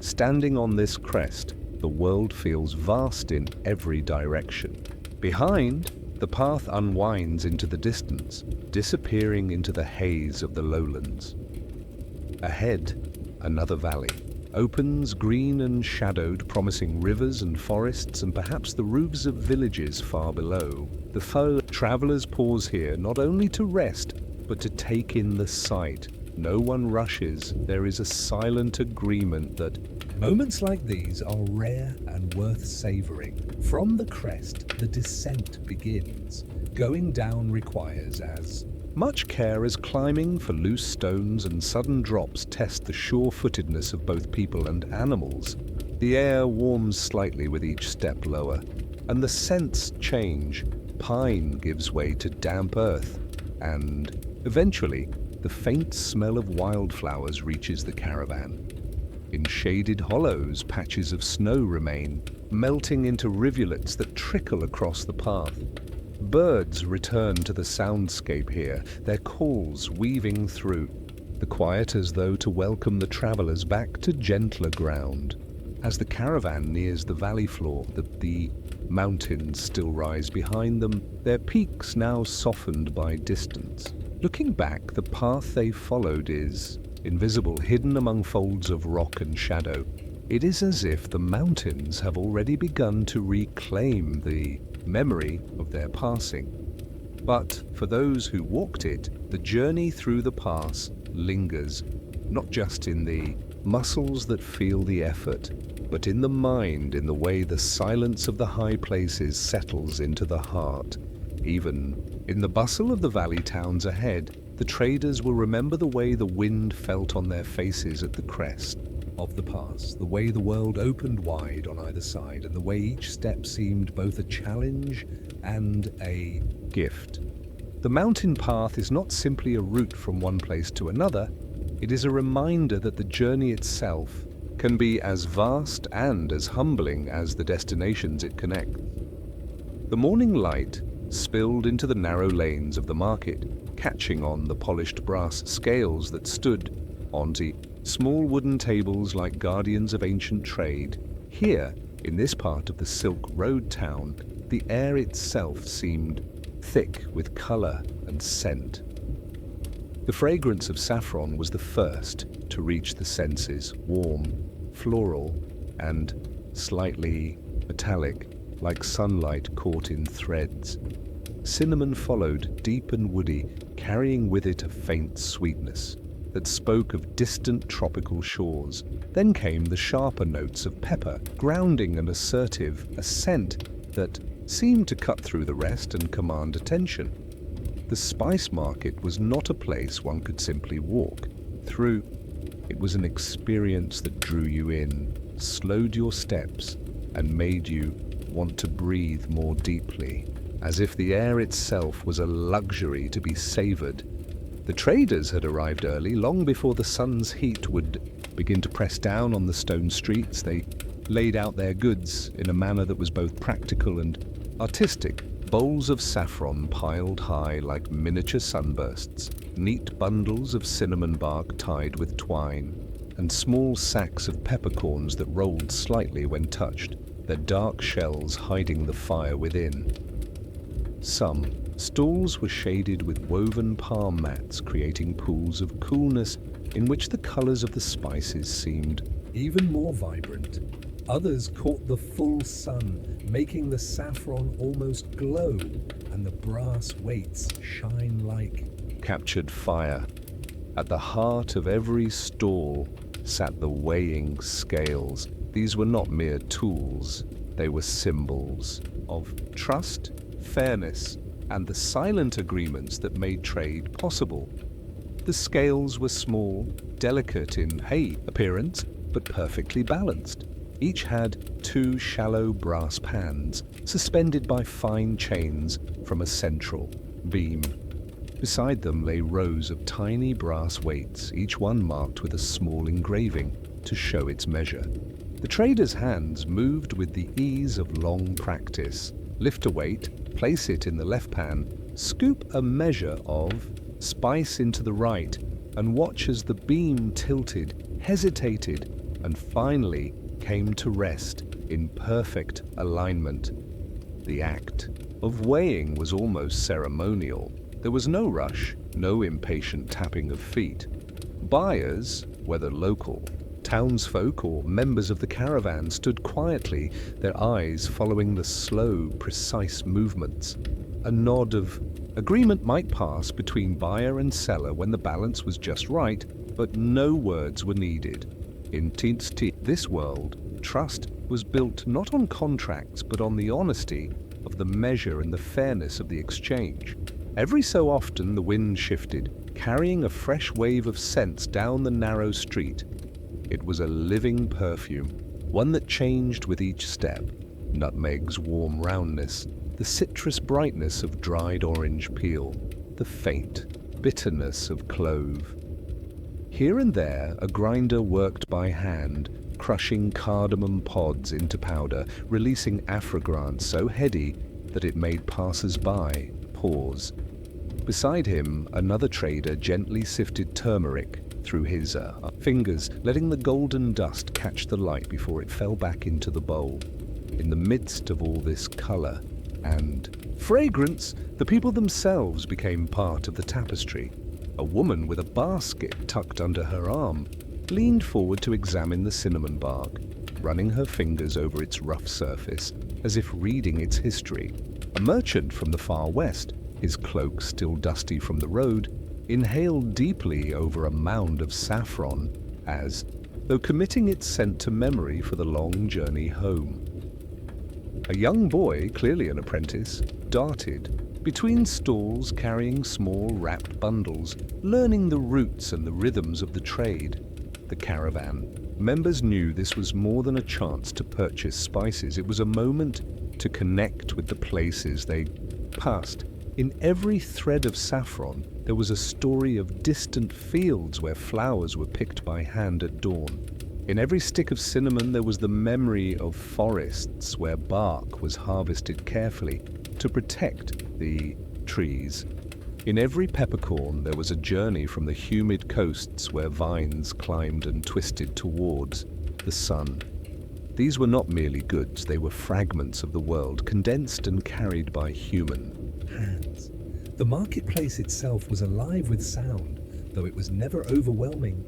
Speaker 1: Standing on this crest, the world feels vast in every direction. Behind, the path unwinds into the distance, disappearing into the haze of the lowlands. Ahead, another valley opens, green and shadowed, promising rivers and forests and perhaps the roofs of villages far below. The fellow travelers pause here not only to rest, but to take in the sight. No one rushes. There is a silent agreement that moments like these are rare and worth savoring. From the crest, the descent begins. Going down requires as much care as climbing, for loose stones and sudden drops test the sure-footedness of both people and animals. The air warms slightly with each step lower, and the scents change. Pine gives way to damp earth, and eventually the faint smell of wildflowers reaches the caravan. In shaded hollows, patches of snow remain, melting into rivulets that trickle across the path. Birds return to the soundscape here, their calls weaving through the quiet as though to welcome the travelers back to gentler ground. As the caravan nears the valley floor, the mountains still rise behind them, their peaks now softened by distance. Looking back, the path they followed is invisible, hidden among folds of rock and shadow. It is as if the mountains have already begun to reclaim the memory of their passing. But for those who walked it, the journey through the pass lingers, not just in the muscles that feel the effort, but in the mind, in the way the silence of the high places settles into the heart. Even in the bustle of the valley towns ahead, the traders will remember the way the wind felt on their faces at the crest of the pass, the way the world opened wide on either side, and the way each step seemed both a challenge and a gift. The mountain path is not simply a route from one place to another, it is a reminder that the journey itself can be as vast and as humbling as the destinations it connects. The morning light spilled into the narrow lanes of the market, catching on the polished brass scales that stood onto small wooden tables like guardians of ancient trade. Here, in this part of the Silk Road town, the air itself seemed thick with color and scent. The fragrance of saffron was the first to reach the senses, warm, floral, and slightly metallic, like sunlight caught in threads. Cinnamon followed, deep and woody, carrying with it a faint sweetness that spoke of distant tropical shores. Then came the sharper notes of pepper, grounding and assertive, a scent that seemed to cut through the rest and command attention. The spice market was not a place one could simply walk through. It was an experience that drew you in, slowed your steps, and made you want to breathe more deeply, as if the air itself was a luxury to be savored. The traders had arrived early, long before the sun's heat would begin to press down on the stone streets. They laid out their goods in a manner that was both practical and artistic. Bowls of saffron piled high like miniature sunbursts, neat bundles of cinnamon bark tied with twine, and small sacks of peppercorns that rolled slightly when touched, their dark shells hiding the fire within. Some stalls were shaded with woven palm mats, creating pools of coolness in which the colors of the spices seemed
Speaker 2: even more vibrant. Others caught the full sun, making the saffron almost glow, and the brass weights shine like
Speaker 1: captured fire. At the heart of every stall sat the weighing scales. These were not mere tools, they were symbols of trust, fairness, and the silent agreements that made trade possible. The scales were small, delicate in appearance, but perfectly balanced. Each had two shallow brass pans, suspended by fine chains from a central beam. Beside them lay rows of tiny brass weights, each one marked with a small engraving to show its measure. The trader's hands moved with the ease of long practice. Lift a weight, place it in the left pan, scoop a measure of spice into the right, and watch as the beam tilted, hesitated, and finally came to rest in perfect alignment. The act of weighing was almost ceremonial. There was no rush, no impatient tapping of feet. Buyers, whether local, townsfolk, or members of the caravan, stood quietly, their eyes following the slow, precise movements. A nod of agreement might pass between buyer and seller when the balance was just right, but no words were needed. In this world, trust was built not on contracts but on the honesty of the measure and the fairness of the exchange. Every so often the wind shifted, carrying a fresh wave of scents down the narrow street. It was a living perfume, one that changed with each step. Nutmeg's warm roundness, the citrus brightness of dried orange peel, the faint bitterness of clove. Here and there, a grinder worked by hand, crushing cardamom pods into powder, releasing affragrance so heady that it made passers-by pause. Beside him, another trader gently sifted turmeric through his fingers, letting the golden dust catch the light before it fell back into the bowl. In the midst of all this color and fragrance, the people themselves became part of the tapestry. A woman with a basket tucked under her arm leaned forward to examine the cinnamon bark, running her fingers over its rough surface as if reading its history. A merchant from the far west, his cloak still dusty from the road, inhaled deeply over a mound of saffron as, though committing its scent to memory for the long journey home. A young boy, clearly an apprentice, darted between stalls carrying small wrapped bundles, learning the roots and the rhythms of the trade. The caravan members knew this was more than a chance to purchase spices. It was a moment to connect with the places they passed. In every thread of saffron, there was a story of distant fields where flowers were picked by hand at dawn. In every stick of cinnamon, there was the memory of forests where bark was harvested carefully to protect the trees. In every peppercorn, there was a journey from the humid coasts where vines climbed and twisted towards the sun. These were not merely goods, they were fragments of the world, condensed and carried by human
Speaker 2: hands. The marketplace itself was alive with sound, though it was never overwhelming.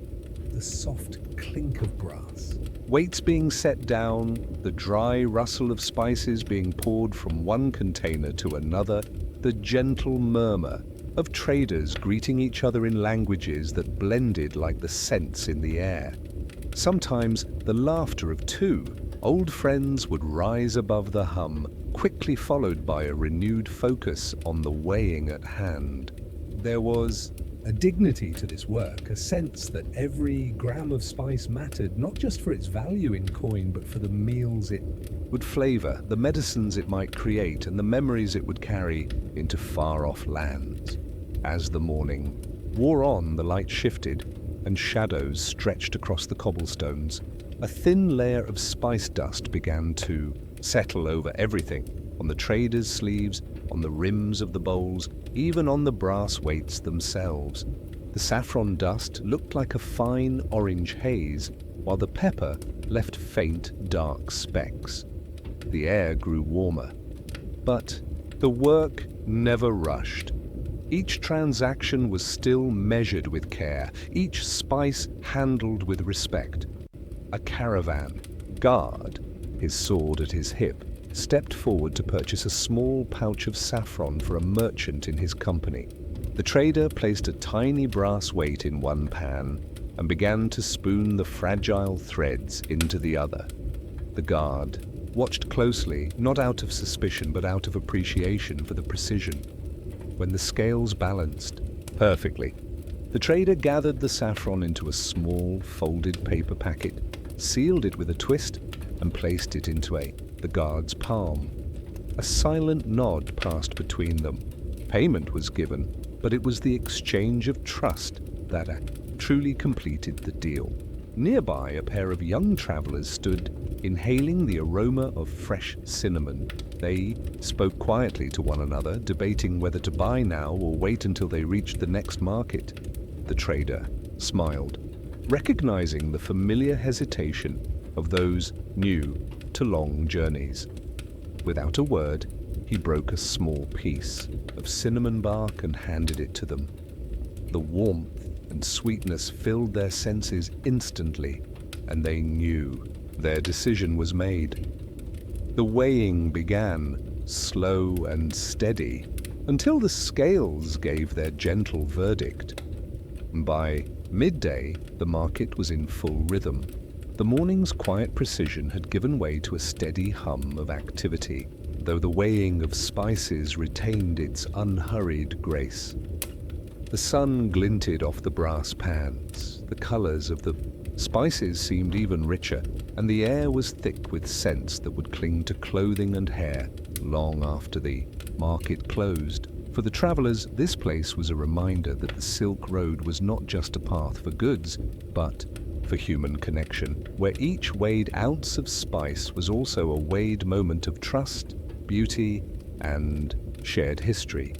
Speaker 2: The soft clink of brass,
Speaker 1: weights being set down, the dry rustle of spices being poured from one container to another, the gentle murmur of traders greeting each other in languages that blended like the scents in the air. Sometimes the laughter of two old friends would rise above the hum, quickly followed by a renewed focus on the weighing at hand.
Speaker 2: There was a dignity to this work, a sense that every gram of spice mattered, not just for its value in coin, but for the meals it
Speaker 1: would flavor, the medicines it might create, and the memories it would carry into far-off lands. As the morning wore on, the light shifted, and shadows stretched across the cobblestones. A thin layer of spice dust began to settle over everything, on the traders' sleeves, on the rims of the bowls, even on the brass weights themselves. The saffron dust looked like a fine orange haze, while the pepper left faint, dark specks. The air grew warmer, but the work never rushed. Each transaction was still measured with care, each spice handled with respect. A caravan guard, his sword at his hip, stepped forward to purchase a small pouch of saffron for a merchant in his company. The trader placed a tiny brass weight in one pan and began to spoon the fragile threads into the other. The guard watched closely, not out of suspicion but out of appreciation for the precision. When the scales balanced perfectly, the trader gathered the saffron into a small folded paper packet, sealed it with a twist, and placed it into the guard's palm. A silent nod passed between them. Payment was given, but it was the exchange of trust that truly completed the deal. Nearby, a pair of young travelers stood, inhaling the aroma of fresh cinnamon. They spoke quietly to one another, debating whether to buy now or wait until they reached the next market. The trader smiled, recognizing the familiar hesitation of those new to long journeys. Without a word, he broke a small piece of cinnamon bark and handed it to them. The warmth and sweetness filled their senses instantly, and they knew their decision was made. The weighing began, slow and steady, until the scales gave their gentle verdict. By midday, the market was in full rhythm. The morning's quiet precision had given way to a steady hum of activity, though the weighing of spices retained its unhurried grace. The sun glinted off the brass pans. The colors of the spices seemed even richer, and the air was thick with scents that would cling to clothing and hair long after the market closed. For the travelers, this place was a reminder that the Silk Road was not just a path for goods, but for human connection, where each weighed ounce of spice was also a weighed moment of trust, beauty, and shared history.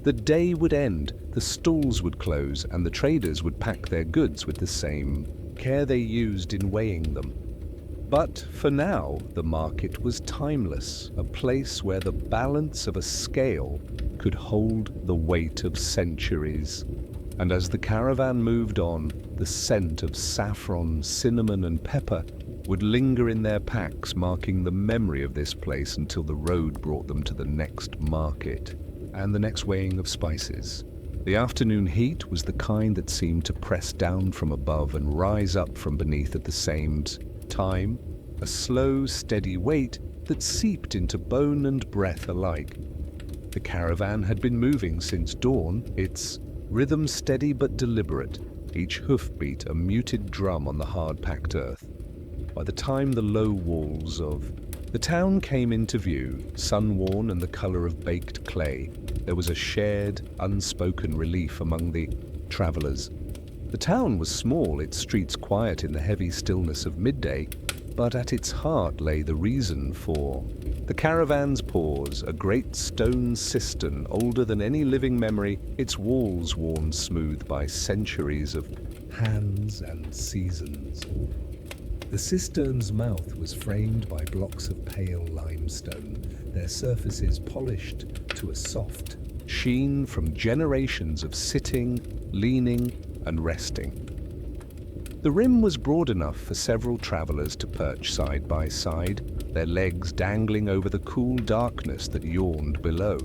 Speaker 1: The day would end, the stalls would close, and the traders would pack their goods with the same care they used in weighing them. But for now, the market was timeless, a place where the balance of a scale could hold the weight of centuries. And as the caravan moved on, the scent of saffron, cinnamon, and pepper would linger in their packs, marking the memory of this place until the road brought them to the next market and the next weighing of spices. The afternoon heat was the kind that seemed to press down from above and rise up from beneath at the same time, a slow, steady weight that seeped into bone and breath alike. The caravan had been moving since dawn, its rhythm steady but deliberate, each hoofbeat a muted drum on the hard-packed earth. By the time the low walls of the town came into view, sun-worn and the color of baked clay, there was a shared, unspoken relief among the travelers. The town was small, its streets quiet in the heavy stillness of midday, but at its heart lay the reason for the caravan's pause, a great stone cistern older than any living memory, its walls worn smooth by centuries of
Speaker 2: hands and seasons. The cistern's mouth was framed by blocks of pale limestone, their surfaces polished to a soft
Speaker 1: sheen from generations of sitting, leaning, and resting. The rim was broad enough for several travelers to perch side by side, their legs dangling over the cool darkness that yawned below.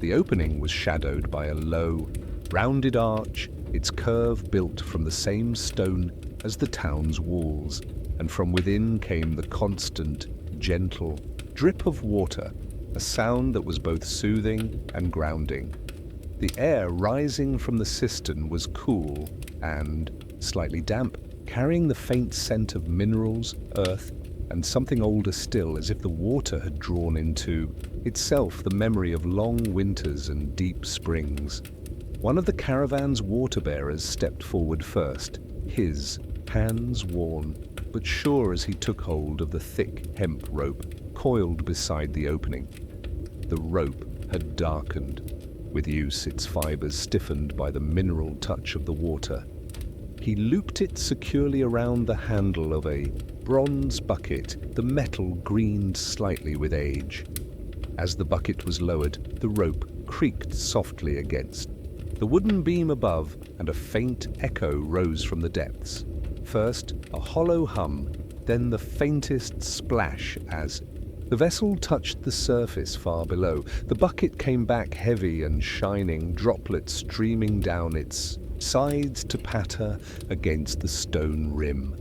Speaker 1: The opening was shadowed by a low, rounded arch, its curve built from the same stone as the town's walls, and from within came the constant, gentle drip of water, a sound that was both soothing and grounding. The air rising from the cistern was cool and slightly damp, carrying the faint scent of minerals, earth, and something older still, as if the water had drawn into itself the memory of long winters and deep springs. One of the caravan's water-bearers stepped forward first, his hands worn but sure as he took hold of the thick hemp rope coiled beside the opening. The rope had darkened. With use, its fibers stiffened by the mineral touch of the water. He looped it securely around the handle of a bronze bucket, the metal greened slightly with age. As the bucket was lowered, the rope creaked softly against the wooden beam above, and a faint echo rose from the depths. First, a hollow hum, then the faintest splash as the vessel touched the surface far below. The bucket came back heavy and shining, droplets streaming down its sides to patter against the stone rim.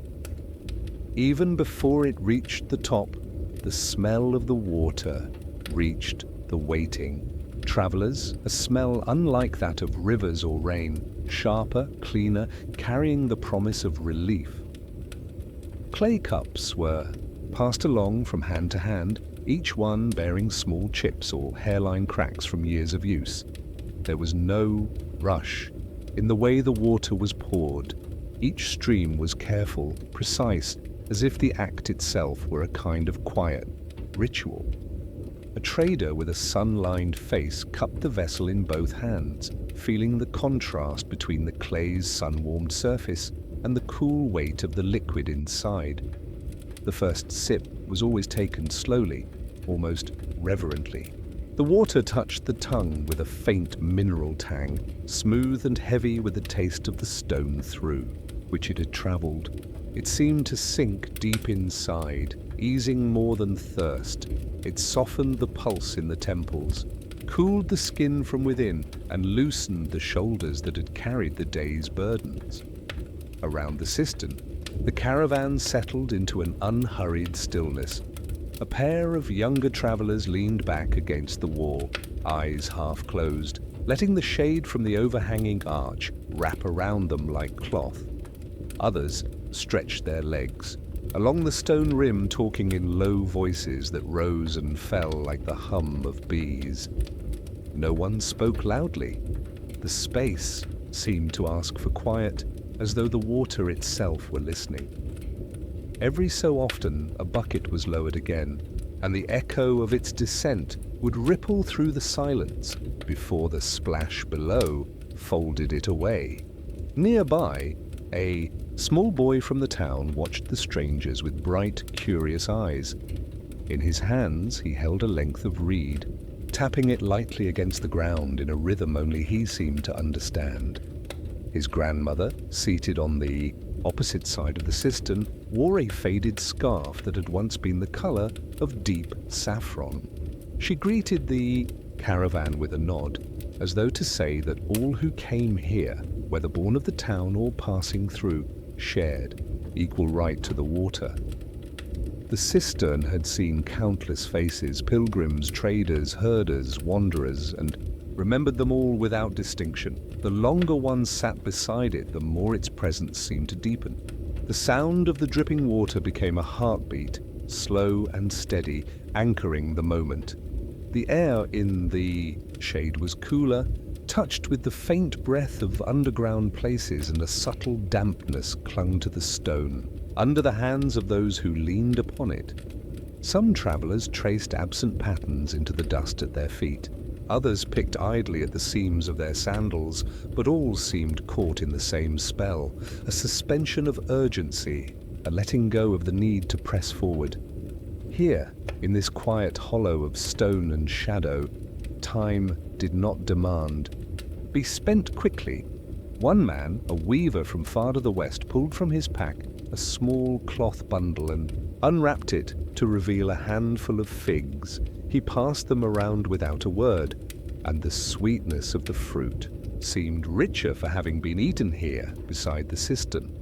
Speaker 1: Even before it reached the top, the smell of the water reached the waiting travelers, a smell unlike that of rivers or rain, sharper, cleaner, carrying the promise of relief. Clay cups were passed along from hand to hand, each one bearing small chips or hairline cracks from years of use. There was no rush in the way the water was poured. Each stream was careful, precise, as if the act itself were a kind of quiet ritual. A trader with a sun-lined face cupped the vessel in both hands, feeling the contrast between the clay's sun-warmed surface and the cool weight of the liquid inside. The first sip was always taken slowly, almost reverently. The water touched the tongue with a faint mineral tang, smooth and heavy with the taste of the stone through which it had traveled. It seemed to sink deep inside, easing more than thirst. It softened the pulse in the temples, cooled the skin from within, and loosened the shoulders that had carried the day's burdens. Around the cistern, the caravan settled into an unhurried stillness. A pair of younger travelers leaned back against the wall, eyes half closed, letting the shade from the overhanging arch wrap around them like cloth. Others stretched their legs along the stone rim, talking in low voices that rose and fell like the hum of bees. No one spoke loudly. The space seemed to ask for quiet, as though the water itself were listening. Every so often, a bucket was lowered again, and the echo of its descent would ripple through the silence before the splash below folded it away. Nearby, a small boy from the town watched the strangers with bright, curious eyes. In his hands, he held a length of reed, tapping it lightly against the ground in a rhythm only he seemed to understand. His grandmother, seated on the opposite side of the cistern, wore a faded scarf that had once been the color of deep saffron. She greeted the caravan with a nod, as though to say that all who came here, whether born of the town or passing through, shared equal right to the water. The cistern had seen countless faces, pilgrims, traders, herders, wanderers, and remembered them all without distinction. The longer one sat beside it, the more its presence seemed to deepen. The sound of the dripping water became a heartbeat, slow and steady, anchoring the moment. The air in the shade was cooler, touched with the faint breath of underground places, and a subtle dampness clung to the stone, under the hands of those who leaned upon it. Some travelers traced absent patterns into the dust at their feet. Others picked idly at the seams of their sandals, but all seemed caught in the same spell, a suspension of urgency, a letting go of the need to press forward. Here, in this quiet hollow of stone and shadow, time did not demand. Be spent quickly. One man, a weaver from far to the west, pulled from his pack a small cloth bundle and unwrapped it to reveal a handful of figs. He passed them around without a word, and the sweetness of the fruit seemed richer for having been eaten here beside the cistern.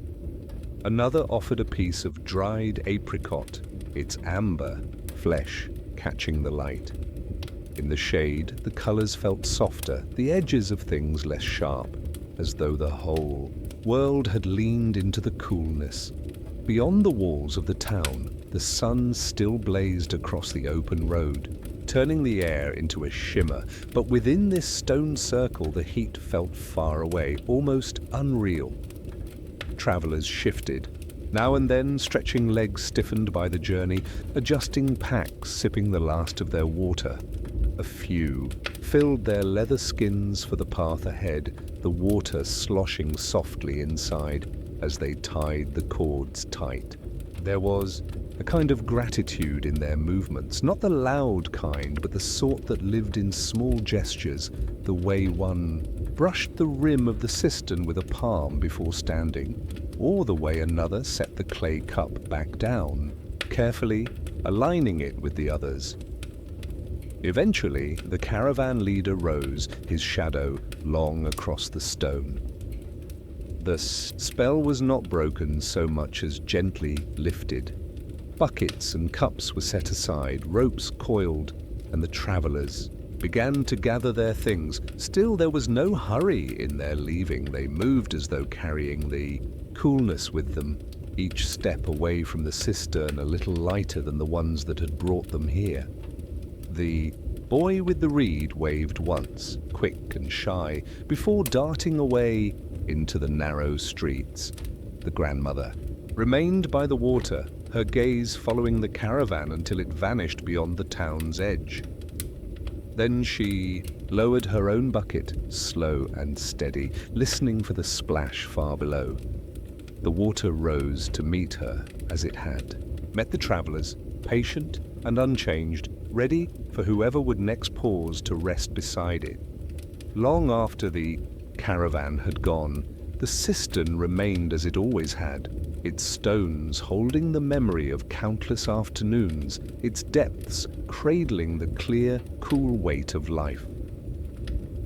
Speaker 1: Another offered a piece of dried apricot, its amber flesh catching the light. In the shade, the colors felt softer, the edges of things less sharp, as though the whole world had leaned into the coolness. Beyond the walls of the town, the sun still blazed across the open road, turning the air into a shimmer, but within this stone circle the heat felt far away, almost unreal. Travelers shifted, now and then stretching legs stiffened by the journey, adjusting packs, sipping the last of their water. A few filled their leather skins for the path ahead, the water sloshing softly inside as they tied the cords tight. There was a kind of gratitude in their movements, not the loud kind, but the sort that lived in small gestures, the way one brushed the rim of the cistern with a palm before standing, or the way another set the clay cup back down, carefully aligning it with the others. Eventually, the caravan leader rose, his shadow long across the stone. The spell was not broken so much as gently lifted. Buckets and cups were set aside, ropes coiled, and the travelers began to gather their things. Still, there was no hurry in their leaving. They moved as though carrying the coolness with them, each step away from the cistern a little lighter than the ones that had brought them here. The boy with the reed waved once, quick and shy, before darting away into the narrow streets. The grandmother remained by the water, her gaze following the caravan until it vanished beyond the town's edge. Then she lowered her own bucket, slow and steady, listening for the splash far below. The water rose to meet her as it had met the travelers, patient and unchanged, ready for whoever would next pause to rest beside it. Long after the caravan had gone, the cistern remained as it always had, its stones holding the memory of countless afternoons, its depths cradling the clear, cool weight of life.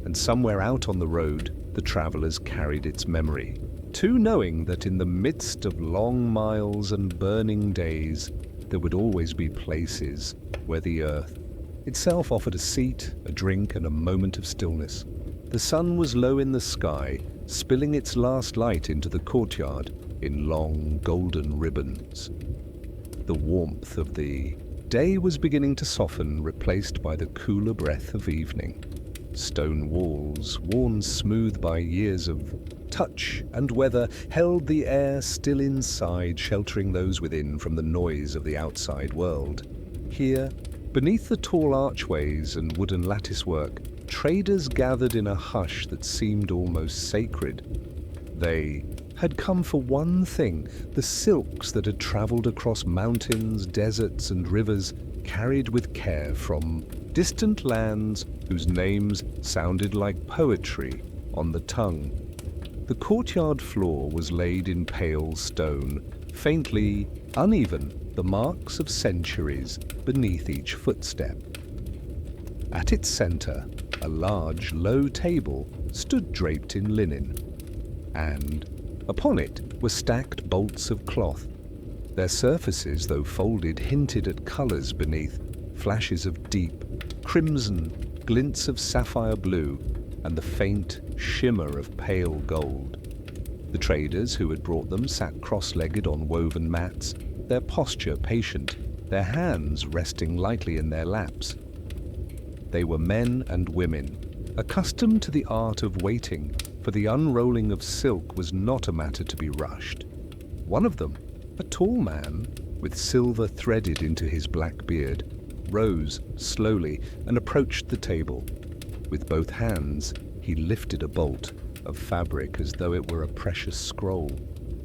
Speaker 1: And somewhere out on the road, the travelers carried its memory, too knowing that in the midst of long miles and burning days, there would always be places where the earth itself offered a seat, a drink, and a moment of stillness. The sun was low in the sky, spilling its last light into the courtyard in long golden ribbons. The warmth of the day was beginning to soften, replaced by the cooler breath of evening. Stone walls, worn smooth by years of touch and weather, held the air still inside, sheltering those within from the noise of the outside world. Here, beneath the tall archways and wooden latticework, traders gathered in a hush that seemed almost sacred. They had come for one thing: the silks that had traveled across mountains, deserts, and rivers, carried with care from distant lands whose names sounded like poetry on the tongue. The courtyard floor was laid in pale stone, faintly uneven, the marks of centuries beneath each footstep. At its center, a large, low table stood draped in linen, and upon it were stacked bolts of cloth. Their surfaces, though folded, hinted at colors beneath, flashes of deep crimson, glints of sapphire blue, and the faint shimmer of pale gold. The traders who had brought them sat cross-legged on woven mats, their posture patient, their hands resting lightly in their laps. They were men and women, accustomed to the art of waiting, for the unrolling of silk was not a matter to be rushed. One of them, a tall man, with silver threaded into his black beard, rose slowly and approached the table. With both hands, he lifted a bolt of fabric as though it were a precious scroll.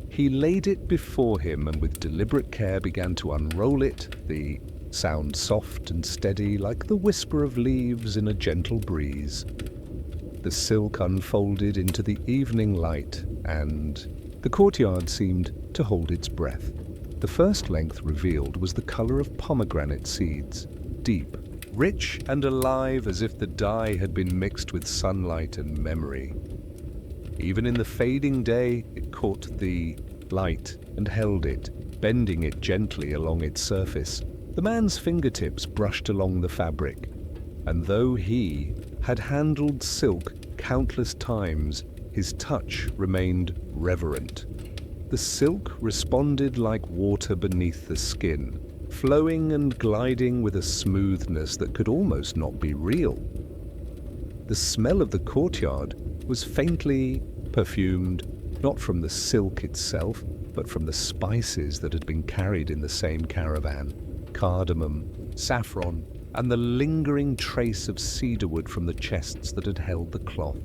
Speaker 1: He laid it before him and with deliberate care began to unroll it, the sound soft and steady like the whisper of leaves in a gentle breeze. The silk unfolded into the evening light, and the courtyard seemed to hold its breath. The first length revealed was the color of pomegranate seeds, deep, rich and alive as if the dye had been mixed with sunlight and memory. Even in the fading day, it caught the light and held it, bending it gently along its surface. The man's fingertips brushed along the fabric, and though he had handled silk countless times, his touch remained reverent. The silk responded like water beneath the skin, flowing and gliding with a smoothness that could almost not be real. The smell of the courtyard was faintly perfumed, not from the silk itself, but from the spices that had been carried in the same caravan: cardamom, saffron, and the lingering trace of cedarwood from the chests that had held the cloth.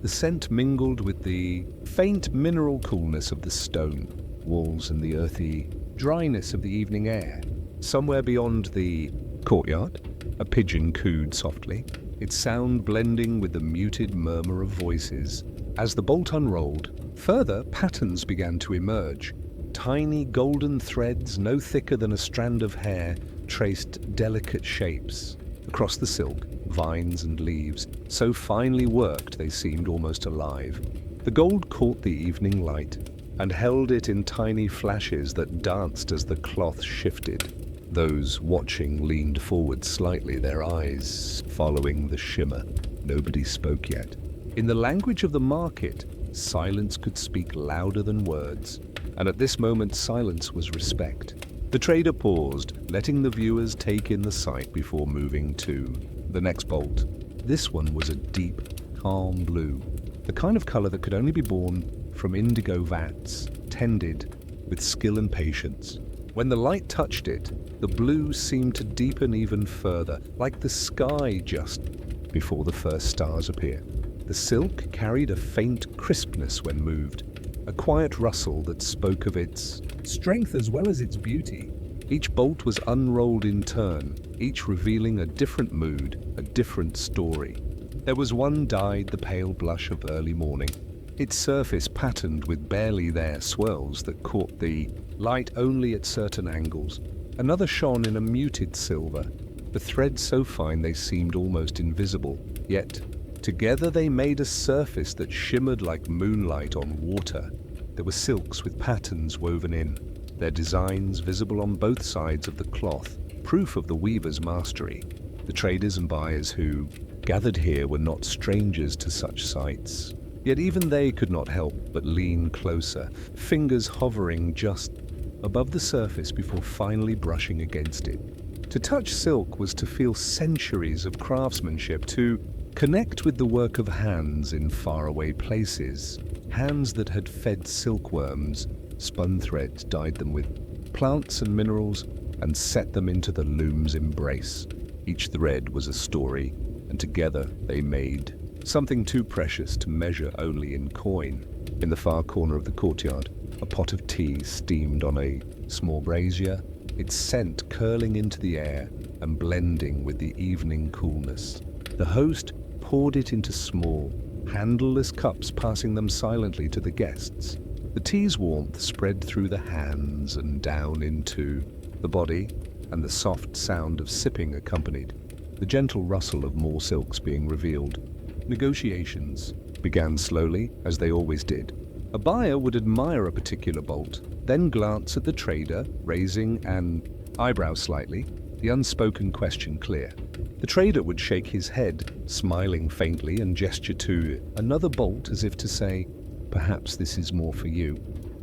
Speaker 1: The scent mingled with the faint mineral coolness of the stone walls and the earthy dryness of the evening air. Somewhere beyond the courtyard, a pigeon cooed softly, its sound blending with the muted murmur of voices. As the bolt unrolled, further patterns began to emerge. Tiny golden threads, no thicker than a strand of hair, traced delicate shapes. Across the silk, vines and leaves, so finely worked they seemed almost alive. The gold caught the evening light and held it in tiny flashes that danced as the cloth shifted. Those watching leaned forward slightly, their eyes following the shimmer. Nobody spoke yet. In the language of the market, silence could speak louder than words, and at this moment silence was respect. The trader paused, letting the viewers take in the sight before moving to the next bolt. This one was a deep, calm blue, the kind of color that could only be born from indigo vats, tended with skill and patience. When the light touched it, the blue seemed to deepen even further, like the sky just before the first stars appear. The silk carried a faint crispness when moved, a quiet rustle that spoke of its strength as well as its beauty. Each bolt was unrolled in turn, each revealing a different mood, a different story. There was one dyed the pale blush of early morning, its surface patterned with barely there swirls that caught the light only at certain angles. Another shone in a muted silver, the threads so fine they seemed almost invisible, yet together they made a surface that shimmered like moonlight on water. There were silks with patterns woven in, their designs visible on both sides of the cloth, proof of the weaver's mastery. The traders and buyers who gathered here were not strangers to such sights, yet even they could not help but lean closer, fingers hovering just above the surface before finally brushing against it. To touch silk was to feel centuries of craftsmanship, to Connect with the work of hands in faraway places, hands that had fed silkworms, spun thread, dyed them with plants and minerals, and set them into the loom's embrace. Each thread was a story, and together they made something too precious to measure only in coin. In the far corner of the courtyard, a pot of tea steamed on a small brazier, its scent curling into the air and blending with the evening coolness. The host poured it into small, handleless cups, passing them silently to the guests. The tea's warmth spread through the hands and down into the body, and the soft sound of sipping accompanied the gentle rustle of more silks being revealed. Negotiations began slowly, as they always did. A buyer would admire a particular bolt, then glance at the trader, raising an eyebrow slightly, the unspoken question clear. The trader would shake his head, smiling faintly, and gesture to another bolt as if to say, "Perhaps this is more for you."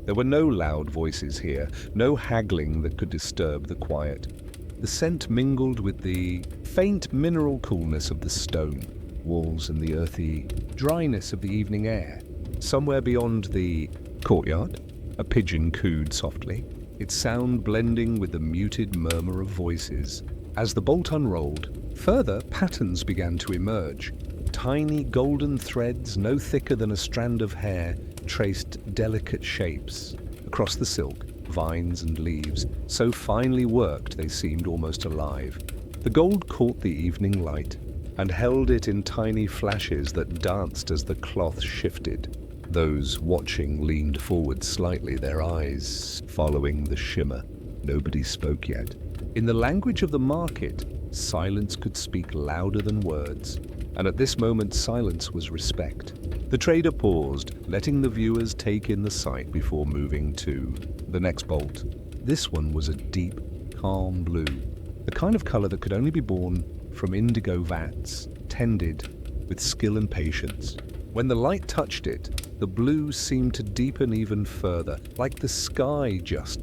Speaker 1: There were no loud voices here, no haggling that could disturb the quiet. The scent mingled with the faint mineral coolness of the stone walls and the earthy dryness of the evening air. Somewhere beyond the courtyard, a pigeon cooed softly, its sound blending with the muted murmur of voices. As the bolt unrolled, further patterns began to emerge. Tiny golden threads, no thicker than a strand of hair, traced delicate shapes across the silk, vines and leaves, so finely worked they seemed almost alive. The gold caught the evening light and held it in tiny flashes that danced as the cloth shifted. Those watching leaned forward slightly, their eyes following the shimmer. Nobody spoke yet. In the language of the market, silence could speak louder than words, and at this moment silence was respect. The trader paused, letting the viewers take in the sight before moving to the next bolt. This one was a deep, calm blue, the kind of color that could only be born from indigo vats, tended with skill and patience. When the light touched it, the blue seemed to deepen even further, like the sky just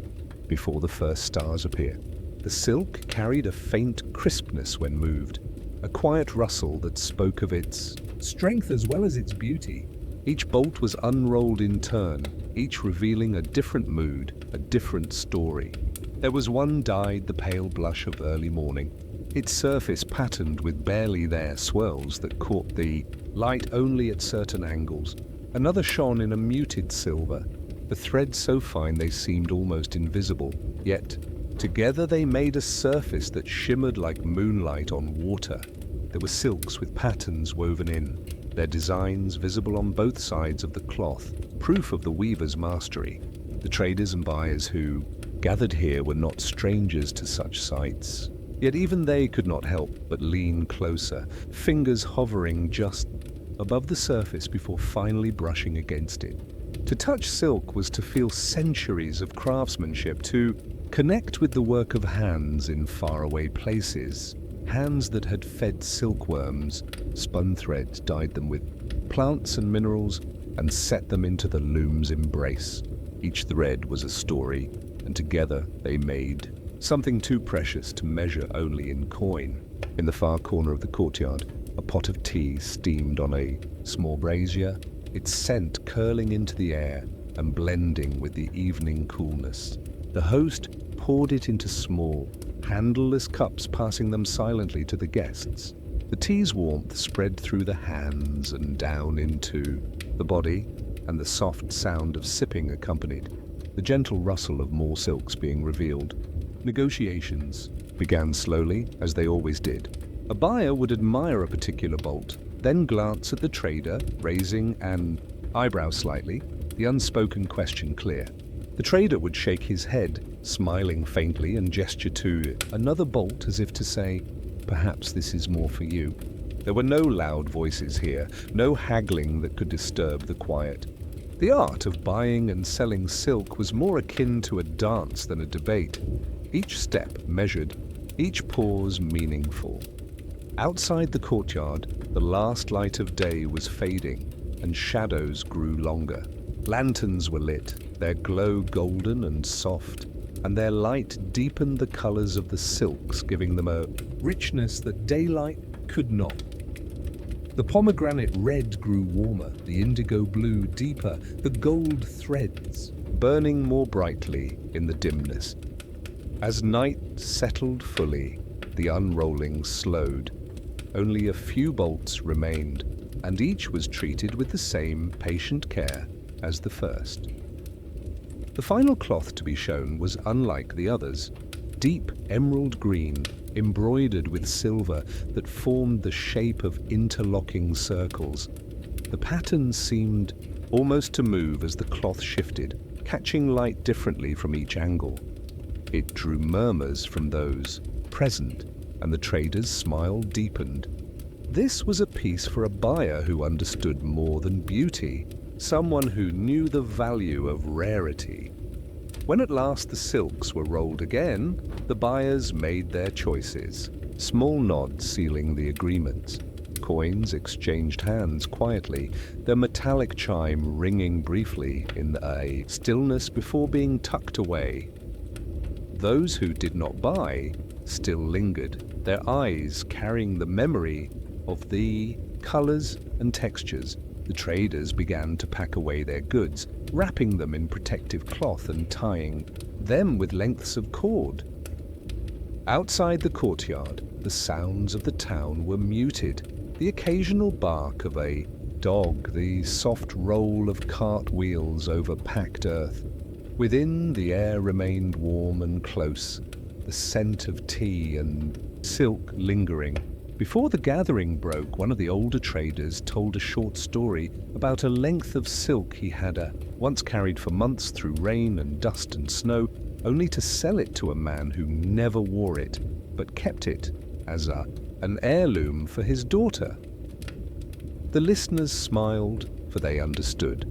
Speaker 1: before the first stars appear. The silk carried a faint crispness when moved, a quiet rustle that spoke of its strength as well as its beauty. Each bolt was unrolled in turn, each revealing a different mood, a different story. There was one dyed the pale blush of early morning, its surface patterned with barely there swirls that caught the light only at certain angles. Another shone in a muted silver, the threads so fine they seemed almost invisible, yet together they made a surface that shimmered like moonlight on water. There were silks with patterns woven in, their designs visible on both sides of the cloth, proof of the weaver's mastery. The traders and buyers who gathered here were not strangers to such sights, yet even they could not help but lean closer, fingers hovering just above the surface before finally brushing against it. To touch silk was to feel centuries of craftsmanship, to connect with the work of hands in faraway places, hands that had fed silkworms, spun thread, dyed them with plants and minerals, and set them into the loom's embrace. Each thread was a story, and together they made something too precious to measure only in coin. In the far corner of the courtyard, a pot of tea steamed on a small brazier, its scent curling into the air and blending with the evening coolness. The host poured it into small, handleless cups, passing them silently to the guests. The tea's warmth spread through the hands and down into the body, and the soft sound of sipping accompanied the gentle rustle of more silks being revealed. Negotiations began slowly, as they always did. A buyer would admire a particular bolt, then glance at the trader, raising an eyebrow slightly, the unspoken question clear. The trader would shake his head, smiling faintly, and gesture to another bolt as if to say, "Perhaps this is more for you." There were no loud voices here, no haggling that could disturb the quiet. The art of buying and selling silk was more akin to a dance than a debate. Each step measured, each pause meaningful. Outside the courtyard, the last light of day was fading, and shadows grew longer. Lanterns were lit, their glow golden and soft, and their light deepened the colors of the silks, giving them a richness that daylight could not.
Speaker 2: The pomegranate red grew warmer, the indigo blue deeper, the gold threads
Speaker 1: burning more brightly in the dimness. As night settled fully, the unrolling slowed. Only a few bolts remained, and each was treated with the same patient care as the first. The final cloth to be shown was unlike the others. Deep emerald green, embroidered with silver that formed the shape of interlocking circles. The pattern seemed almost to move as the cloth shifted, catching light differently from each angle. It drew murmurs from those present, and the trader's smile deepened. This was a piece for a buyer who understood more than beauty, someone who knew the value of rarity. When at last the silks were rolled again, the buyers made their choices, small nods sealing the agreements. Coins exchanged hands quietly, their metallic chime ringing briefly in a stillness before being tucked away. Those who did not buy still lingered, their eyes carrying the memory of the colors and textures. The traders began to pack away their goods, wrapping them in protective cloth and tying them with lengths of cord. Outside the courtyard, the sounds of the town were muted. The occasional bark of a dog, the soft roll of cart wheels over packed earth. Within, the air remained warm and close, the scent of tea and silk lingering. Before the gathering broke, one of the older traders told a short story about a length of silk he had once carried for months through rain and dust and snow, only to sell it to a man who never wore it, but kept it as an heirloom for his daughter. The listeners smiled, for they understood.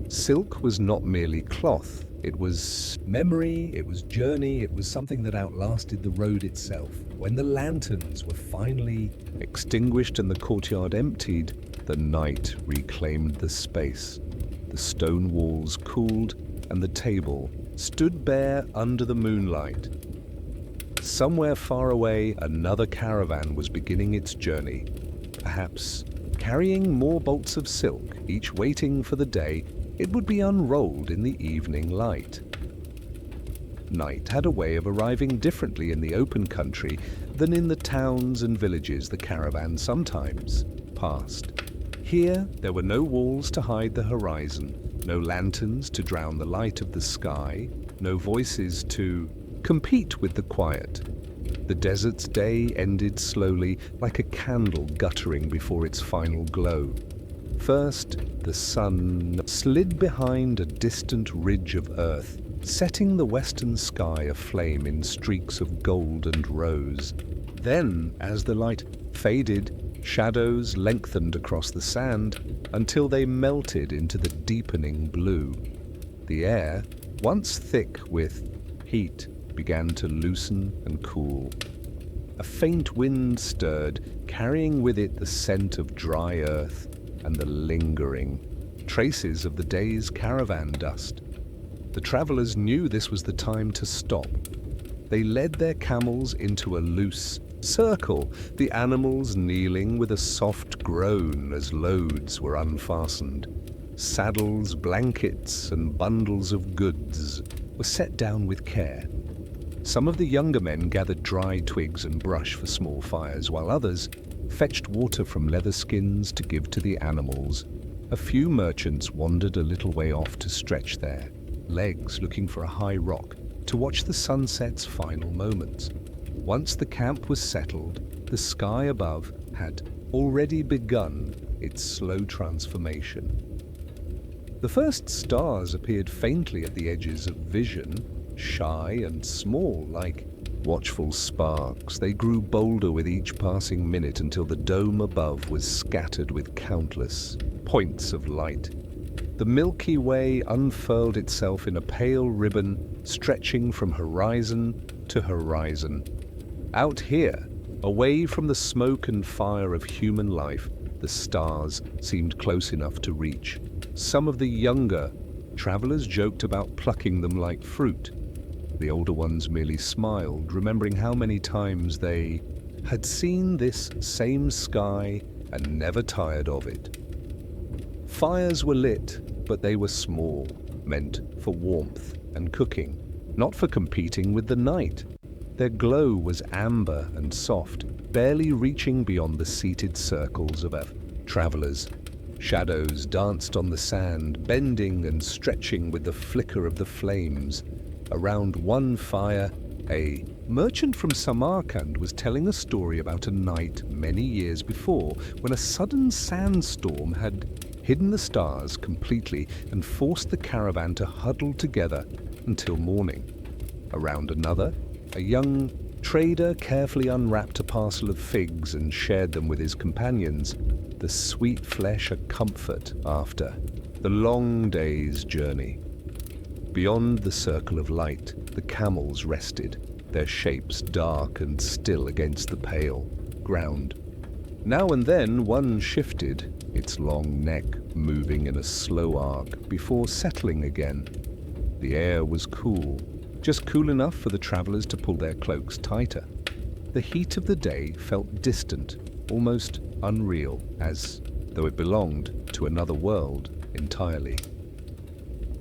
Speaker 1: Silk was not merely cloth, it was
Speaker 2: memory, it was journey, it was something that outlasted the road itself. When the lanterns were finally
Speaker 1: extinguished and the courtyard emptied, the night reclaimed the space. The stone walls cooled, and the table stood bare under the moonlight. Somewhere far away, another caravan was beginning its journey, perhaps carrying more bolts of silk, each waiting for the day it would be unrolled in the evening light. Night had a way of arriving differently in the open country than in the towns and villages the caravan sometimes passed. Here, there were no walls to hide the horizon, no lanterns to drown the light of the sky, no voices to compete with the quiet. The desert's day ended slowly, like a candle guttering before its final glow. First, the sun slid behind a distant ridge of earth, setting the western sky aflame in streaks of gold and rose. Then, as the light faded, shadows lengthened across the sand until they melted into the deepening blue. The air, once thick with heat, began to loosen and cool. A faint wind stirred, carrying with it the scent of dry earth and the lingering traces of the day's caravan dust. The travelers knew this was the time to stop. They led their camels into a loose circle, the animals kneeling with a soft groan as loads were unfastened. Saddles, blankets, and bundles of goods were set down with care. Some of the younger men gathered dry twigs and brush for small fires, while others fetched water from leather skins to give to the animals. A few merchants wandered a little way off to stretch their legs, looking for a high rock to watch the sunset's final moments. Once the camp was settled, the sky above had already begun its slow transformation. The first stars appeared faintly at the edges of vision, shy and small, like watchful sparks. They grew bolder with each passing minute until the dome above was scattered with countless points of light. The Milky Way unfurled itself in a pale ribbon stretching from horizon to horizon. Out here, away from the smoke and fire of human life, the stars seemed close enough to reach. Some of the younger travelers joked about plucking them like fruit. The older ones merely smiled, remembering how many times they had seen this same sky and never tired of it. Fires were lit, but they were small, meant for warmth and cooking, not for competing with the night. Their glow was amber and soft, barely reaching beyond the seated circles of travelers. Shadows danced on the sand, bending and stretching with the flicker of the flames. Around one fire, a merchant from Samarkand was telling a story about a night many years before when a sudden sandstorm had hidden the stars completely and forced the caravan to huddle together until morning. Around another, a young trader carefully unwrapped a parcel of figs and shared them with his companions, the sweet flesh a comfort after the long day's journey. Beyond the circle of light, the camels rested, their shapes dark and still against the pale ground. Now and then one shifted, its long neck moving in a slow arc before settling again. The air was cool, just cool enough for the travelers to pull their cloaks tighter. The heat of the day felt distant, almost unreal, as though it belonged to another world entirely.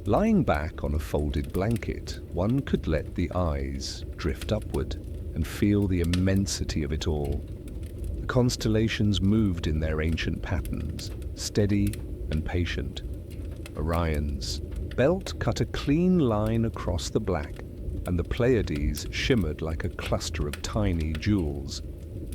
Speaker 1: Lying back on a folded blanket, one could let the eyes drift upward and feel the immensity of it all. The constellations moved in their ancient patterns, steady and patient. Orion's belt cut a clean line across the black, and the Pleiades shimmered like a cluster of tiny jewels.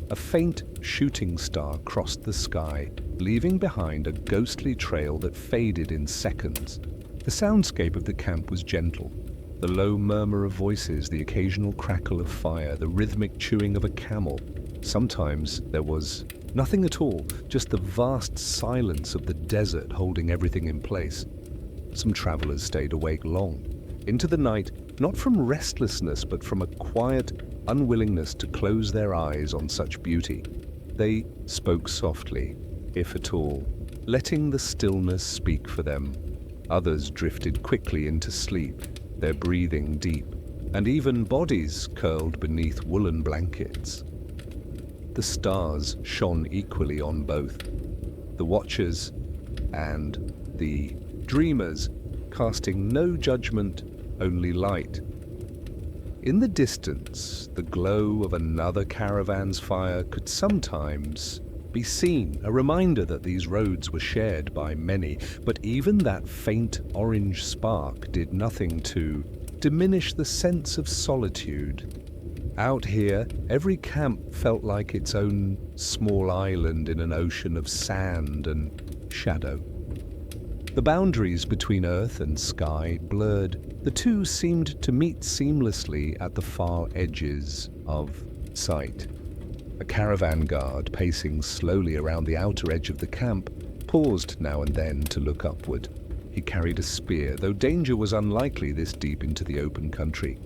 Speaker 1: A faint shooting star crossed the sky, leaving behind a ghostly trail that faded in seconds. The soundscape of the camp was gentle. The low murmur of voices, the occasional crackle of fire, the rhythmic chewing of a camel. Sometimes there was nothing at all, just the vast silence of the desert holding everything in place. Some travelers stayed awake long, into the night, not from restlessness but from a quiet unwillingness to close their eyes on such beauty. They spoke softly, if at all, letting the stillness speak for them. Others drifted quickly into sleep, their breathing deep, and even bodies curled beneath woolen blankets. The stars shone equally on both. The watchers and the dreamers, casting no judgment, only light. In the distance, the glow of another caravan's fire could sometimes be seen, a reminder that these roads were shared by many, but even that faint orange spark did nothing to diminish the sense of solitude. Out here, every camp felt like its own small island in an ocean of sand and shadow. The boundaries between earth and sky blurred. The two seemed to meet seamlessly at the far edges of sight. A caravan guard, pacing slowly around the outer edge of the camp, paused now and then to look upward. He carried a spear, though danger was unlikely this deep into the open country.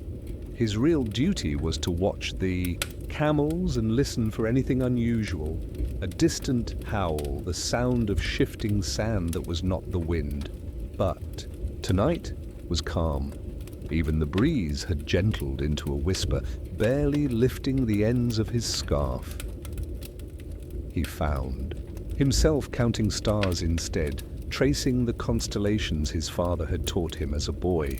Speaker 1: His real duty was to watch the camels and listen for anything unusual. A distant howl, the sound of shifting sand that was not the wind. But tonight was calm. Even the breeze had gentled into a whisper, barely lifting the ends of his scarf. He found himself counting stars instead, tracing the constellations his father had taught him as a boy.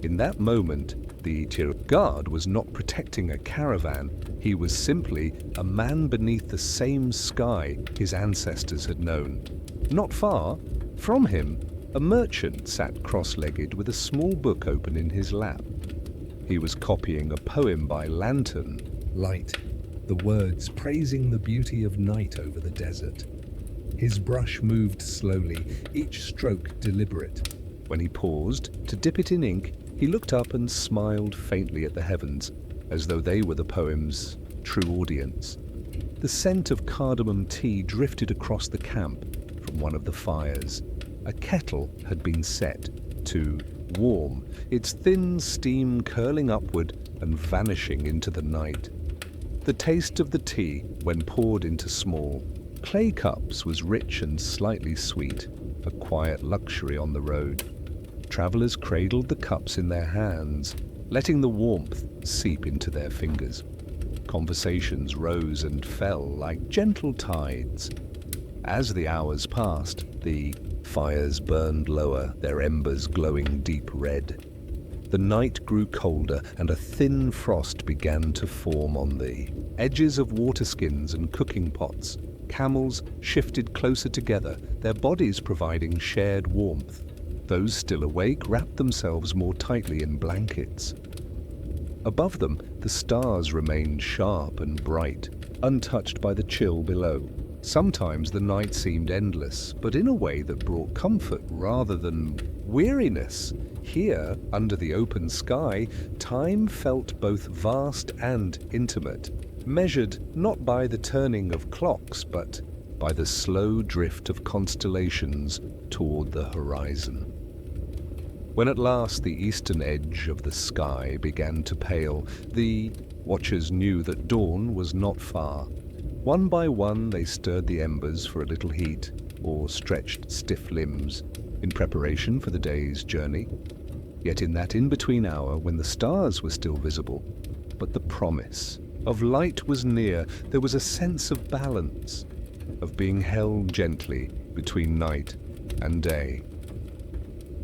Speaker 1: In that moment, the guard was not protecting a caravan. He was simply a man beneath the same sky his ancestors had known. Not far from him, a merchant sat cross-legged with a small book open in his lap. He was copying a poem by Lantern.
Speaker 2: Light, the words praising the beauty of night over the desert. His brush moved slowly, each stroke deliberate.
Speaker 1: When he paused to dip it in ink, he looked up and smiled faintly at the heavens, as though they were the poem's true audience. The scent of cardamom tea drifted across the camp from one of the fires. A kettle had been set to warm, its thin steam curling upward and vanishing into the night. The taste of the tea, when poured into small clay cups, was rich and slightly sweet, a quiet luxury on the road. Travelers cradled the cups in their hands, letting the warmth seep into their fingers. Conversations rose and fell like gentle tides. As the hours passed, the fires burned lower, their embers glowing deep red. The night grew colder, and a thin frost began to form on the edges of water skins and cooking pots. Camels shifted closer together, their bodies providing shared warmth. Those still awake wrapped themselves more tightly in blankets. Above them, the stars remained sharp and bright, untouched by the chill below. Sometimes the night seemed endless, but in a way that brought comfort rather than weariness. Here, under the open sky, time felt both vast and intimate, measured not by the turning of clocks, but by the slow drift of constellations toward the horizon. When at last the eastern edge of the sky began to pale, the watchers knew that dawn was not far. One by one they stirred the embers for a little heat, or stretched stiff limbs, in preparation for the day's journey. Yet in that in-between hour, when the stars were still visible, but the promise of light was near, there was a sense of balance, of being held gently between night and day.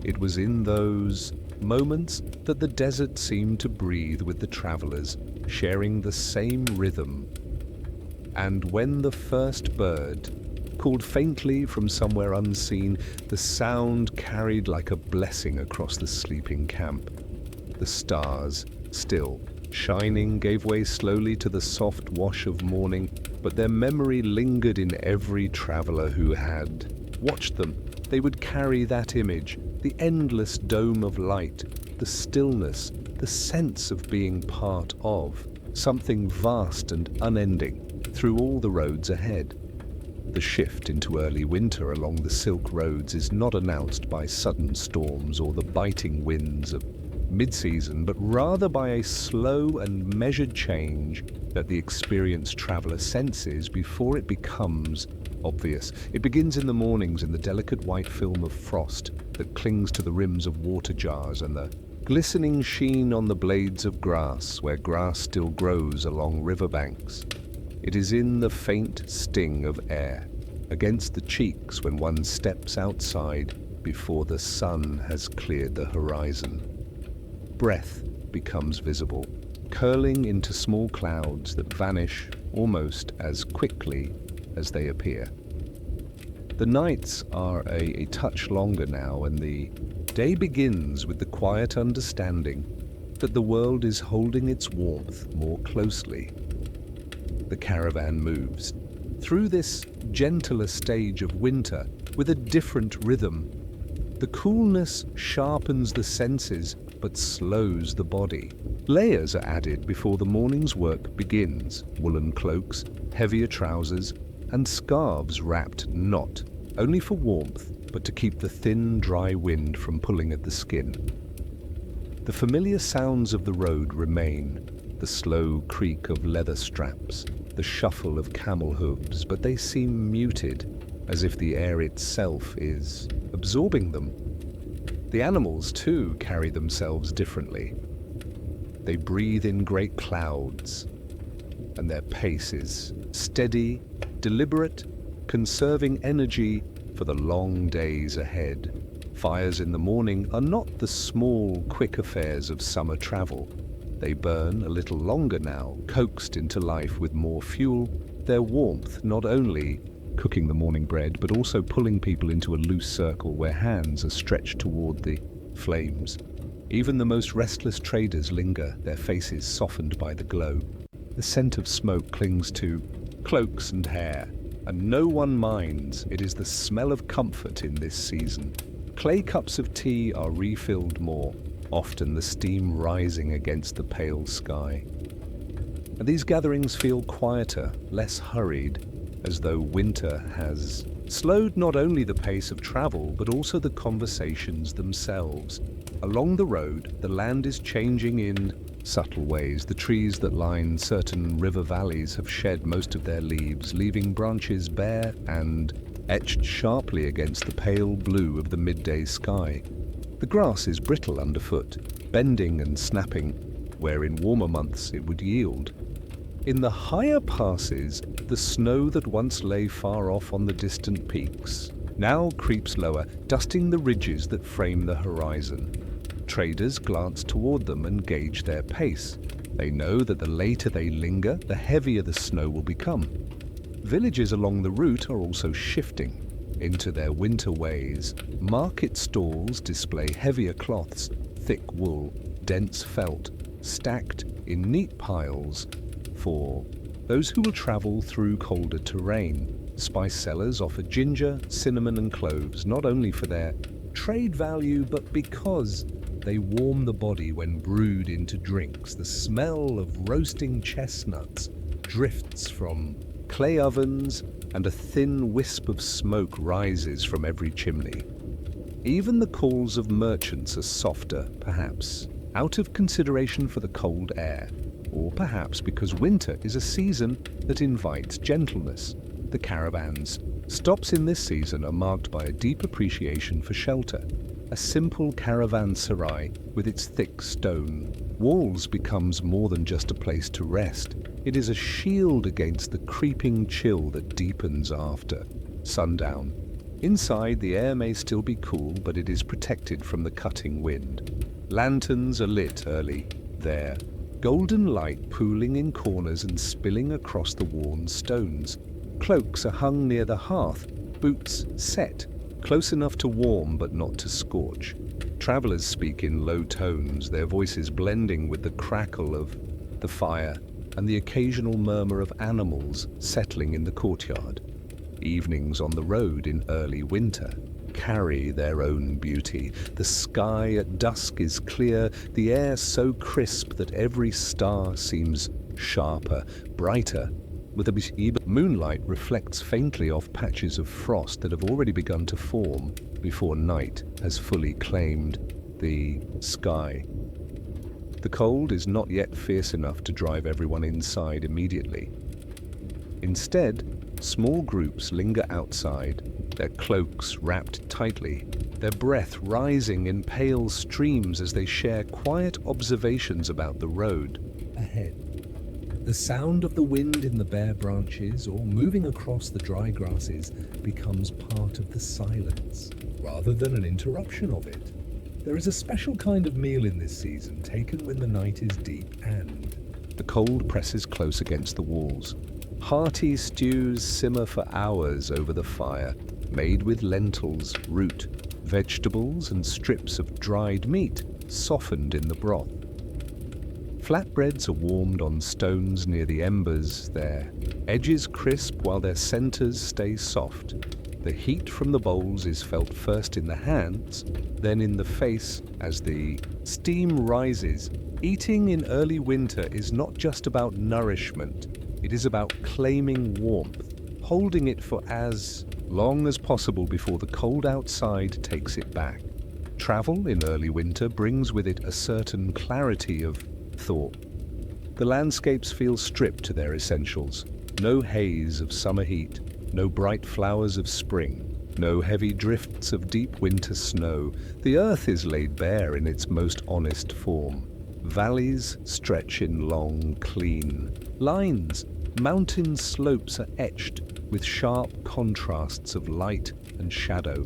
Speaker 1: It was in those moments that the desert seemed to breathe with the travelers, sharing the same rhythm. And when the first bird called faintly from somewhere unseen, the sound carried like a blessing across the sleeping camp. The stars, still shining, gave way slowly to the soft wash of morning, but their memory lingered in every traveler who had watched them. They would carry that image, the endless dome of light, the stillness, the sense of being part of something vast and unending through all the roads ahead. The shift into early winter along the Silk Roads is not announced by sudden storms or the biting winds of mid-season, but rather by a slow and measured change that the experienced traveler senses before it becomes obvious. It begins in the mornings in the delicate white film of frost that clings to the rims of water jars and the glistening sheen on the blades of grass where grass still grows along riverbanks. It is in the faint sting of air against the cheeks when one steps outside before the sun has cleared the horizon. Breath becomes visible, curling into small clouds that vanish almost as quickly as they appear. The nights are a touch longer now, and the day begins with the quiet understanding that the world is holding its warmth more closely. The caravan moves through this gentler stage of winter with a different rhythm. The coolness sharpens the senses but slows the body. Layers are added before the morning's work begins. Woolen cloaks, heavier trousers, and scarves wrapped not only for warmth but to keep the thin, dry wind from pulling at the skin. The familiar sounds of the road remain, the slow creak of leather straps, the shuffle of camel hooves, but they seem muted, as if the air itself is absorbing them. The animals, too, carry themselves differently. They breathe in great clouds, and their pace is steady, deliberate, conserving energy for the long days ahead. Fires in the morning are not the small, quick affairs of summer travel. They burn a little longer now, coaxed into life with more fuel, their warmth not only cooking the morning bread, but also pulling people into a loose circle where hands are stretched toward the flames. Even the most restless traders linger, their faces softened by the glow. The scent of smoke clings to cloaks and hair, and no one minds. It is the smell of comfort in this season. Clay cups of tea are refilled more, often the steam rising against the pale sky. And these gatherings feel quieter, less hurried, as though winter has slowed not only the pace of travel, but also the conversations themselves. Along the road, the land is changing in subtle ways. The trees that line certain river valleys have shed most of their leaves, leaving branches bare and etched sharply against the pale blue of the midday sky. The grass is brittle underfoot, bending and snapping, where in warmer months it would yield. In the higher passes, the snow that once lay far off on the distant peaks now creeps lower, dusting the ridges that frame the horizon. Traders glance toward them and gauge their pace. They know that the later they linger, the heavier the snow will become. Villages along the route are also shifting into their winter ways. Market stalls display heavier cloths, thick wool, dense felt, stacked in neat piles for those who will travel through colder terrain. Spice sellers offer ginger, cinnamon and cloves, not only for their trade value, but because they warm the body when brewed into drinks. The smell of roasting chestnuts drifts from clay ovens, and a thin wisp of smoke rises from every chimney. Even the calls of merchants are softer, perhaps out of consideration for the cold air, or perhaps because winter is a season that invites gentleness. The caravans' stops in this season are marked by a deep appreciation for shelter. A simple caravanserai with its thick stone walls becomes more than just a place to rest. It is a shield against the creeping chill that deepens after sundown. Inside, the air may still be cool, but it is protected from the cutting wind. Lanterns are lit early there, golden light pooling in corners and spilling across the worn stones. Cloaks are hung near the hearth, boots set, close enough to warm but not to scorch. Travelers speak in low tones, their voices blending with the crackle of the fire and the occasional murmur of animals settling in the courtyard. Evenings on the road in early winter carry their own beauty. The sky at dusk is clear, the air so crisp that every star seems sharper, brighter, with a moonlight reflects faintly off patches of frost that have already begun to form before night has fully claimed the sky. The cold is not yet fierce enough to drive everyone inside immediately. Instead, small groups linger outside, their cloaks wrapped tightly, their breath rising in pale streams as they share quiet observations about the road
Speaker 2: ahead. The sound of the wind in the bare branches or moving across the dry grasses becomes part of the silence, rather than an interruption of it. There is a special kind of meal in this season, taken when the night is deep and
Speaker 1: the cold presses close against the walls. Hearty stews simmer for hours over the fire, made with lentils, root, vegetables and strips of dried meat softened in the broth. Flatbreads are warmed on stones near the embers, their edges crisp while their centers stay soft. The heat from the bowls is felt first in the hands, then in the face as the steam rises. Eating in early winter is not just about nourishment, it is about claiming warmth, holding it for as long as possible before the cold outside takes it back. Travel in early winter brings with it a certain clarity of thought. The landscapes feel stripped to their essentials. No haze of summer heat, no bright flowers of spring, no heavy drifts of deep winter snow. The earth is laid bare in its most honest form. Valleys stretch in long, clean lines. Mountain slopes are etched with sharp contrasts of light and shadow.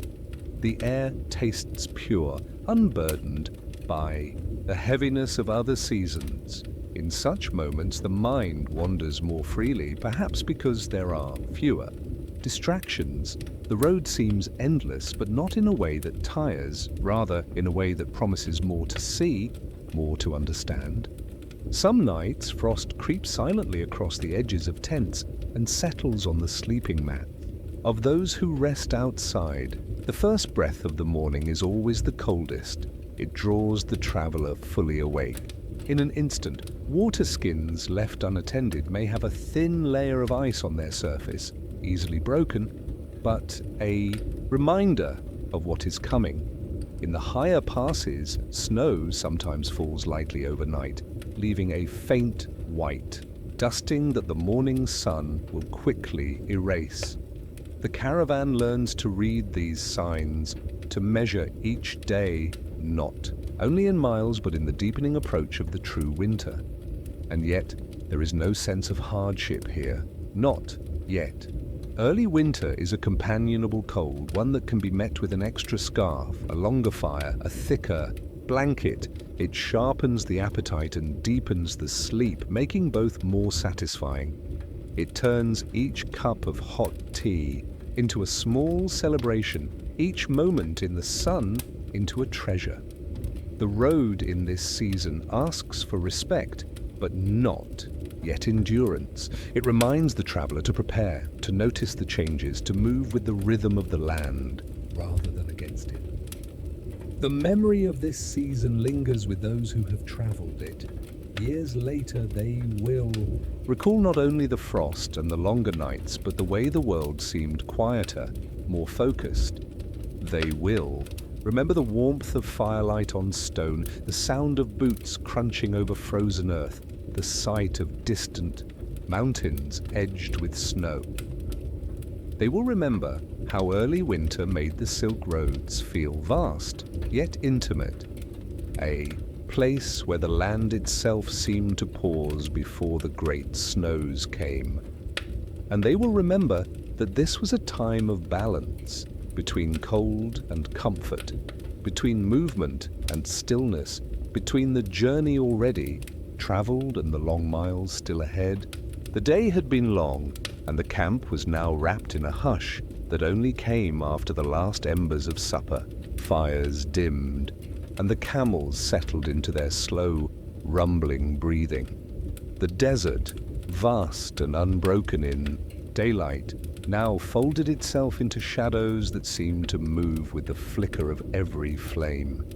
Speaker 1: The air tastes pure, unburdened by the heaviness of other seasons. In such moments, the mind wanders more freely, perhaps because there are fewer distractions. The road seems endless, but not in a way that tires, rather in a way that promises more to see, more to understand. Some nights, frost creeps silently across the edges of tents and settles on the sleeping mat. Of those who rest outside, the first breath of the morning is always the coldest. It draws the traveler fully awake. In an instant, water skins left unattended may have a thin layer of ice on their surface, easily broken, but a reminder of what is coming. In the higher passes, snow sometimes falls lightly overnight, leaving a faint white, dusting that the morning sun will quickly erase. The caravan learns to read these signs, to measure each day not only in miles but in the deepening approach of the true winter. And yet, There is no sense of hardship here. Not yet. Early winter is a companionable cold, one that can be met with an extra scarf, a longer fire, a thicker blanket. It sharpens the appetite and deepens the sleep, making both more satisfying. It turns each cup of hot tea into a small celebration, each moment in the sun into a treasure. The road in this season asks for respect, but not yet endurance. It reminds the traveler to prepare, to notice the changes, to move with the rhythm of the land,
Speaker 2: rather than against it. The memory of this season lingers with those who have traveled it. Years later, they will
Speaker 1: recall not only the frost and the longer nights, but the way the world seemed quieter, more focused. They will remember the warmth of firelight on stone, the sound of boots crunching over frozen earth, the sight of distant mountains edged with snow. They will remember how early winter made the Silk Roads feel vast, yet intimate, a place where the land itself seemed to pause before the great snows came. And they will remember that this was a time of balance between cold and comfort, between movement and stillness, between the journey already traveled and the long miles still ahead. The day had been long, and the camp was now wrapped in a hush that only came after the last embers of supper. Fires dimmed, and the camels settled into their slow, rumbling breathing. The desert, vast and unbroken in daylight, now folded itself into shadows that seemed to move with the flicker of every flame.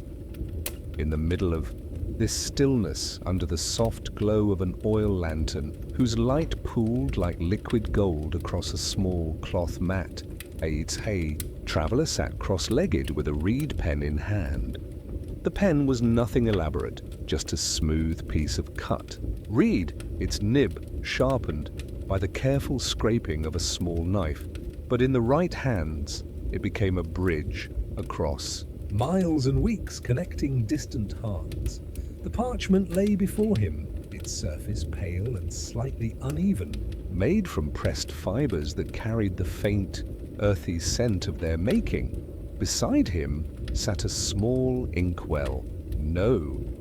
Speaker 1: In the middle of this stillness, under the soft glow of an oil lantern, whose light pooled like liquid gold across a small cloth mat, a traveler sat cross-legged with a reed pen in hand. The pen was nothing elaborate, just a smooth piece of cut reed, its nib sharpened by the careful scraping of a small knife. But in the right hands, it became a bridge across
Speaker 2: miles and weeks connecting distant hearts. The parchment lay before him, its surface pale and slightly uneven,
Speaker 1: made from pressed fibers that carried the faint, earthy scent of their making. Beside him sat a small inkwell,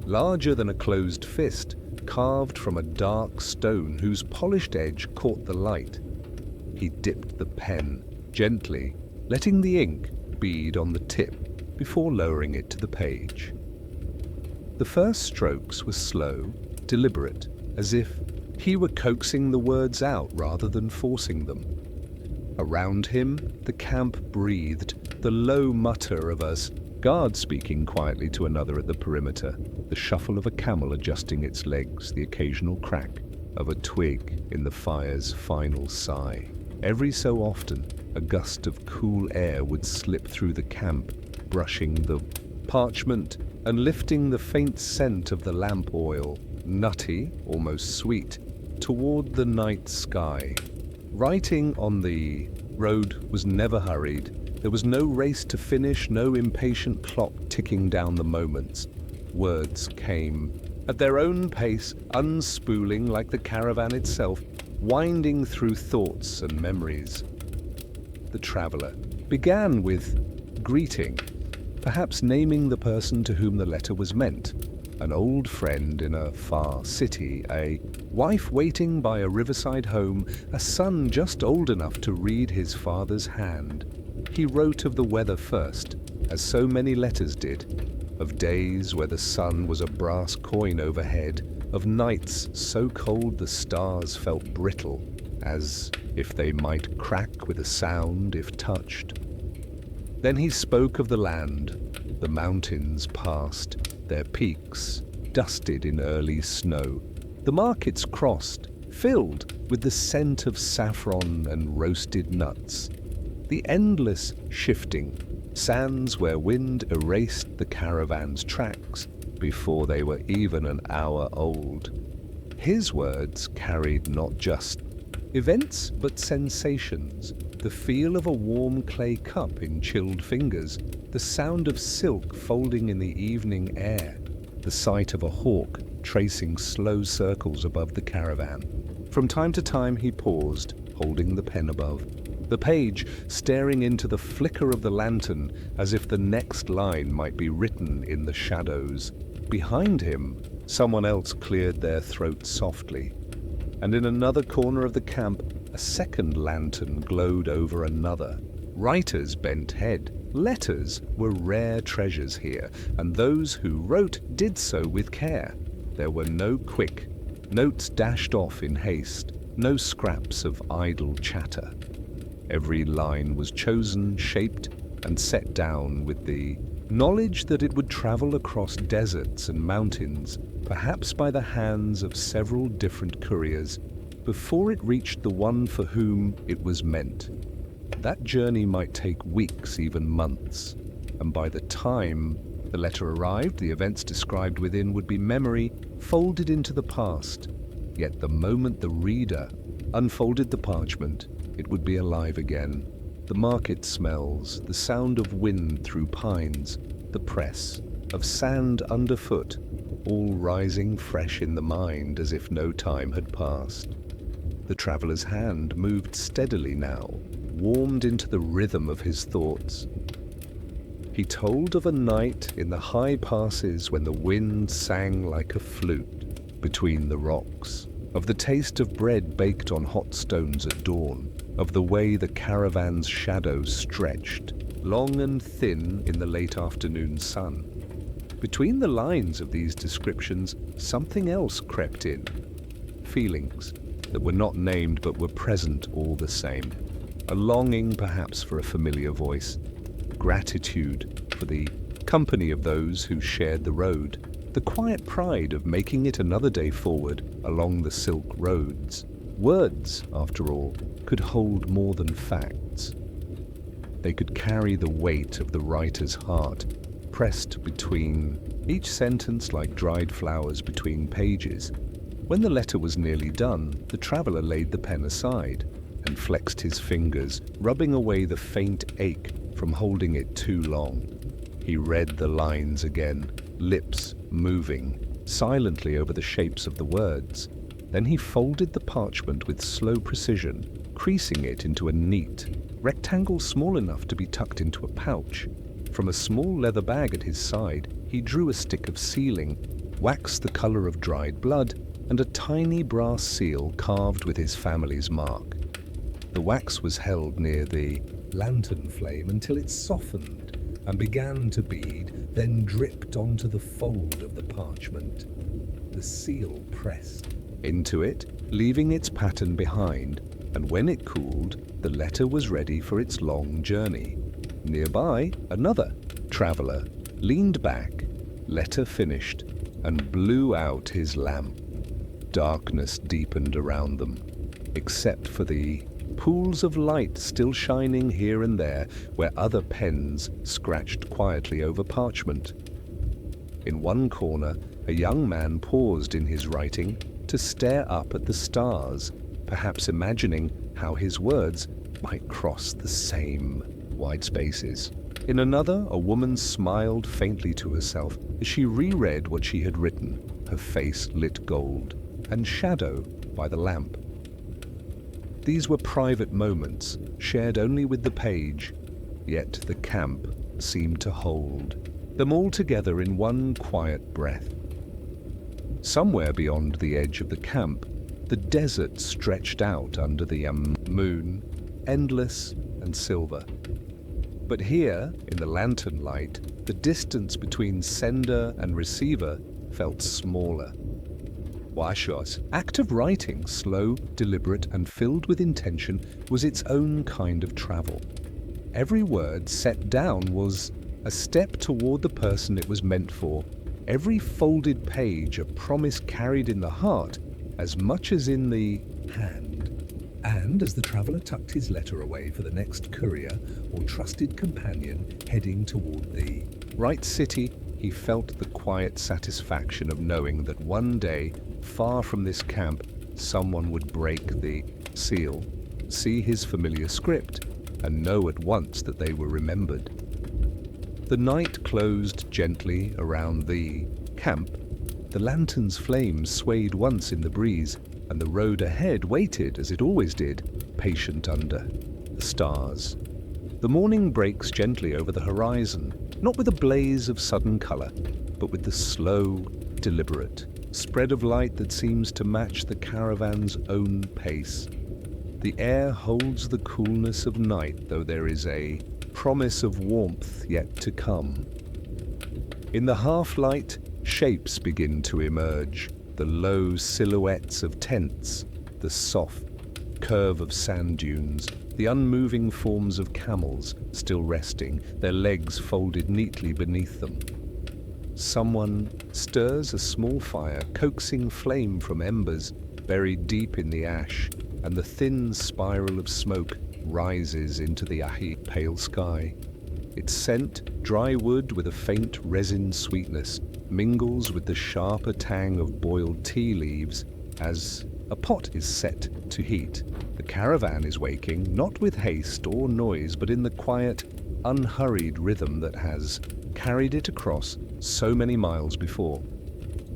Speaker 1: larger than a closed fist, carved from a dark stone whose polished edge caught the light. He dipped the pen gently, letting the ink bead on the tip before lowering it to the page. The first strokes were slow, deliberate, as if he were coaxing the words out rather than forcing them. Around him, the camp breathed, the low mutter of a guard speaking quietly to another at the perimeter, the shuffle of a camel adjusting its legs, the occasional crack of a twig in the fire's final sigh. Every so often, a gust of cool air would slip through the camp, brushing the parchment and lifting the faint scent of the lamp oil, nutty, almost sweet, toward the night sky. Writing on the road was never hurried. There was no race to finish, no impatient clock ticking down the moments. Words came at their own pace, unspooling like the caravan itself, winding through thoughts and memories. The traveler began with greeting, perhaps naming the person to whom the letter was meant. An old friend in a far city, a wife waiting by a riverside home, a son just old enough to read his father's hand. He wrote of the weather first, as so many letters did, of days where the sun was a brass coin overhead, of nights so cold the stars felt brittle, as if they might crack with a sound if touched. Then he spoke of the land, the mountains past, their peaks dusted in early snow, the markets crossed, filled with the scent of saffron and roasted nuts, the endless shifting sands where wind erased the caravan's tracks before they were even an hour old. His words carried not just events but sensations, the feel of a warm clay cup in chilled fingers, the sound of silk folding in the evening air, the sight of a hawk tracing slow circles above the caravan. From time to time he paused, holding the pen above, the page staring into the flicker of the lantern as if the next line might be written in the shadows. Behind him, someone else cleared their throat softly, and in another corner of the camp, a second lantern glowed over another. Writers bent head. Letters were rare treasures here, and those who wrote did so with care. There were no quick notes dashed off in haste, no scraps of idle chatter. Every line was chosen, shaped, and set down with the knowledge that it would travel across deserts and mountains, perhaps by the hands of several different couriers, before it reached the one for whom it was meant. That journey might take weeks, even months, and by the time the letter arrived, the events described within would be memory folded into the past. Yet the moment the reader unfolded the parchment, it would be alive again. The market smells, the sound of wind through pines, the press of sand underfoot, all rising fresh in the mind as if no time had passed. The traveller's hand moved steadily now, warmed into the rhythm of his thoughts. He told of a night in the high passes when the wind sang like a flute between the rocks, of the taste of bread baked on hot stones at dawn, of the way the caravan's shadows stretched, long and thin in the late afternoon sun. Between the lines of these descriptions, something else crept in. Feelings that were not named but were present all the same. A longing perhaps for a familiar voice, gratitude for the company of those who shared the road, the quiet pride of making it another day forward along the silk roads. Words, after all, could hold more than facts. They could carry the weight of the writer's heart, pressed between each sentence like dried flowers between pages. When the letter was nearly done, the traveller laid the pen aside and flexed his fingers, rubbing away the faint ache from holding it too long. He read the lines again, lips moving silently over the shapes of the words. Then he folded the parchment with slow precision, creasing it into a neat rectangle small enough to be tucked into a pouch. From a small leather bag at his side, he drew a stick of sealing, wax the color of dried blood, and a tiny brass seal carved with his family's mark. The wax was held near the lantern flame until it softened and began to bead, then dripped onto the fold of the parchment. The seal pressed into it, leaving its pattern behind, and when it cooled, the letter was ready for its long journey. Nearby, another traveller leaned back, letter finished, and blew out his lamp. Darkness deepened around them, except for the pools of light still shining here and there where other pens scratched quietly over parchment. In one corner, a young man paused in his writing to stare up at the stars, perhaps imagining how his words might cross the same wide spaces. In another, a woman smiled faintly to herself as she reread what she had written, her face lit gold and shadow by the lamp. These were private moments, shared only with the page, yet the camp seemed to hold them all together in one quiet breath. Somewhere beyond the edge of the camp, the desert stretched out under the moon, endless and silver. But here, in the lantern light, the distance between sender and receiver felt smaller. Washo's act of writing, slow, deliberate, and filled with intention, was its own kind of travel. Every word set down was a step toward the person it was meant for. Every folded page a promise carried in the heart as much as in the hand. And as the traveller tucked his letter away for the next courier or trusted companion heading toward the right city, he felt the quiet satisfaction of knowing that one day, far from this camp, someone would break the seal, see his familiar script, and know at once that they were remembered. The night closed gently around the camp, The lantern's flames swayed once in the breeze, and the road ahead waited, as it always did, patient under the stars. The morning breaks gently over the horizon, not with a blaze of sudden color, but with the slow, deliberate spread of light that seems to match the caravan's own pace. The air holds the coolness of night, though there is a promise of warmth yet to come. In the half-light, shapes begin to emerge, the low silhouettes of tents, the soft curve of sand dunes, the unmoving forms of camels still resting, their legs folded neatly beneath them. Someone stirs a small fire, coaxing flame from embers buried deep in the ash, and the thin spiral of smoke rises into the pale sky. Its scent, dry wood with a faint resin sweetness, mingles with the sharper tang of boiled tea leaves as a pot is set to heat. The caravan is waking, not with haste or noise, but in the quiet, unhurried rhythm that has carried it across so many miles before.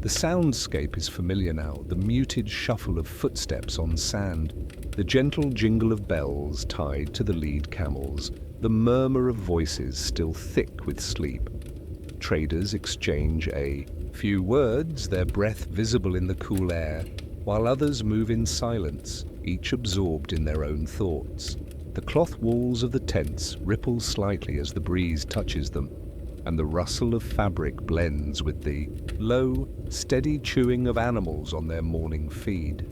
Speaker 1: The soundscape is familiar now, the muted shuffle of footsteps on sand, the gentle jingle of bells tied to the lead camels, the murmur of voices still thick with sleep. Traders exchange a few words, their breath visible in the cool air, while others move in silence, each absorbed in their own thoughts. The cloth walls of the tents ripple slightly as the breeze touches them, and the rustle of fabric blends with the low, steady chewing of animals on their morning feed.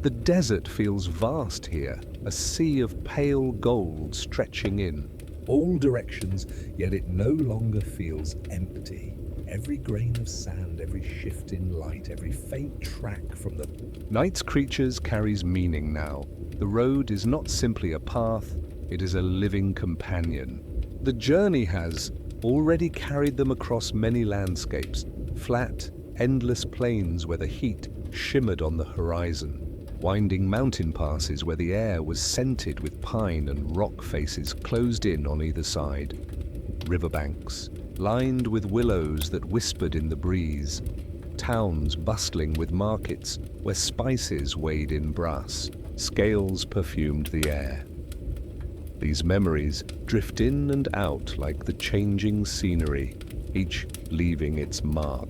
Speaker 1: The desert feels vast here, a sea of pale gold stretching in
Speaker 2: all directions, yet it no longer feels empty. Every grain of sand, every shift in light, every faint track from the
Speaker 1: night's creatures carries meaning now. The road is not simply a path, it is a living companion. The journey has already carried them across many landscapes, flat, endless plains where the heat shimmered on the horizon, winding mountain passes where the air was scented with pine and rock faces closed in on either side, riverbanks lined with willows that whispered in the breeze, towns bustling with markets where spices weighed in brass, scales perfumed the air. These memories drift in and out like the changing scenery, each leaving its mark.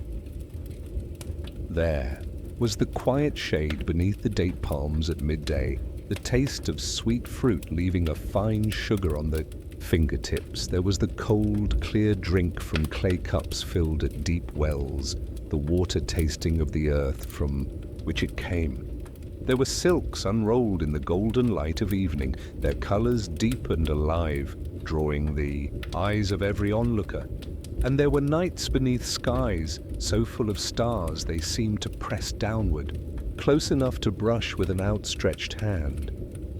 Speaker 1: There was the quiet shade beneath the date palms at midday, the taste of sweet fruit leaving a fine sugar on the fingertips. There was the cold, clear drink from clay cups filled at deep wells, the water tasting of the earth from which it came. There were silks unrolled in the golden light of evening, their colors deep and alive, drawing the eyes of every onlooker. And there were nights beneath skies so full of stars they seemed to press downward, close enough to brush with an outstretched hand.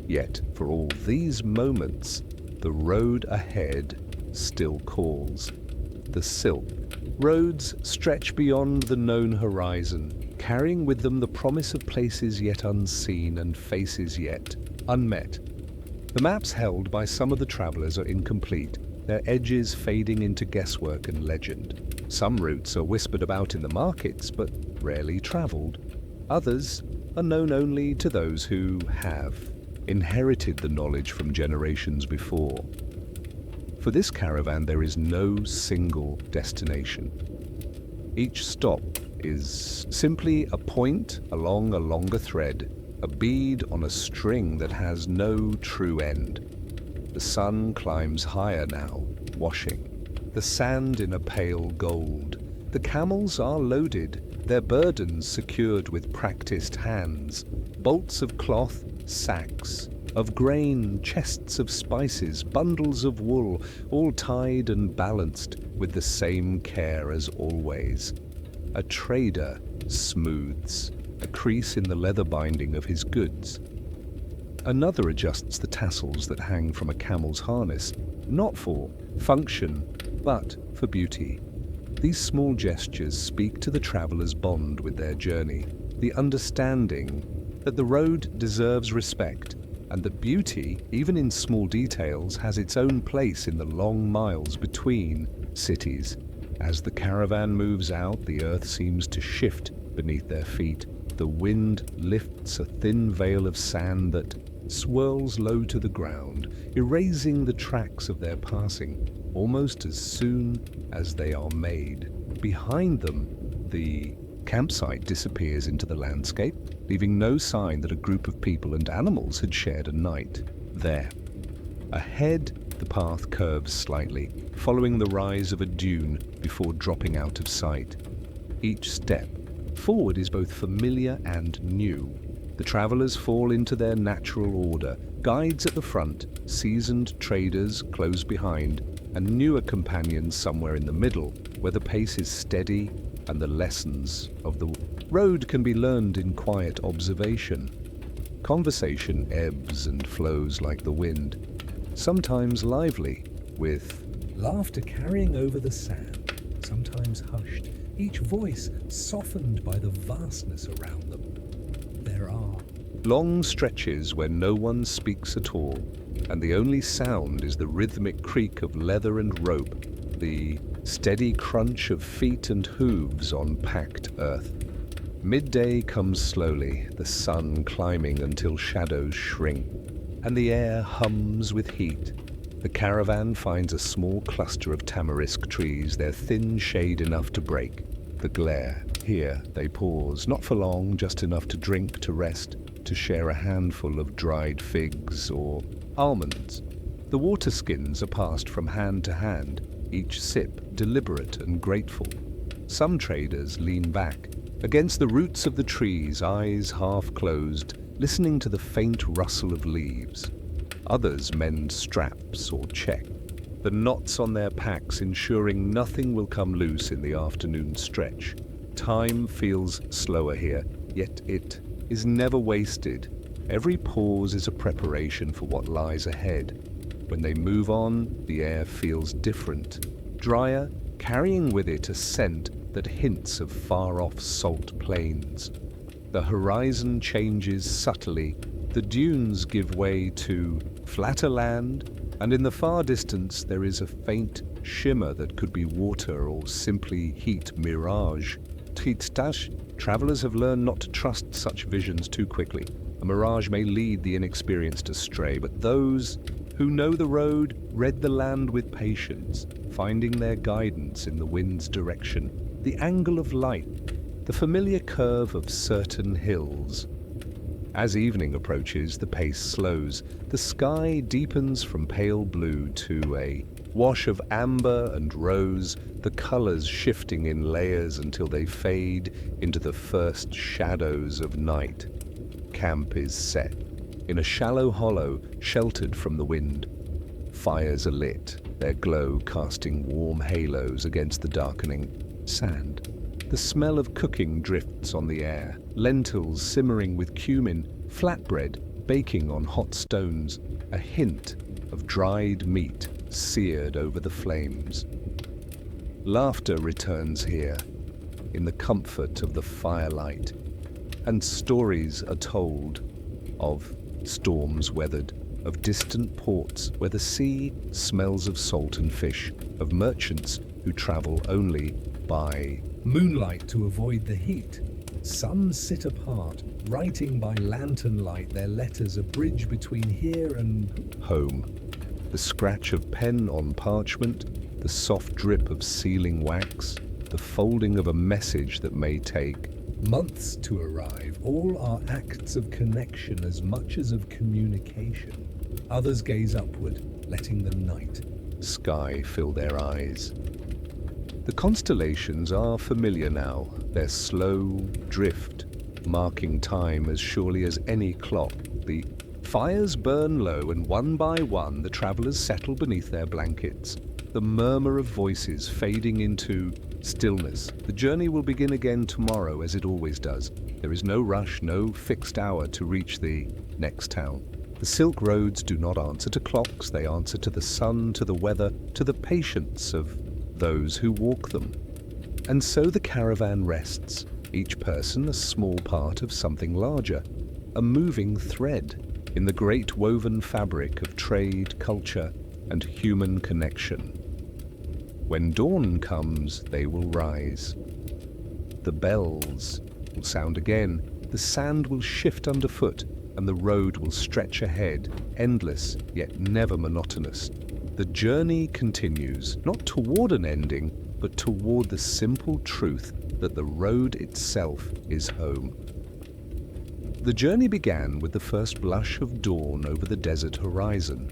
Speaker 1: Yet, for all these moments, the road ahead still calls. The silk roads stretch beyond the known horizon, carrying with them the promise of places yet unseen and faces yet unmet. The maps held by some of the travelers are incomplete, their edges fading into guesswork and legend. Some routes are whispered about in the markets, but rarely traveled. Others are known only to those who have inherited the knowledge from generations before. For this caravan, there is no single destination. Each stop is simply a point along a longer thread, a bead on a string that has no true end. The sun climbs higher now, washing the sand in a pale gold. The camels are loaded, their burdens secured with practiced hands. Bolts of cloth, sacks of grain, chests of spices, bundles of wool, all tied and balanced with the same care as always. A trader smooths a crease in the leather binding of his goods. Another adjusts the tassels that hang from a camel's harness, not for function, but for beauty. These small gestures speak to the traveler's bond with their journey, the understanding that the road deserves respect, and that beauty, even in small details, has its own place in the long miles between cities. As the caravan moves out, the earth seems to shift beneath their feet. The wind lifts a thin veil of sand that swirls low to the ground, erasing the tracks of their passing almost as soon as they are made. Behind them, the campsite disappears into the landscape, leaving no sign that a group of people and animals had shared a night there. Ahead, the path curves slightly, following the rise of a dune before dropping out of sight. Each step forward is both familiar and new. The travelers fall into their natural order, guides at the front, seasoned traders close behind, and newer companions somewhere in the middle, where the pace is steady and the lessons of the road can be learned in quiet observation. Conversation ebbs and flows like the wind, sometimes lively, with
Speaker 2: laughter carrying over the sand, sometimes hushed, each voice softened by the vastness around them. There are
Speaker 1: long stretches where no one speaks at all, and the only sound is the rhythmic creak of leather and rope, the steady crunch of feet and hooves on packed earth. Midday comes slowly, the sun climbing until shadows shrink, and the air hums with heat. The caravan finds a small cluster of tamarisk trees, their thin shade enough to break the glare. Here they pause, not for long, just enough to drink, to rest, to share a handful of dried figs or almonds. The water skins are passed from hand to hand, each sip deliberate and grateful. Some traders lean back, against the roots of the trees, eyes half closed, listening to the faint rustle of leaves. Others mend straps or check the knots on their packs, ensuring nothing will come loose in the afternoon stretch. Time feels slower here, yet it is never wasted. Every pause is a preparation for what lies ahead. When they move on, the air feels different, drier, carrying with it a scent that hints of far-off salt plains. The horizon changes subtly. The dunes give way to flatter land, and in the far distance there is a faint shimmer that could be water or simply heat mirage. Travelers have learned not to trust such visions too quickly. A mirage may lead the inexperienced astray, but those who know the road read the land with patience, finding their guidance in the wind's direction, the angle of light, the familiar curve of certain hills. As evening approaches, the pace slows. The sky deepens from pale blue to a wash of amber and rose, the colors shifting in layers until they fade into the first shadows of night. Camp is set in a shallow hollow, sheltered from the wind. Fires are lit, their glow casting warm halos against the darkening sand. The smell of cooking drifts on the air, lentils simmering with cumin, flatbread baking on hot stones, a hint of dried meat seared over the flames. Laughter returns here, in the comfort of the firelight, and stories are told of storms weathered, of distant ports where the sea smells of salt and fish, of merchants who travel only by
Speaker 2: moonlight to avoid the heat. Some sit apart, writing by lantern light their letters, a bridge between here and
Speaker 1: home. The scratch of pen on parchment, the soft drip of sealing wax, the folding of a message that may take
Speaker 2: months to arrive. All are acts of connection as much as of communication. Others gaze upward, letting the night
Speaker 1: sky fill their eyes. The constellations are familiar now, their slow drift, marking time as surely as any clock. The fires burn low, and one by one the travelers settle beneath their blankets, the murmur of voices fading into stillness. The journey will begin again tomorrow, as it always does. There is no rush, no fixed hour to reach the next town. The Silk Roads do not answer to clocks, they answer to the sun, to the weather, to the patience of those who walk them. And so the caravan rests, each person a small part of something larger, a moving thread in the great woven fabric of trade, culture, and human connection. When dawn comes, they will rise. The bells will sound again, the sand will shift underfoot, and the road will stretch ahead, endless yet never monotonous. The journey continues, not toward an ending, but toward the simple truth that the road itself is home. The journey began with the first blush of dawn over the desert horizon.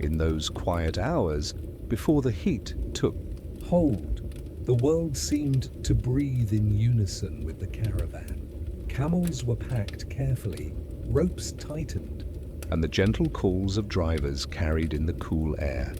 Speaker 1: In those quiet hours, before the heat took
Speaker 2: hold, the world seemed to breathe in unison with the caravan. Camels were packed carefully, ropes tightened,
Speaker 1: and the gentle calls of drivers carried in the cool air.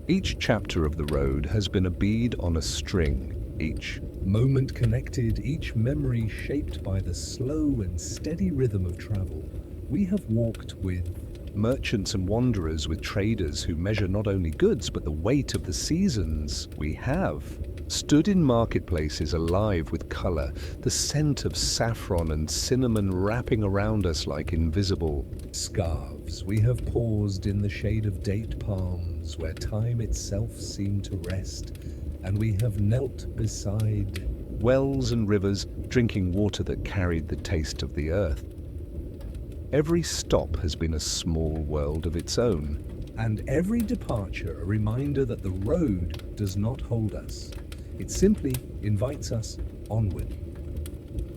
Speaker 1: Each chapter of the road has been a bead on a string, each
Speaker 2: moment connected, each memory shaped by the slow and steady rhythm of travel. We have walked with
Speaker 1: merchants and wanderers, with traders who measure not only goods but the weight of the seasons. We have stood in marketplaces alive with color, the scent of saffron and cinnamon wrapping around us like invisible
Speaker 2: scarves. We have paused in the shade of date palms where time itself seemed to rest, and we have knelt beside
Speaker 1: wells and rivers, drinking water that carried the taste of the earth. Every stop has been a small world of its own,
Speaker 2: and every departure a reminder that the road does not hold us. It simply invites us onward.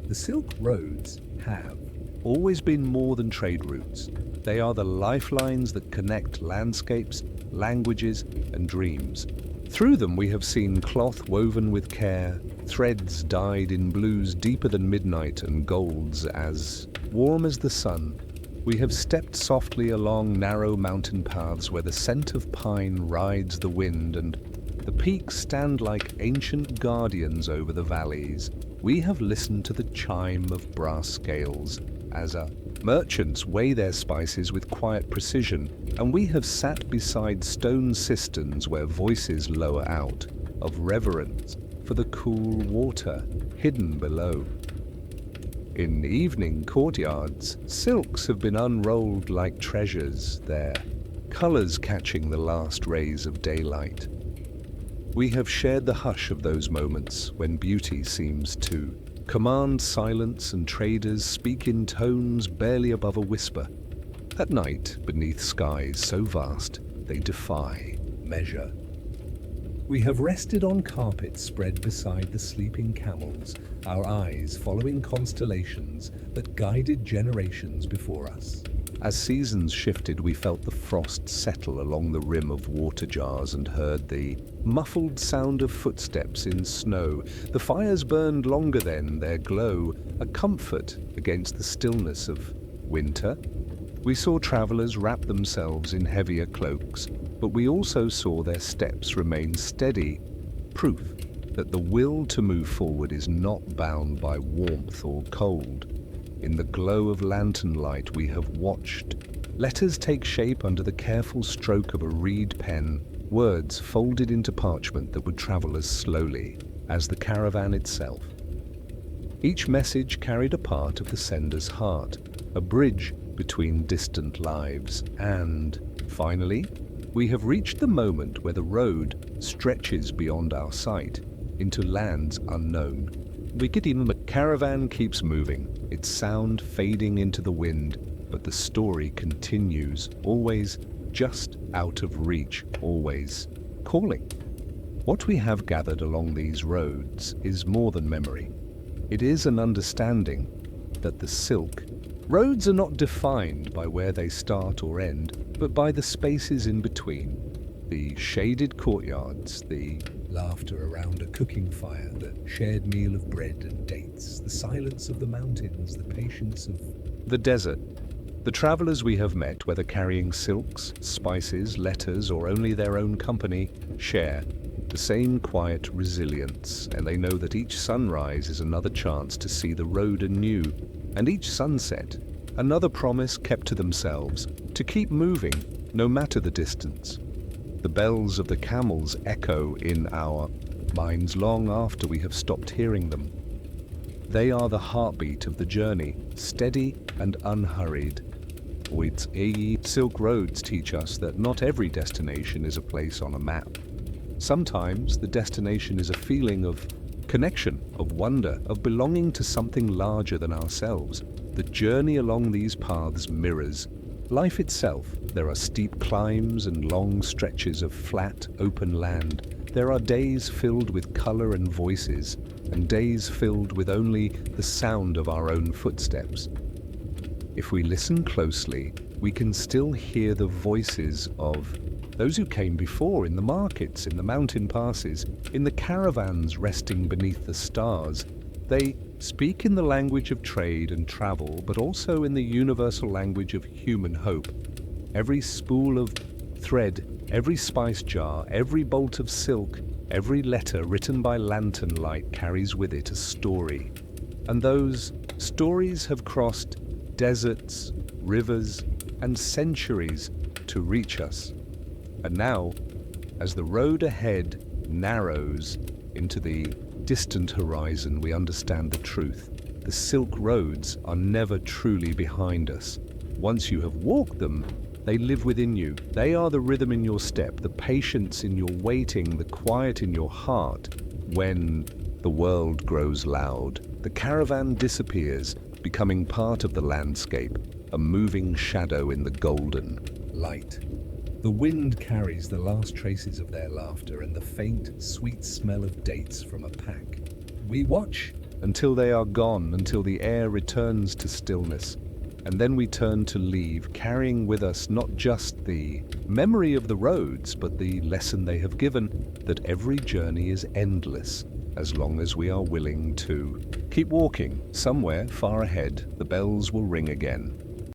Speaker 2: The Silk Roads have
Speaker 1: always been more than trade routes. They are the lifelines that connect landscapes, languages, and dreams. Through them we have seen cloth woven with care, threads dyed in blues deeper than midnight and golds as warm as the sun. We have stepped softly along narrow mountain paths where the scent of pine rides the wind and the peaks stand like ancient guardians over the valleys. We have listened to the chime of brass scales as merchants weigh their spices with quiet precision, and we have sat beside stone cisterns where voices lower out of reverence for the cool water hidden below. In evening courtyards, silks have been unrolled like treasures, their colors catching the last rays of daylight. We have shared the hush of those moments when beauty seems to command silence and traders speak in tones barely above a whisper. At night, beneath skies so vast, they defy measure.
Speaker 2: We have rested on carpets spread beside the sleeping camels, our eyes following constellations that guided generations before us.
Speaker 1: As seasons shifted, we felt the frost settle along the rim of water jars and heard the muffled sound of footsteps in snow. The fires burned longer then, their glow a comfort against the stillness of winter. We saw travelers wrap themselves in heavier cloaks, but we also saw their steps remain steady, proof that the will to move forward is not bound by warmth or cold. In the glow of lantern light we have watched letters take shape under the careful stroke of a reed pen, words folded into parchment that would travel as slowly as the caravan itself. Each message carried a part of the sender's heart, a bridge between distant lives, and, finally, we have reached the moment where the road stretches beyond our sight into lands unknown. The caravan keeps moving, its sound fading into the wind, but the story continues, always just out of reach, always calling. What we have gathered along these roads is more than memory. It is an understanding that the Silk Roads are not defined by where they start or end, but by the spaces in between. The shaded courtyards, the
Speaker 2: laughter around a cooking fire, the shared meal of bread and dates, the silence of the mountains, the patience of
Speaker 1: the desert. The travelers we have met, whether carrying silks, spices, letters, or only their own company, share the same quiet resilience, and they know that each sunrise is another chance to see the road anew, and each sunset another promise kept to themselves to keep moving no matter the distance. The bells of the camels echo in our minds long after we have stopped hearing them. They are the heartbeat of the journey, steady and unhurried. Silk Roads teach us that not every destination is a place on a map. Sometimes the destination is a feeling of connection, of wonder, of belonging to something larger than ourselves. The journey along these paths mirrors life itself. There are steep climbs and long stretches of flat, open land. There are days filled with color and voices, and days filled with only the sound of our own footsteps. If we listen closely, we can still hear the voices of those who came before in the markets, in the mountain passes, in the caravans resting beneath the stars. They speak in the language of trade and travel, but also in the universal language of human hope. Every spool of thread, every spice jar, every bolt of silk, every letter written by lantern light carries with it a story. And those stories have crossed deserts, rivers, and centuries to reach us. And now, as the road ahead narrows into the distant horizon, we understand the truth. The Silk Roads are never truly behind us. Once you have walked them, they live within you. They are the rhythm in your step, the patience in your waiting, the quiet in your heart. When the world grows loud, the caravan disappears, becoming part of the landscape, a moving shadow in the golden
Speaker 2: light. The wind carries the last traces of their laughter and the faint, sweet smell of dates from a pack. We watch
Speaker 1: until they are gone, until the air returns to stillness. And then we turn to leave, carrying with us not just the memory of the roads, but the lesson they have given, that every journey is endless, as long as we are willing to keep walking. Somewhere far ahead, the bells will ring again.